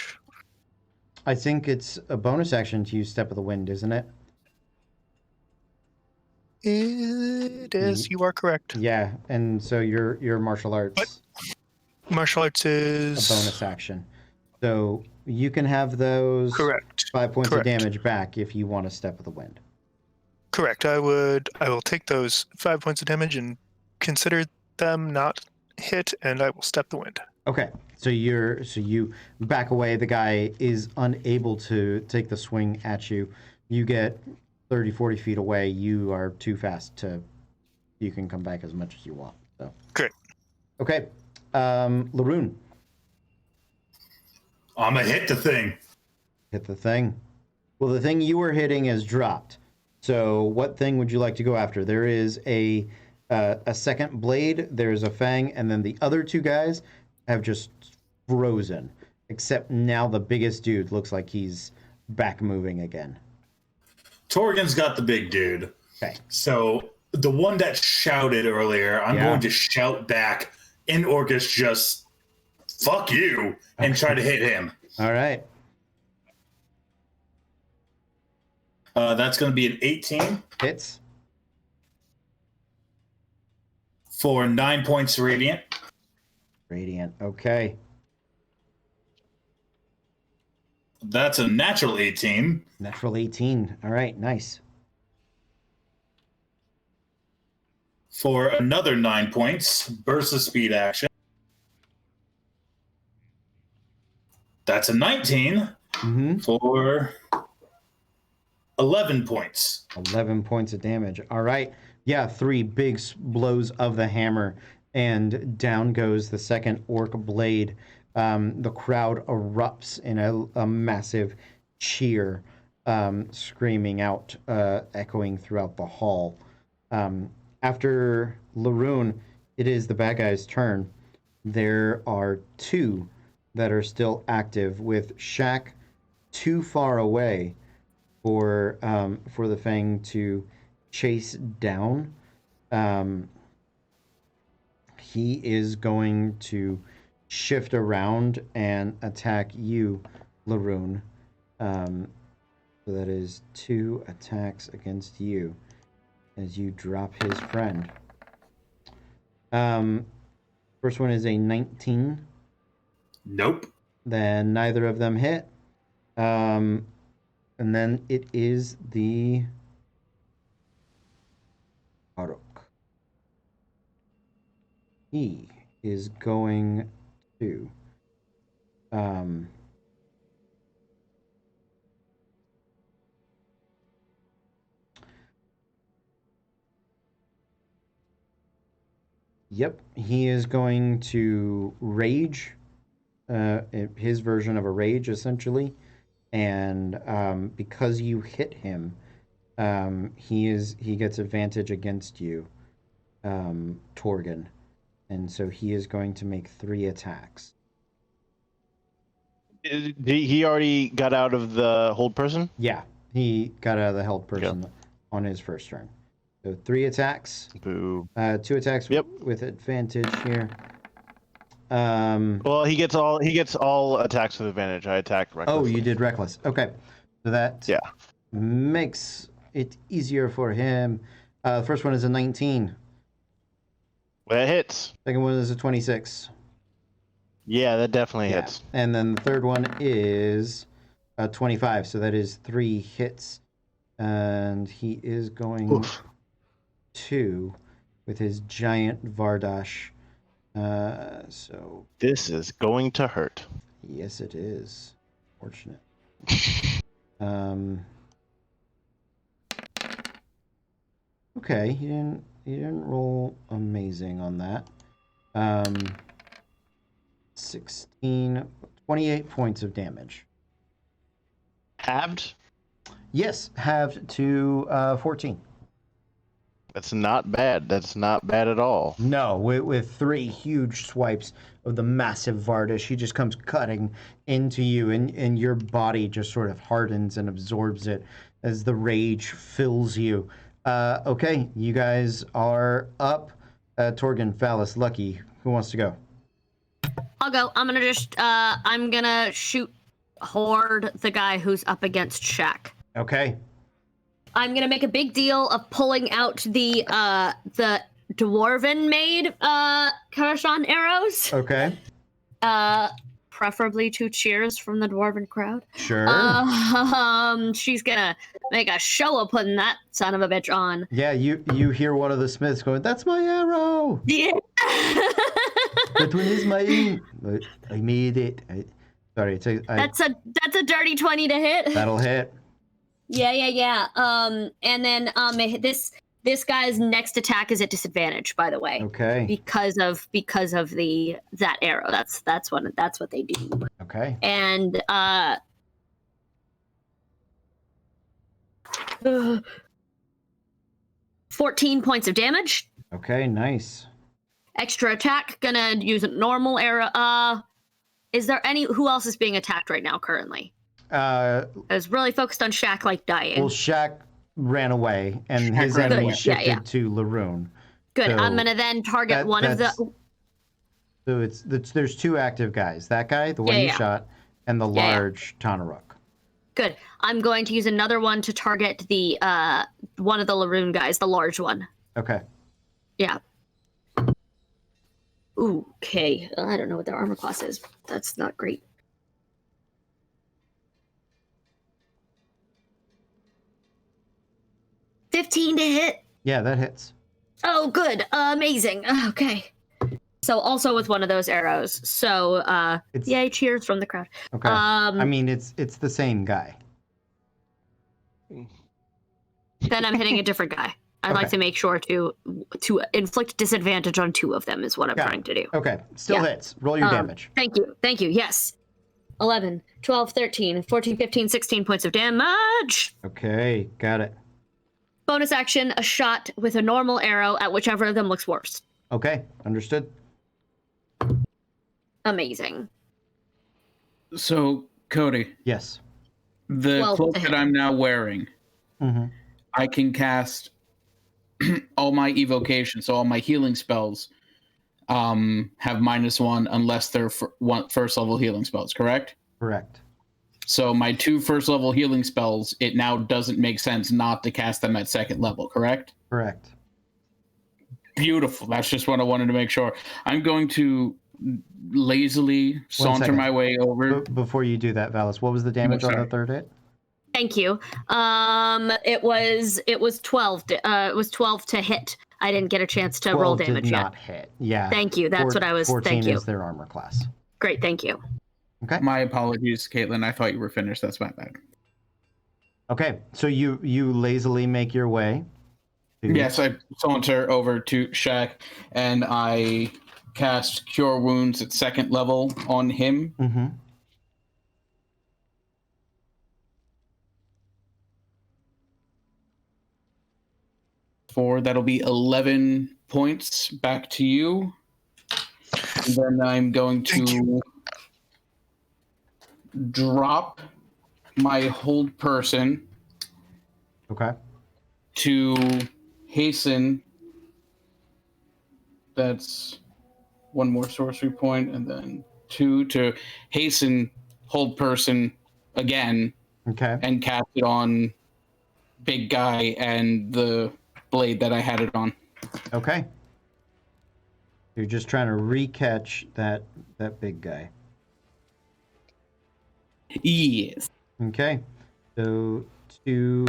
Speaker 1: I think it's a bonus action to use Step of the Wind, isn't it?
Speaker 6: It is. You are correct.
Speaker 1: Yeah, and so your martial arts
Speaker 6: Martial arts
Speaker 1: a
Speaker 6: is
Speaker 1: bonus action. So you can have those
Speaker 6: correct.
Speaker 1: 5 points
Speaker 6: Correct.
Speaker 1: of damage back if you want a Step of the Wind.
Speaker 6: Correct. I will take those 5 points of damage and consider them not hit, and I will step the wind.
Speaker 1: Okay, so you back away. The guy is unable to take the swing at you. You get 30, 40 feet away. You are too fast to. You can come back as much as you want. So
Speaker 6: Great.
Speaker 1: okay, Laroon,
Speaker 4: I'm gonna hit the thing.
Speaker 1: hit the thing. Well, the thing you were hitting has dropped. So what thing would you like to go after? There is a second blade. There's a fang, and then the other two guys have just frozen. Except now the biggest dude looks like he's back moving again.
Speaker 4: Torgen's got the big dude.
Speaker 1: Okay.
Speaker 4: So the one that shouted earlier, I'm
Speaker 1: Yeah.
Speaker 4: going to shout back in Orcus, just fuck you, and try to hit him.
Speaker 1: All right.
Speaker 4: That's going to be an 18
Speaker 1: Hits.
Speaker 4: for 9 points radiant.
Speaker 1: Radiant. Okay.
Speaker 4: That's a natural 18
Speaker 1: Natural 18. All right. Nice.
Speaker 4: for another 9 points. Burst of speed action. That's a 19
Speaker 1: Mm-hmm.
Speaker 4: for 11 points.
Speaker 1: 11 points of damage. All right. Yeah, 3 big blows of the hammer, and down goes the second orc blade. The crowd erupts in a massive cheer, screaming out, echoing throughout the hall. After Laroon, it is the bad guy's turn. There are 2 that are still active, with Shaq too far away for the Fang to chase down. He is going to shift around and attack you, Laroon. So that is 2 attacks against you as you drop his friend. First one is a 19.
Speaker 4: Nope.
Speaker 1: Then neither of them hit. And then it is the Arok. He is going to Yep, he is going to rage, his version of a rage, essentially. And because you hit him, he gets advantage against you, Torgen. And so he is going to make 3 attacks.
Speaker 2: He already got out of the hold person?
Speaker 1: Yeah, he got out of the held person on his first turn. So 3 attacks.
Speaker 2: Boo.
Speaker 1: 2 attacks
Speaker 2: Yep.
Speaker 1: with advantage here.
Speaker 2: Well, he gets all attacks with advantage. I attacked recklessly.
Speaker 1: Oh, you did reckless. Okay, so that makes it easier for him. First one is a 19.
Speaker 2: Well, it hits.
Speaker 1: Second one is a 26.
Speaker 2: Yeah, that definitely hits.
Speaker 1: And then the third one is a 25. So that is 3 hits, and he is going to with his giant Vardash. So
Speaker 2: this is going to hurt.
Speaker 1: yes, it is. Fortunate. Okay, he didn't roll amazing on that. 28 points of damage.
Speaker 2: Halved?
Speaker 1: Yes, halved to 14.
Speaker 2: That's not bad. That's not bad at all.
Speaker 1: No, with 3 huge swipes of the massive Vardash, he just comes cutting into you, and your body just sort of hardens and absorbs it as the rage fills you. Okay, you guys are up. Torgan, Phallus, Lucky. Who wants to go?
Speaker 5: I'll go. I'm gonna shoot Horde, the guy who's up against Shaq.
Speaker 1: Okay.
Speaker 5: I'm gonna make a big deal of pulling out the dwarven made Karashan arrows.
Speaker 1: Okay.
Speaker 5: Preferably 2 cheers from the dwarven crowd.
Speaker 1: Sure.
Speaker 5: She's gonna make a show of putting that son of a bitch on.
Speaker 1: Yeah, you hear one of the smiths going, "That's my arrow!
Speaker 5: Yeah.
Speaker 1: That one is mine! I made it." Sorry,
Speaker 5: That's a dirty 20 to hit.
Speaker 1: that'll hit.
Speaker 5: Yeah. And then this guy's next attack is at disadvantage, by the way.
Speaker 1: Okay.
Speaker 5: Because of that arrow. That's what they do.
Speaker 1: Okay.
Speaker 5: And 14 points of damage.
Speaker 1: Okay, nice.
Speaker 5: Extra attack, gonna use a normal arrow. Is there who else is being attacked right now currently? I was really focused on Shaq dying.
Speaker 1: Well, Shaq ran away, and
Speaker 3: Shaq
Speaker 1: his
Speaker 3: ran
Speaker 1: enemy
Speaker 3: away.
Speaker 1: shifted
Speaker 5: Yeah.
Speaker 1: to Laroon.
Speaker 5: Good.
Speaker 1: so
Speaker 5: I'm gonna then target one of the.
Speaker 1: So there's 2 active guys. That guy, the one you shot, and the large Tanaruk.
Speaker 5: Good. I'm going to use another one to target the one of the Laroon guys, the large one.
Speaker 1: Okay.
Speaker 5: Yeah. Ooh, okay. I don't know what their armor class is. That's not great. $15 to hit.
Speaker 1: Yeah, that hits.
Speaker 5: Oh, good. Amazing. Okay. So also with one of those arrows. So yay, cheers from the crowd.
Speaker 1: Okay. I mean, it's the same guy.
Speaker 5: Then I'm hitting a different guy. I'd like to make sure to inflict disadvantage on 2 of them is what I'm trying to do.
Speaker 1: Okay. Still hits. Roll your damage.
Speaker 5: Thank you. Yes. 11, 12, 13, 14, 15, 16 points of damage.
Speaker 1: Okay, got it.
Speaker 5: Bonus action, a shot with a normal arrow at whichever of them looks worse.
Speaker 1: Okay, understood.
Speaker 5: Amazing.
Speaker 3: So, Cody,
Speaker 1: Yes.
Speaker 3: the cloak that I'm now wearing,
Speaker 1: Mm-hmm.
Speaker 3: I can cast all my evocation, so all my healing spells have -1 unless they're first level healing spells, correct?
Speaker 1: Correct.
Speaker 3: So my 2 first level healing spells, it now doesn't make sense not to cast them at 2nd level, correct?
Speaker 1: Correct.
Speaker 3: Beautiful. That's just what I wanted to make sure. I'm going to lazily saunter
Speaker 1: second.
Speaker 3: my way over.
Speaker 1: Before you do that, Valis, what was the damage on the
Speaker 3: sorry.
Speaker 1: 3rd hit?
Speaker 5: Thank you. It was 12. It was 12 to hit. I didn't get a chance to roll
Speaker 1: 12 did
Speaker 5: damage
Speaker 1: not
Speaker 5: yet.
Speaker 1: hit. Yeah.
Speaker 5: Thank you. That's what I was.
Speaker 1: 14
Speaker 5: Thank you.
Speaker 1: is their armor class.
Speaker 5: Great. Thank you.
Speaker 1: Okay.
Speaker 3: My apologies, Caitlin. I thought you were finished. That's my bad.
Speaker 1: Okay. So you lazily make your way.
Speaker 3: Yes, I saunter over to Shaq and I cast Cure Wounds at 2nd level on him.
Speaker 1: Mm-hmm.
Speaker 3: That'll be 11 points back to you. And then I'm going to drop my hold person
Speaker 1: Okay.
Speaker 3: to hasten. That's 1 more sorcery point, and then 2 to hasten hold person again
Speaker 1: Okay.
Speaker 3: and cast it on big guy and the blade that I had it on.
Speaker 1: Okay. You're just trying to recatch that big guy.
Speaker 3: Yes.
Speaker 1: Okay. So 2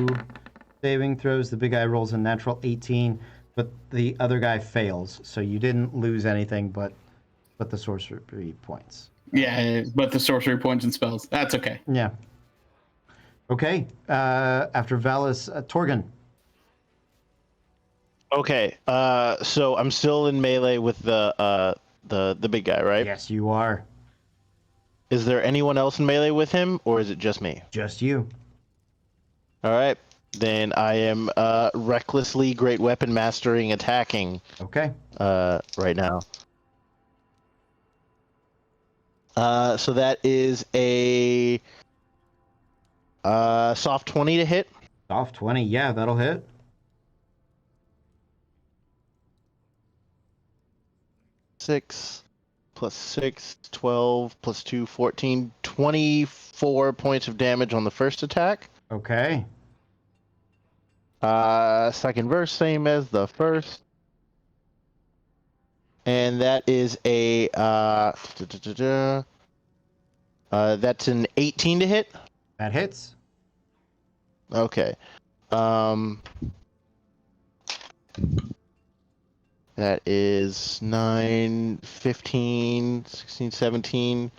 Speaker 1: saving throws. The big guy rolls a natural 18, but the other guy fails. So you didn't lose anything but the sorcery points.
Speaker 3: Yeah, but the sorcery points and spells. That's okay.
Speaker 1: Yeah. Okay. After Valis, Torgan.
Speaker 2: Okay, so I'm still in melee with the big guy, right?
Speaker 1: Yes, you are.
Speaker 2: Is there anyone else in melee with him, or is it just me?
Speaker 1: Just you.
Speaker 2: All right, then I am recklessly great weapon mastering attacking
Speaker 1: Okay.
Speaker 2: right now. So that is a soft 20 to hit.
Speaker 1: Soft 20. Yeah, that'll hit.
Speaker 2: 6 plus 6, 12 plus 2, 14, 24 points of damage on the first attack.
Speaker 1: Okay.
Speaker 2: Second verse, same as the first. And that is a that's an 18 to hit.
Speaker 1: That hits.
Speaker 2: Okay. That is 9, 15, 16, 17,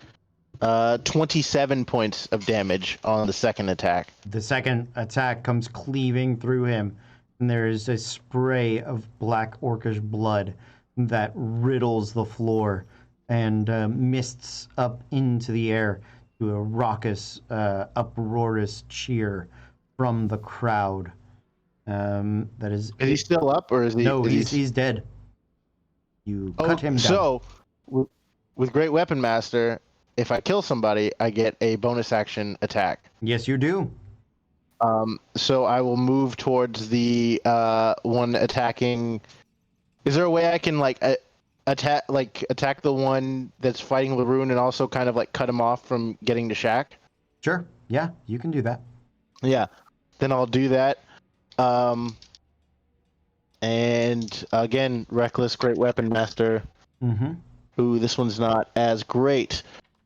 Speaker 2: 27 points of damage on the second attack.
Speaker 1: The second attack comes cleaving through him, and there is a spray of black orcish blood that riddles the floor and mists up into the air to a raucous, uproarious cheer from the crowd. That is.
Speaker 2: Is he still up, or is he?
Speaker 1: No,
Speaker 2: is
Speaker 1: he's dead. You cut him down.
Speaker 2: So, with Great Weapon Master, if I kill somebody, I get a bonus action attack.
Speaker 1: Yes, you do.
Speaker 2: So I will move towards the one attacking. Is there a way I can attack the one that's fighting Laroon and also kind of like cut him off from getting to Shaq?
Speaker 1: Sure. Yeah, you can do that.
Speaker 2: Yeah. Then I'll do that. And again, Reckless Great Weapon Master.
Speaker 1: Mm-hmm.
Speaker 2: Ooh, this one's not as great.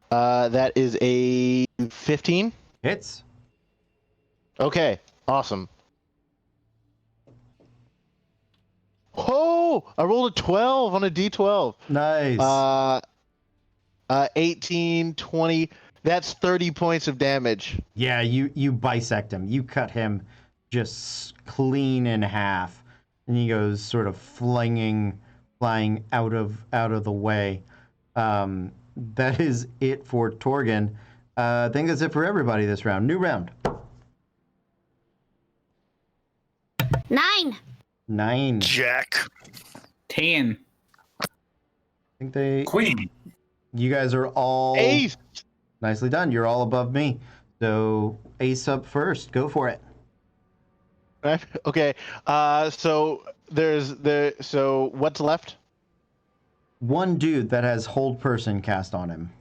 Speaker 2: That is a 15.
Speaker 1: Hits.
Speaker 2: Okay, awesome. Oh, I rolled a 12 on a d12.
Speaker 1: Nice.
Speaker 2: 18, 20. That's 30 points of damage.
Speaker 1: Yeah, you bisect him. You cut him just clean in half, and he goes sort of flying out of the way. That is it for Torgen. I think that's it for everybody this round. New round.
Speaker 5: 9.
Speaker 1: 9.
Speaker 6: Jack.
Speaker 3: 10.
Speaker 1: I think
Speaker 4: Queen.
Speaker 1: you guys are all
Speaker 2: Ace.
Speaker 1: nicely done. You're all above me. So Ace up first. Go for it.
Speaker 2: Okay. So what's left?
Speaker 1: One dude that has hold person cast on him.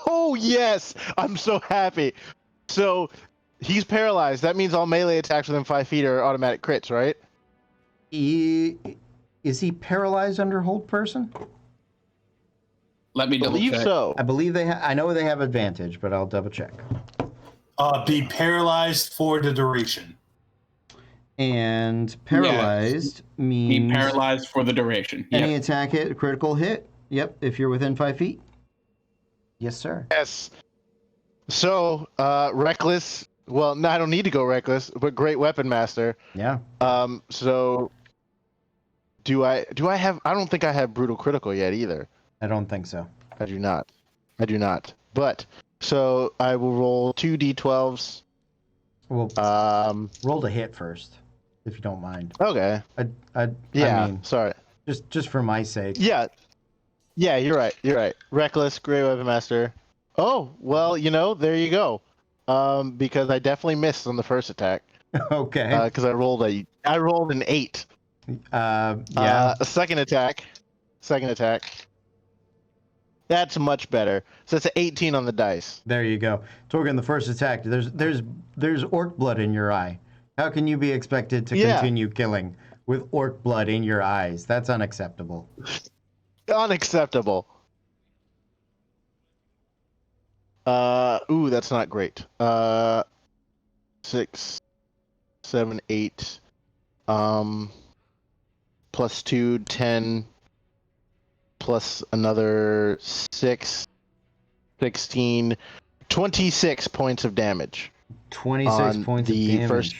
Speaker 2: Oh yes, I'm so happy. So he's paralyzed. That means all melee attacks within 5 feet are automatic crits, right?
Speaker 1: Is he paralyzed under hold person?
Speaker 3: Let me
Speaker 2: I
Speaker 3: double
Speaker 2: believe
Speaker 3: check.
Speaker 2: so.
Speaker 1: I believe I know they have advantage, but I'll double check.
Speaker 4: Be paralyzed for the duration.
Speaker 1: And paralyzed
Speaker 3: Be
Speaker 1: means
Speaker 3: paralyzed for the duration.
Speaker 1: any
Speaker 3: Yep.
Speaker 1: attack hit, critical hit. Yep, if you're within 5 feet. Yes, sir.
Speaker 2: Yes. So reckless. Well, no, I don't need to go reckless, but Great Weapon Master.
Speaker 1: Yeah.
Speaker 2: So do I have? I don't think I have brutal critical yet either.
Speaker 1: I don't think so.
Speaker 2: I do not. But so I will roll 2 d12s.
Speaker 1: Well, roll to hit first, if you don't mind.
Speaker 2: Okay.
Speaker 1: I
Speaker 2: Yeah.
Speaker 1: mean,
Speaker 2: Sorry.
Speaker 1: just for my sake.
Speaker 2: Yeah. Yeah, you're right. Reckless, Great Weapon Master. Oh, well, there you go. Because I definitely missed on the first attack.
Speaker 1: Okay.
Speaker 2: Because I rolled an 8.
Speaker 1: Yeah.
Speaker 2: Second attack. That's much better. So it's an 18 on the dice.
Speaker 1: There you go. Torgen, the first attack. There's orc blood in your eye. How can you be expected to continue killing with orc blood in your eyes? That's unacceptable.
Speaker 2: Unacceptable. Ooh, that's not great. 6, 7, 8. Plus 2, 10. Plus another 6, 16, 26 points of damage.
Speaker 1: 26
Speaker 2: on
Speaker 1: points
Speaker 2: the
Speaker 1: of damage.
Speaker 2: first-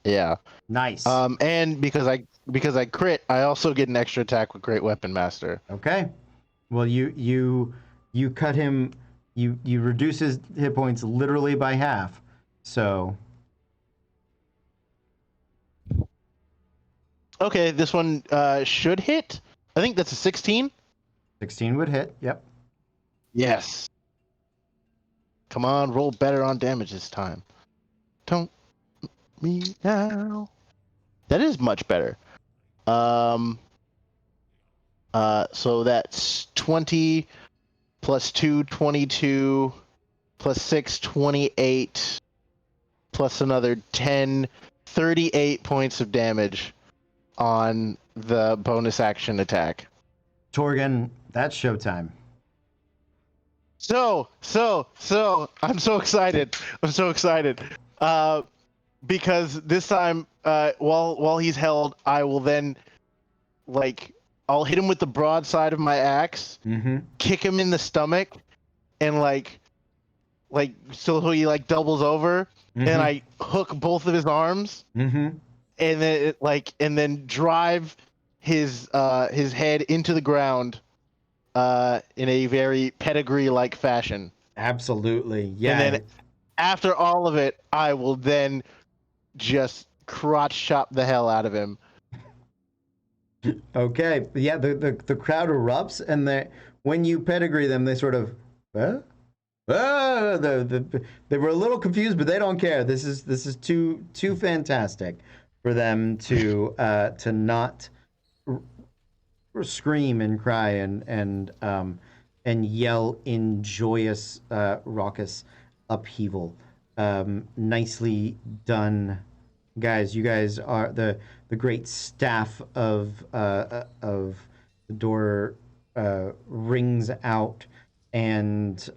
Speaker 2: Yeah.
Speaker 1: Nice.
Speaker 2: And because I crit, I also get an extra attack with Great Weapon Master.
Speaker 1: Okay. Well, you cut him. You reduce his hit points literally by half. So
Speaker 2: Okay, this one should hit. I think that's a 16.
Speaker 1: 16 would hit. Yep.
Speaker 2: Yes. Come on, roll better on damage this time. Don't me now. That is much better. So that's 20 plus 2, 22 plus 6, 28 plus another 10, 38 points of damage on the bonus action attack.
Speaker 1: Torgan, that's showtime.
Speaker 2: So, I'm so excited. Because this time, while he's held, I will then, I'll hit him with the broadside of my axe, kick him in the stomach, and so he doubles over, and I hook both of his arms, and then and then drive his head into the ground, in a very pedigree-like fashion.
Speaker 1: Absolutely, yeah.
Speaker 2: And then after all of it, I will then just crotch chop the hell out of him.
Speaker 1: Okay, yeah. The crowd erupts, and when you pedigree them, they sort of, they were a little confused, but they don't care. This is too fantastic for them to not scream and cry and yell in joyous, raucous upheaval. Nicely done, guys. You guys are the great staff of the door rings out, and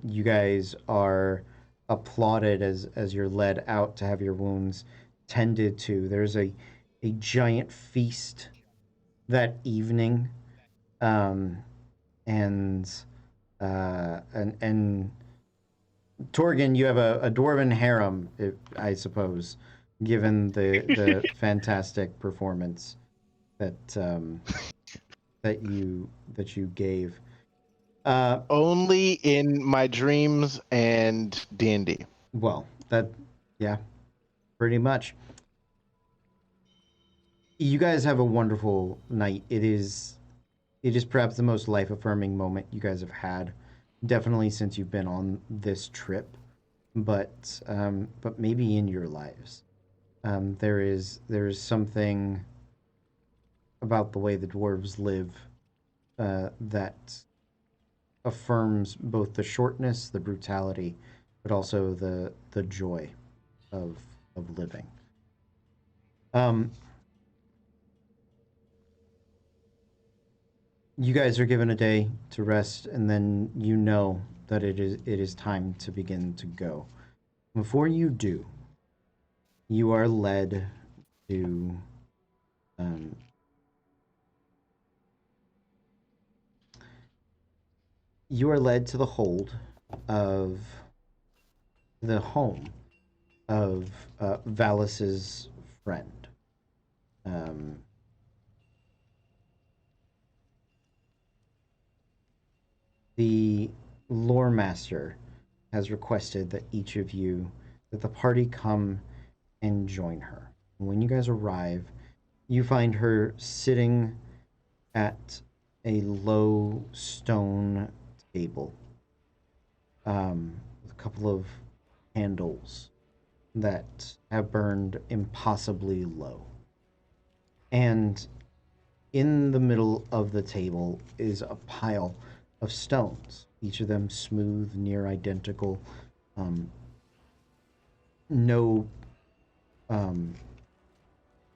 Speaker 1: you guys are applauded as you're led out to have your wounds tended to. There's a giant feast that evening, and Torgan, you have a dwarven harem, I suppose, given the fantastic performance that you gave.
Speaker 2: Only in my dreams and D&D.
Speaker 1: Well, yeah, pretty much. You guys have a wonderful night. It is perhaps the most life-affirming moment you guys have had, definitely since you've been on this trip, but maybe in your lives. There is something about the way the dwarves live that affirms both the shortness, the brutality, but also the joy of living. You guys are given a day to rest, and then you know that it is time to begin to go. Before you do, you are led to the hold of the home of Valus's friend. The lore master has requested that that the party come and join her. When you guys arrive, you find her sitting at a low stone table, with a couple of candles that have burned impossibly low. And in the middle of the table is a pile of stones, each of them smooth, near identical, no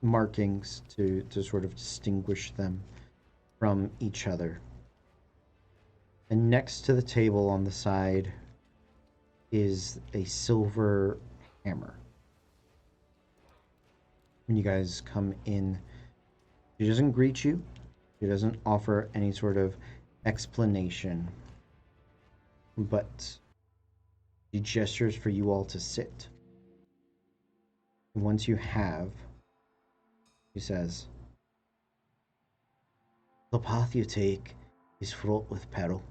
Speaker 1: markings to sort of distinguish them from each other. And next to the table on the side is a silver hammer. When you guys come in, she doesn't greet you. She doesn't offer any sort of explanation, but she gestures for you all to sit. And once you have, she says, "The path you take is fraught with peril.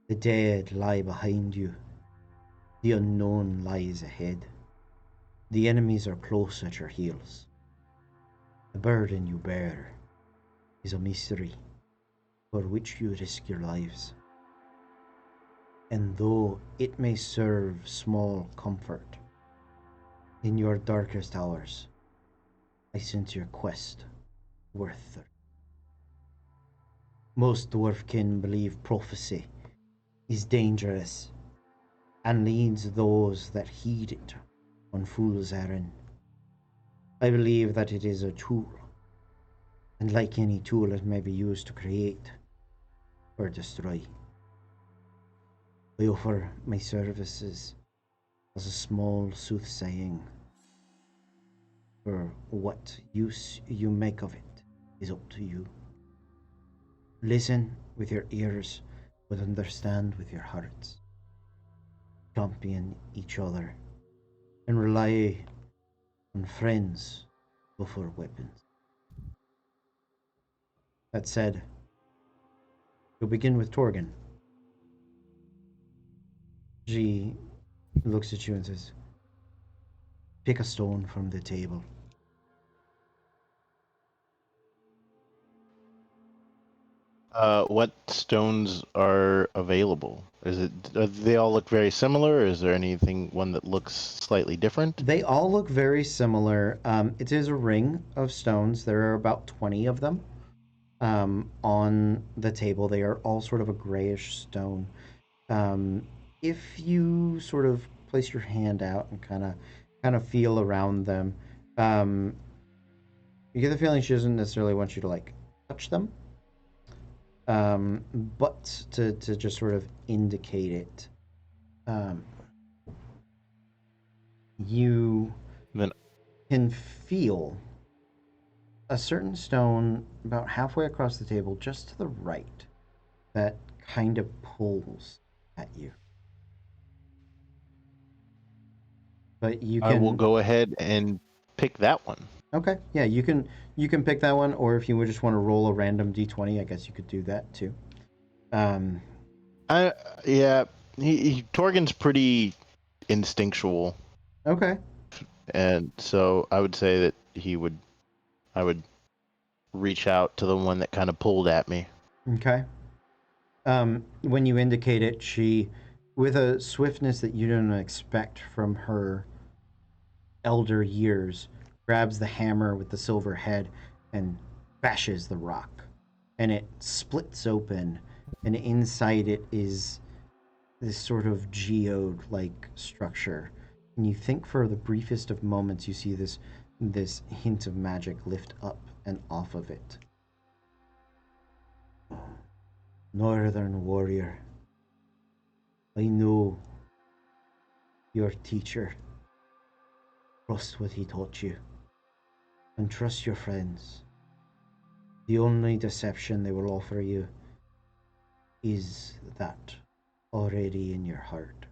Speaker 1: The dead lie behind you. The unknown lies ahead. The enemies are close at your heels. The burden you bear is a mystery for which you risk your lives. And though it may serve small comfort in your darkest hours, I sense your quest worth it." Most dwarfkin believe prophecy is dangerous and leads those that heed it on fool's errand. I believe that it is a tool, and like any tool, it may be used to create or destroy. I offer my services as a small soothsaying. For what use you make of it is up to you. Listen with your ears, but understand with your hearts. Champion each other, and rely on friends before weapons. That said, we'll begin with Torgan. She looks at you and says, pick a stone from the table.
Speaker 2: What stones are available? Do they all look very similar, or is there one that looks slightly different?
Speaker 1: They all look very similar. It is a ring of stones. There are about 20 of them on the table. They are all sort of a grayish stone. If you sort of place your hand out and kind of feel around them, you get the feeling she doesn't necessarily want you to like touch them. But to just sort of indicate it, you can feel a certain stone about halfway across the table, just to the right, that kind of pulls at you. But you can.
Speaker 2: I will go ahead and pick that one.
Speaker 1: Okay, yeah, you can pick that one, or if you would just want to roll a random d20, I guess you could do that too.
Speaker 2: Torgan's pretty instinctual.
Speaker 1: Okay.
Speaker 2: And so I would say that I would reach out to the one that kind of pulled at me.
Speaker 1: Okay. When you indicate it, she, with a swiftness that you didn't expect from her elder years, grabs the hammer with the silver head and bashes the rock. And it splits open, and inside it is this sort of geode-like structure. And you think for the briefest of moments you see this hint of magic lift up and off of it. Northern warrior, I know your teacher. Trust what he taught you, and trust your friends. The only deception they will offer you is that already in your heart.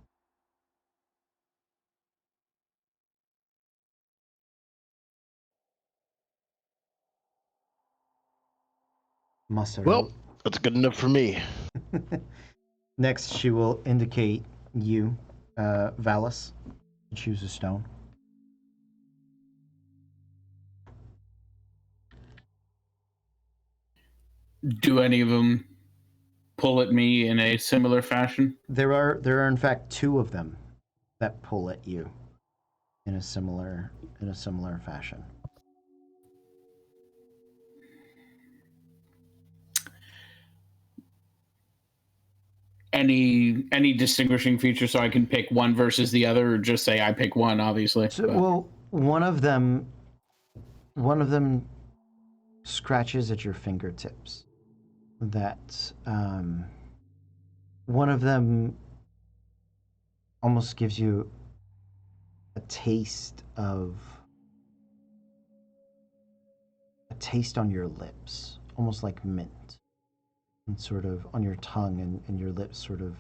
Speaker 1: Master.
Speaker 2: Well, that's good enough for me.
Speaker 1: Next, she will indicate you, Valis. Choose a stone.
Speaker 3: Do any of them pull at me in a similar fashion?
Speaker 1: There are in fact 2 of them that pull at you in a similar fashion.
Speaker 3: Any distinguishing feature so I can pick one versus the other, or just say I pick one, obviously.
Speaker 1: So, well, one of them scratches at your fingertips. That one of them almost gives you a taste on your lips, almost like mint, and sort of on your tongue, and your lips sort of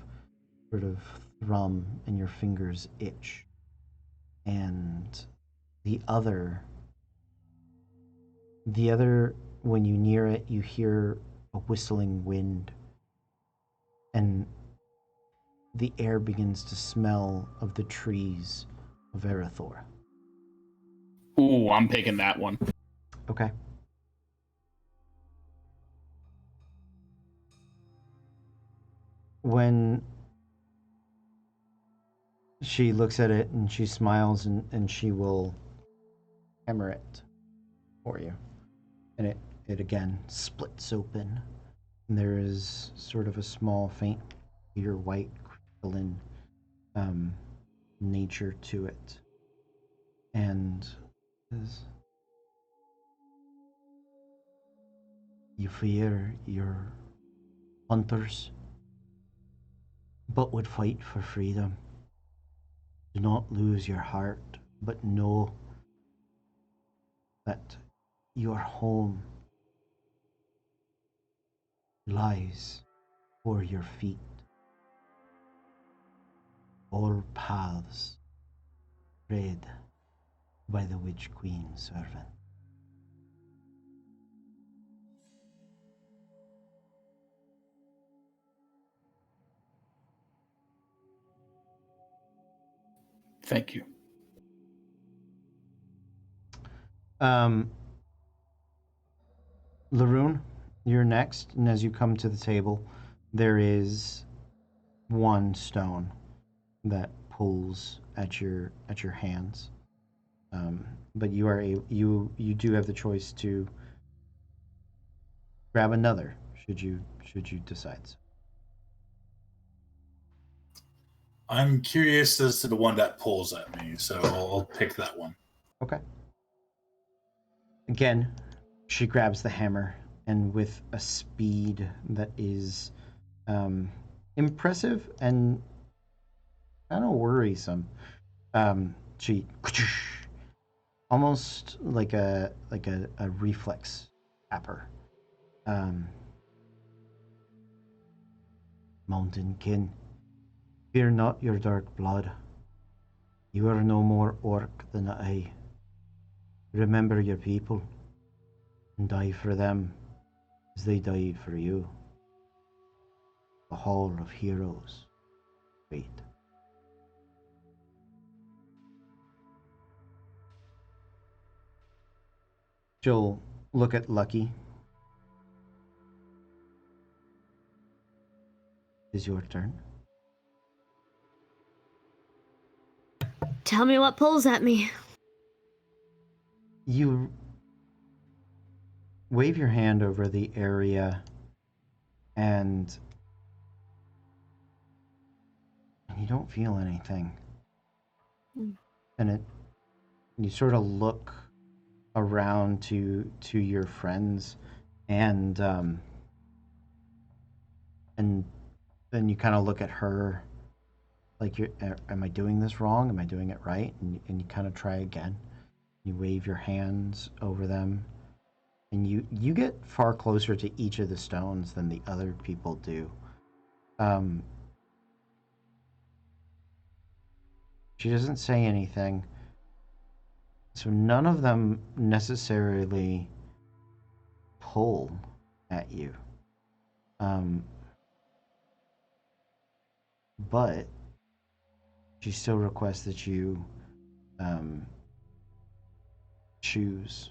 Speaker 1: thrum and your fingers itch. And the other, when you near it, you hear a whistling wind, and the air begins to smell of the trees of Erythor.
Speaker 3: Ooh, I'm picking that one.
Speaker 1: Okay. When she looks at it and she smiles, and she will hammer it for you. And it again splits open, There is sort of a small, faint, clear white crystalline nature to it. And you fear your hunters, but would fight for freedom. Do not lose your heart, but know that your home lies for your feet. All paths tread by the Witch Queen's servant.
Speaker 3: Thank you.
Speaker 1: Laroon, you're next, and as you come to the table, there is one stone that pulls at your hands. But you do have the choice to grab another should you decide so.
Speaker 4: I'm curious as to the one that pulls at me, so I'll pick that one.
Speaker 1: Okay. Again, she grabs the hammer, and with a speed that is impressive and kind of worrisome, she almost like a reflex tapper. Mountain kin, fear not your dark blood. You are no more orc than I. Remember your people and die for them as they died for you. The Hall of Heroes. Wait. She'll look at Lucky. Is your turn.
Speaker 5: Tell me what pulls at me.
Speaker 1: You wave your hand over the area and you don't feel anything. And you sort of look around to your friends and then you kind of look at her like, am I doing this wrong? Am I doing it right? And you kind of try again. You wave your hands over them, and you get far closer to each of the stones than the other people do. She doesn't say anything, so none of them necessarily pull at you. But she still requests that you choose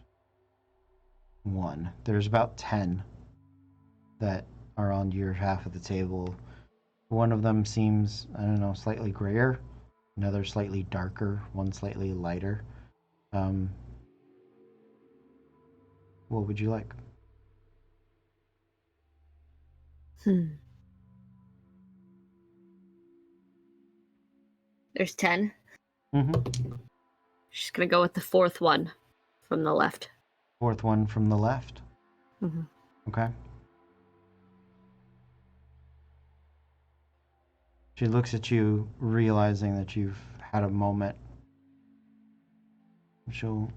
Speaker 1: one. There's about 10 that are on your half of the table. One of them seems, I don't know, slightly grayer, another slightly darker, one slightly lighter. What would you like?
Speaker 5: There's 10.
Speaker 1: Mm-hmm.
Speaker 5: She's gonna go with the fourth one from the left.
Speaker 1: Fourth one from the left.
Speaker 5: Mm-hmm.
Speaker 1: Okay. She looks at you, realizing that you've had a moment. She'll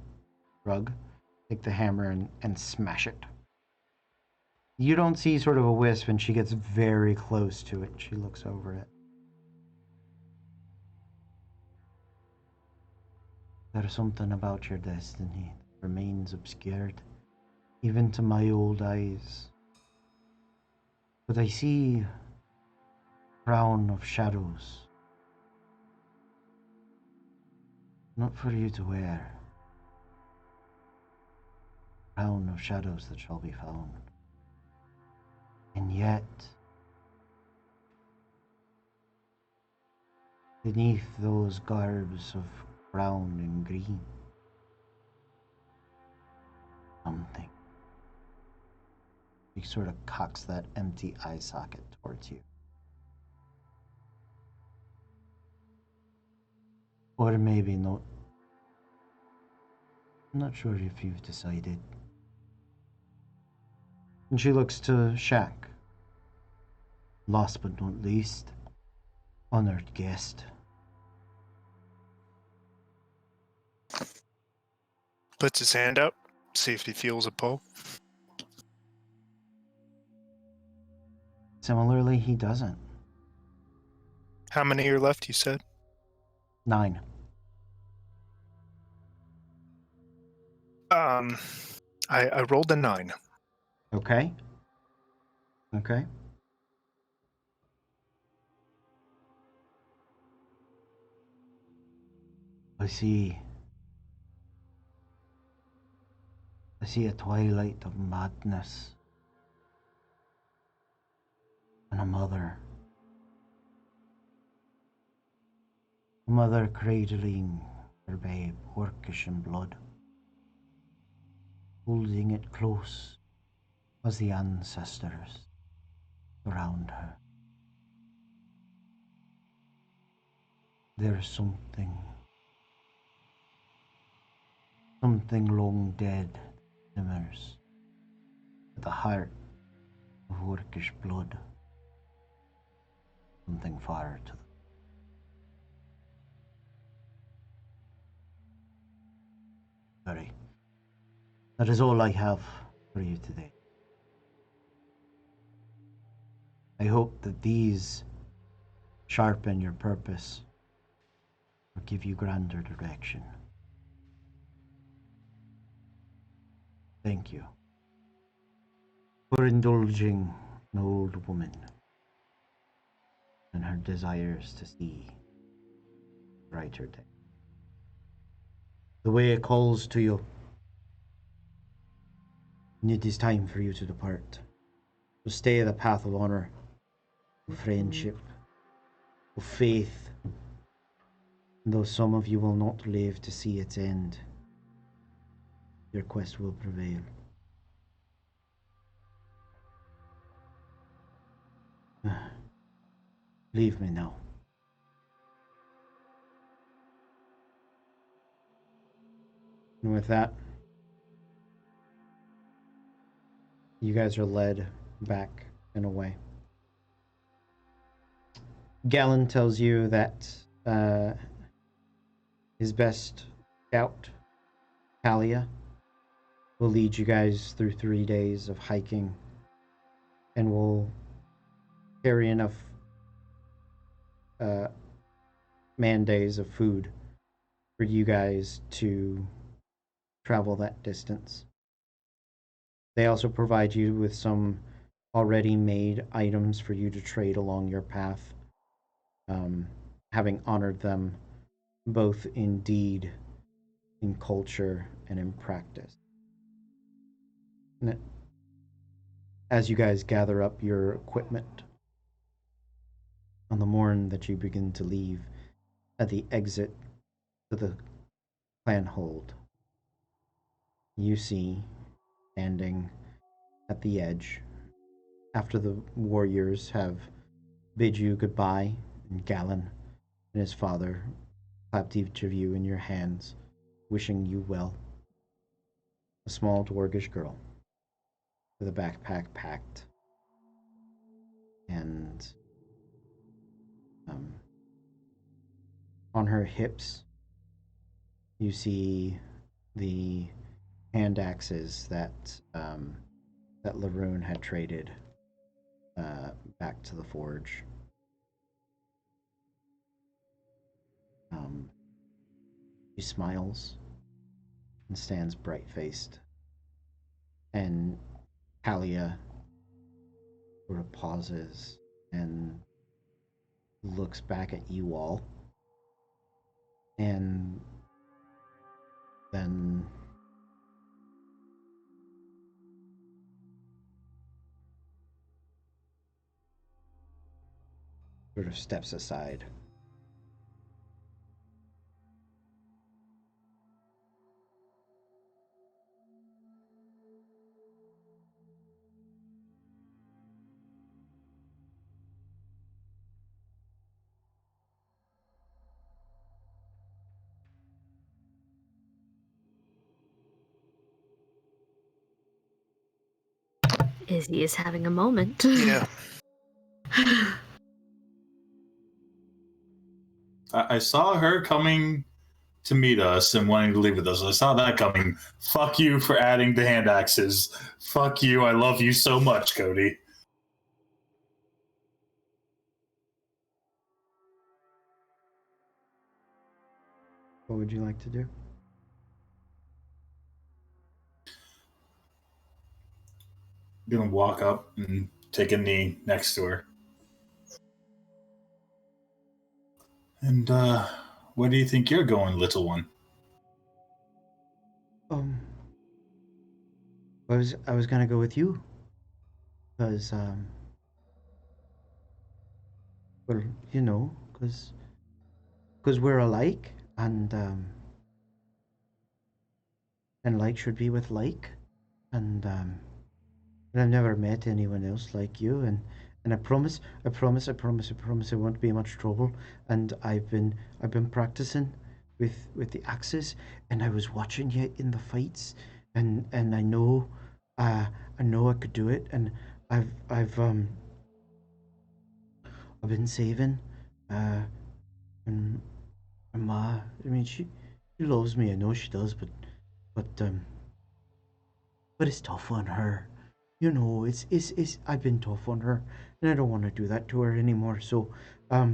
Speaker 1: shrug, take the hammer and smash it. You don't see sort of a wisp, and she gets very close to it. She looks over it. There's something about your destiny that remains obscured, even to my old eyes. But I see a crown of shadows, not for you to wear. A crown of shadows that shall be found. And yet, beneath those garbs of brown and green, something. He sort of cocks that empty eye socket towards you. Or maybe not. I'm not sure if you've decided. And she looks to Shaq. Last but not least, honored guest.
Speaker 6: Puts his hand up, see if he feels a pull.
Speaker 1: Similarly, he doesn't.
Speaker 6: How many are left, you said?
Speaker 1: 9.
Speaker 6: I rolled a 9.
Speaker 1: Okay. Okay. I see a twilight of madness. And a mother. A mother cradling her babe, orcish in blood. Holding it close as the ancestors surround her. There's something long dead simmers at the heart of orcish blood. Something far to the Sorry. That is all I have for you today. I hope that these sharpen your purpose or give you grander direction. Thank you for indulging an old woman and her desires to see brighter days. The way it calls to you, and it is time for you to depart. So stay the path of honor, of friendship, of faith. And though some of you will not live to see its end, your quest will prevail. Leave me now. And with that, you guys are led back and away. Galen tells you that his best scout, Talia, will lead you guys through 3 days of hiking and will carry enough man days of food for you guys to travel that distance. They also provide you with some already made items for you to trade along your path, having honored them both in deed, in culture, and in practice. And as you guys gather up your equipment, on the morn that you begin to leave, at the exit to the clan hold, you see, standing at the edge, after the warriors have bid you goodbye, and Galen and his father clapped each of you in your hands, wishing you well, a small dwargish girl with a backpack packed, and on her hips you see the hand axes that that Laroon had traded back to the forge. She smiles and stands bright-faced, and Talia sort of pauses and looks back at you all, and then sort of steps aside.
Speaker 5: Izzy is having a moment.
Speaker 6: Yeah.
Speaker 4: I saw her coming to meet us and wanting to leave with us. I saw that coming. Fuck you for adding the hand axes. Fuck you. I love you so much, Cody.
Speaker 1: What would you like to do?
Speaker 4: I'm gonna walk up and take a knee next to her. And where do you think you're going, little one?
Speaker 1: I was gonna go with you, cause well, you know, cause we're alike, and like should be with like, and I've never met anyone else like you, and I promise it won't be much trouble. And I've been practicing with the axes, and I was watching you in the fights, and I know I could do it, and I've been saving, and Ma, I mean she loves me, I know she does, but it's tough on her. You know, it's I've been tough on her, and I don't want to do that to her anymore. So I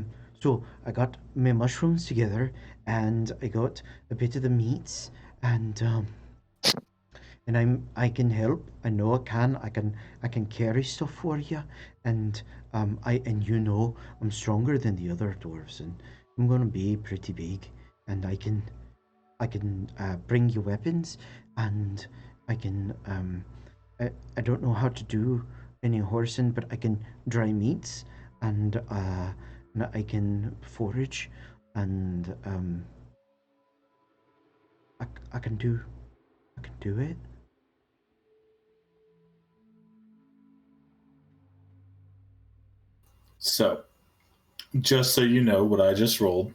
Speaker 1: got my mushrooms together, and I got a bit of the meats, and I can help. I know I can. I can carry stuff for you, and you know I'm stronger than the other dwarves, and I'm gonna be pretty big, and I can bring you weapons, and I can I don't know how to do any horsing, but I can dry meats, and I can forage, and I can do it.
Speaker 4: So, just so you know what I just rolled,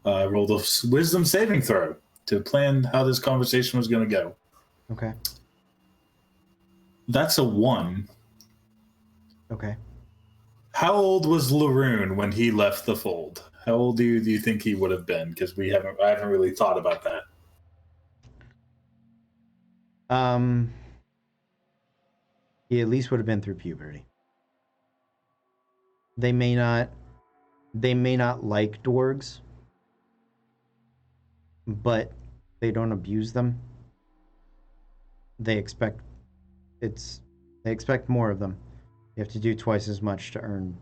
Speaker 4: I rolled a wisdom saving throw to plan how this conversation was going to go.
Speaker 1: Okay.
Speaker 4: That's a 1.
Speaker 1: Okay.
Speaker 4: How old was Laroon when he left the fold? How old do you think he would have been? Because I haven't really thought about that.
Speaker 1: He at least would have been through puberty. They may not like dwarves, but they don't abuse them. They expect more of them. You have to do twice as much to earn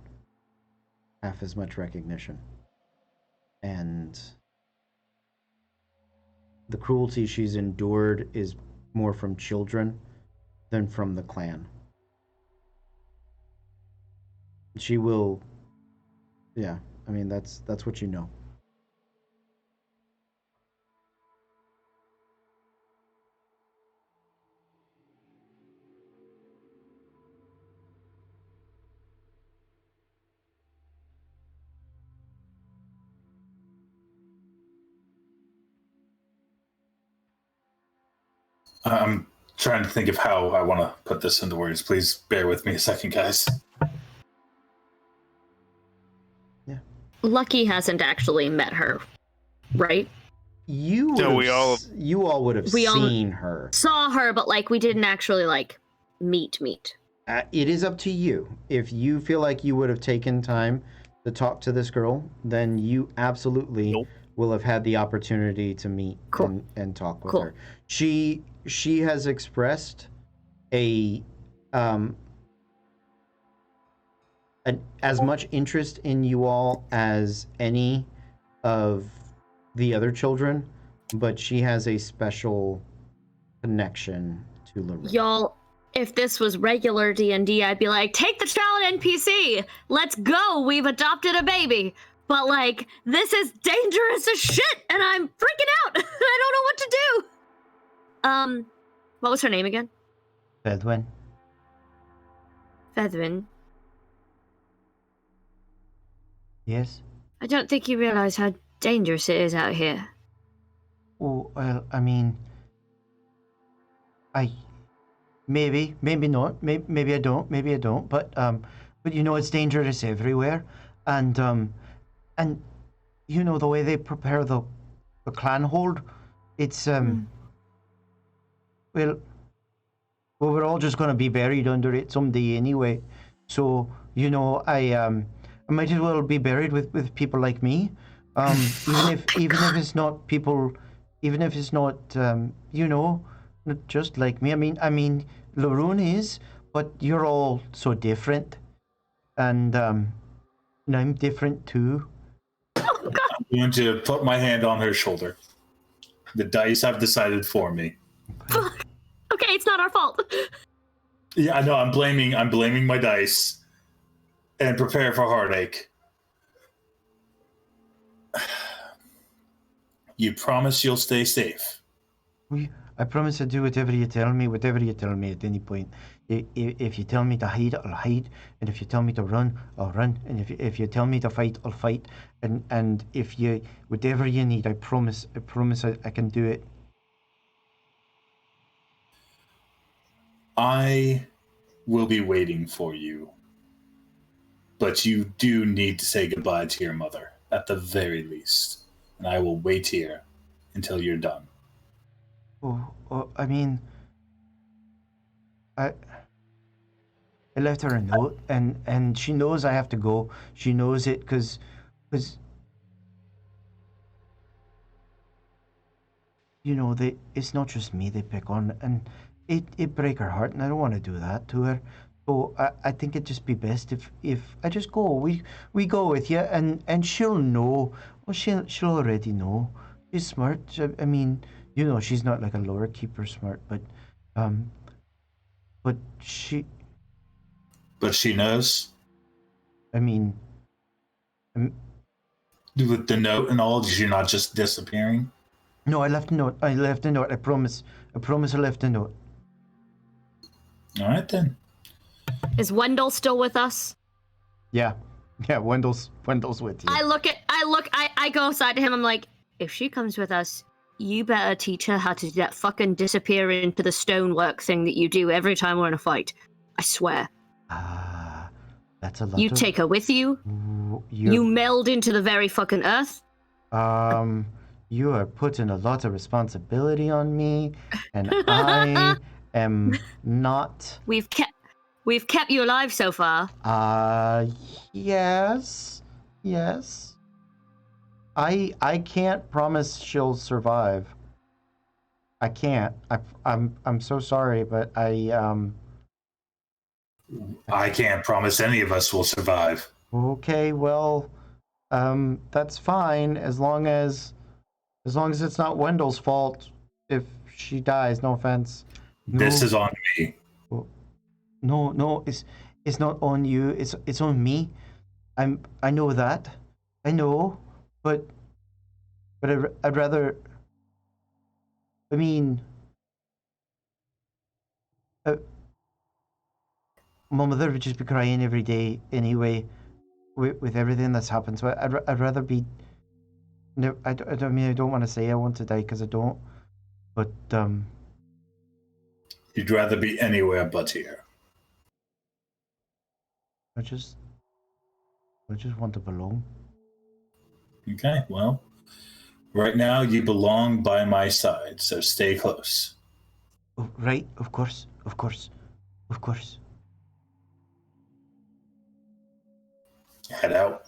Speaker 1: half as much recognition. And the cruelty she's endured is more from children than from the clan. She will, yeah, I mean, that's what you know.
Speaker 4: I'm trying to think of how I want to put this into words. Please bear with me a second, guys.
Speaker 5: Yeah. Lucky hasn't actually met her, right?
Speaker 1: You all would have seen her.
Speaker 5: Saw her, but like we didn't actually like meet.
Speaker 1: It is up to you. If you feel like you would have taken time to talk to this girl, then you absolutely will have had the opportunity to meet and talk with her. She has expressed as much interest in you all as any of the other children, but she has a special connection to Laroon.
Speaker 5: Y'all, if this was regular D&D, I'd be like, take the child NPC, let's go, we've adopted a baby. But like, this is dangerous as shit, and I'm freaking out. I don't know what to do. What was her name again?
Speaker 1: Fedwin. Yes?
Speaker 5: I don't think you realize how dangerous it is out here.
Speaker 1: Oh, well, I mean, maybe not. Maybe I don't. Maybe I don't. But you know, it's dangerous everywhere, and you know the way they prepare the clan hold. It's well, we're all just gonna be buried under it someday anyway. So you know, I might as well be buried with people like me. Even if it's not people, even if it's not you know, not just like me. I mean, Laroon is, but you're all so different, and I'm different too.
Speaker 4: I'm going to put my hand on her shoulder. The dice have decided for me.
Speaker 5: Okay, it's not our fault.
Speaker 4: Yeah, I know. I'm blaming my dice, and prepare for heartache. You promise you'll stay safe.
Speaker 1: I promise I'll do whatever you tell me at any point. If you tell me to hide, I'll hide, and if you tell me to run, I'll run, and if you tell me to fight, I'll fight, and if you whatever you need, I promise I can do it.
Speaker 4: I will be waiting for you, but you do need to say goodbye to your mother at the very least, and I will wait here until you're done.
Speaker 1: Oh, I mean, I left her a note, and she knows I have to go. She knows it because you know it's not just me they pick on, and it break her heart, and I don't want to do that to her. So I think it'd just be best if I just go. We go with you, and she'll know. Well, she'll already know. She's smart. I mean, you know, she's not like a lore keeper smart, but she.
Speaker 4: But she knows.
Speaker 1: I mean,
Speaker 4: With the note and all, you're not just disappearing.
Speaker 1: no, I left a note. I promise. I left a note.
Speaker 4: All right then.
Speaker 5: Is Wendell still with us?
Speaker 1: Yeah, Wendell's with you.
Speaker 5: I go outside to him. I'm like, if she comes with us, you better teach her how to do that fucking disappear into the stonework thing that you do every time we're in a fight. I swear.
Speaker 1: That's a lot.
Speaker 5: You take her with you. You meld into the very fucking earth.
Speaker 1: You are putting a lot of responsibility on me, and I am not.
Speaker 5: We've kept you alive so far.
Speaker 1: Yes. I can't promise she'll survive. I can't. I'm so sorry, but I
Speaker 4: can't promise any of us will survive.
Speaker 1: Okay, well, that's fine as long as it's not Wendell's fault if she dies. No offense. No,
Speaker 4: This is on me.
Speaker 1: no, it's not on you. It's on me. I know that. I know, but I'd rather. I mean, my mother would just be crying every day anyway, with everything that's happened. So I'd rather be. No, I mean, I don't want to say I want to die because I don't, but
Speaker 4: You'd rather be anywhere but here.
Speaker 1: I just want to belong.
Speaker 4: Okay, well, right now you belong by my side, so stay close.
Speaker 1: Oh, right, of course.
Speaker 4: Head out.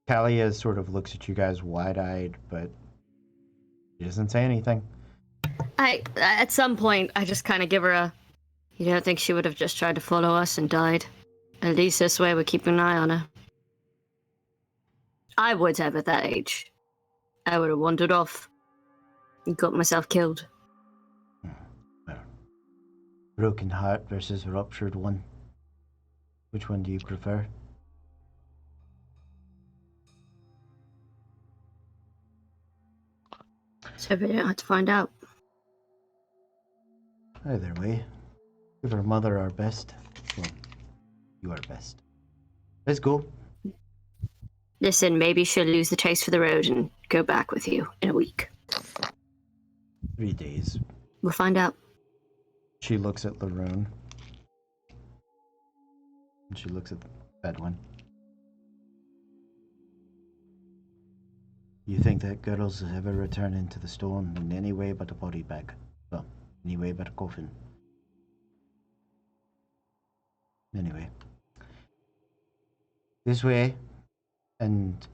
Speaker 1: Talia sort of looks at you guys wide-eyed, but she doesn't say anything.
Speaker 5: At some point, I just kind of give her a. You don't think she would have just tried to follow us and died? At least this way we're keeping an eye on her. I would have at that age. I would have wandered off and got myself killed.
Speaker 1: Well, broken heart versus ruptured one. Which one do you prefer?
Speaker 5: So we don't have to find out.
Speaker 1: Either way, give our mother our best. Well, you are best. Let's go.
Speaker 5: Listen, maybe she'll lose the taste for the road and go back with you in a week.
Speaker 1: 3 days.
Speaker 5: We'll find out.
Speaker 1: She looks at Laroon. And she looks at Fedwin. You think that girls ever return into the storm in any way but a body bag? Well, any way but a coffin. Anyway. This way. And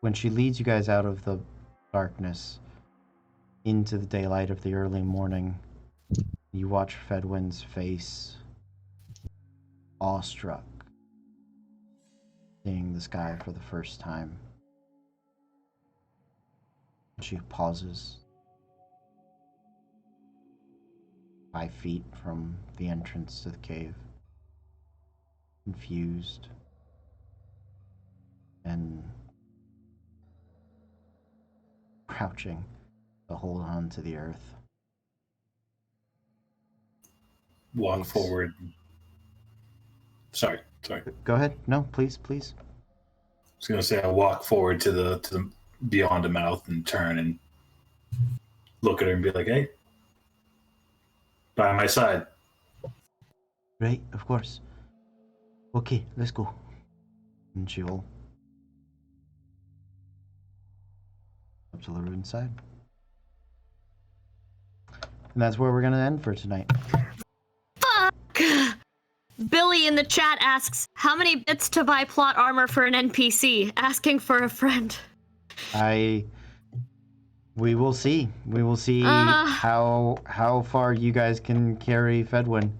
Speaker 1: when she leads you guys out of the darkness into the daylight of the early morning, you watch Fedwin's face, awestruck, seeing the sky for the first time. She pauses 5 feet from the entrance to the cave, confused and crouching to hold on to the earth.
Speaker 4: Walk
Speaker 1: Thanks.
Speaker 4: forward. Sorry.
Speaker 1: Go ahead. No, please.
Speaker 4: I was gonna say I walk forward to the beyond the mouth and turn and look at her and be like, "Hey, by my side."
Speaker 1: Right, of course. Okay, let's go. And she'll up to Laroon's side. And that's where we're gonna end for tonight.
Speaker 5: Billy in the chat asks, how many bits to buy plot armor for an NPC? Asking for a friend.
Speaker 1: We will see. We will see how far you guys can carry Fedwin.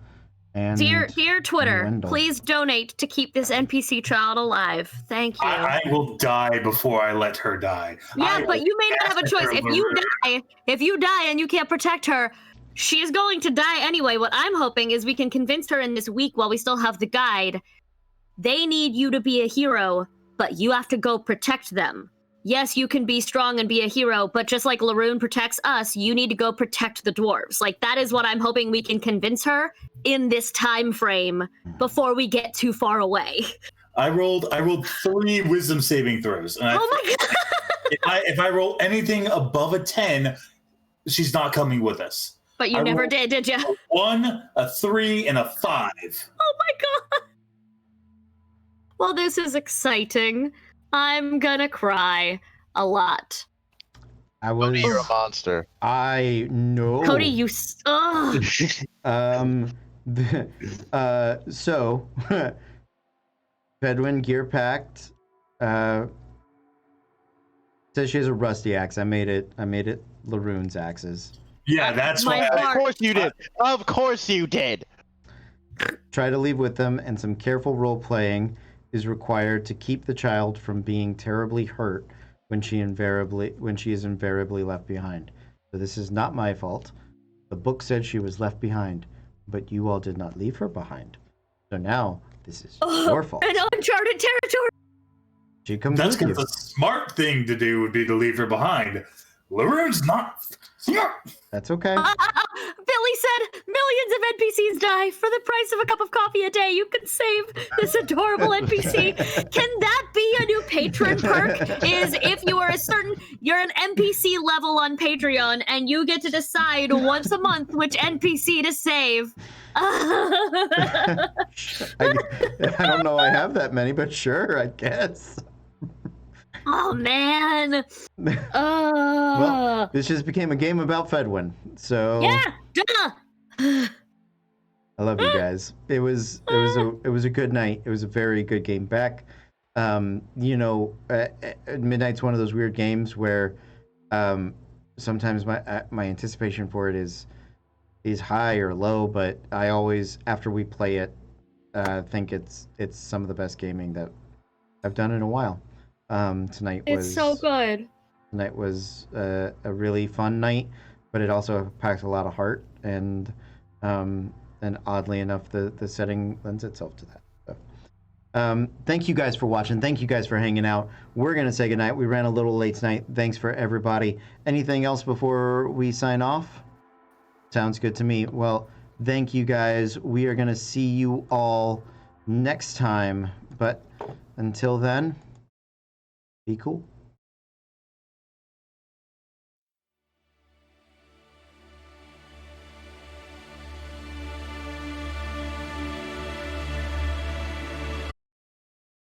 Speaker 1: And
Speaker 5: Dear Twitter,
Speaker 1: Wendell.
Speaker 5: please donate to keep this NPC child alive. Thank you.
Speaker 4: I will die before I let her die.
Speaker 5: Yeah, but you may not have a choice. If you die and you can't protect her, she is going to die anyway. What I'm hoping is we can convince her in this week while we still have the guide. They need you to be a hero, but you have to go protect them. Yes, you can be strong and be a hero, but just like Laroon protects us, you need to go protect the dwarves. Like, that is what I'm hoping we can convince her in this time frame before we get too far away.
Speaker 4: I rolled 3 wisdom saving throws. And
Speaker 5: Oh my god!
Speaker 4: if I roll anything above a 10, she's not coming with us.
Speaker 5: But you
Speaker 4: I
Speaker 5: never
Speaker 4: rolled
Speaker 5: did you?
Speaker 4: A 1, a 3, and a 5.
Speaker 5: Oh my god! Well, this is exciting. I'm gonna cry a lot.
Speaker 2: Cody, you're a monster.
Speaker 1: I know.
Speaker 5: Cody, you. Ugh.
Speaker 1: So, Fedwin gear packed. Says she has a rusty axe. I made it Laroon's axes.
Speaker 4: Yeah, that's
Speaker 5: My
Speaker 4: why.
Speaker 5: heart.
Speaker 2: Of course you did. Of course you did.
Speaker 1: Try to leave with them, and some careful role playing is required to keep the child from being terribly hurt when she is invariably left behind. So this is not my fault. The book said she was left behind, but you all did not leave her behind. So now this is your fault.
Speaker 5: An uncharted territory.
Speaker 1: She comes
Speaker 4: That's
Speaker 1: with you.
Speaker 4: because the smart thing to do would be to leave her behind. Laroon's not smart.
Speaker 1: That's okay.
Speaker 5: Billy said millions of NPCs die for the price of a cup of coffee a day. You can save this adorable NPC. Can that be a new patron perk? Is if you are you're an NPC level on Patreon and you get to decide once a month which NPC to save.
Speaker 1: I don't know I have that many, but sure, I guess.
Speaker 5: Oh man.
Speaker 1: Well, this just became a game about Fedwin. So
Speaker 5: Yeah. Duh.
Speaker 1: I love you guys. It was a good night. It was a very good game back. Midnight's one of those weird games where sometimes my anticipation for it is high or low, but I always, after we play it, think it's some of the best gaming that I've done in a while. Tonight
Speaker 5: It's so good.
Speaker 1: Tonight was a really fun night, but it also packed a lot of heart, and oddly enough, the setting lends itself to that. So, thank you guys for watching. Thank you guys for hanging out. We're gonna say goodnight. We ran a little late tonight. Thanks for everybody. Anything else before we sign off? Sounds good to me. Well, thank you guys. We are gonna see you all next time, but until then, be cool.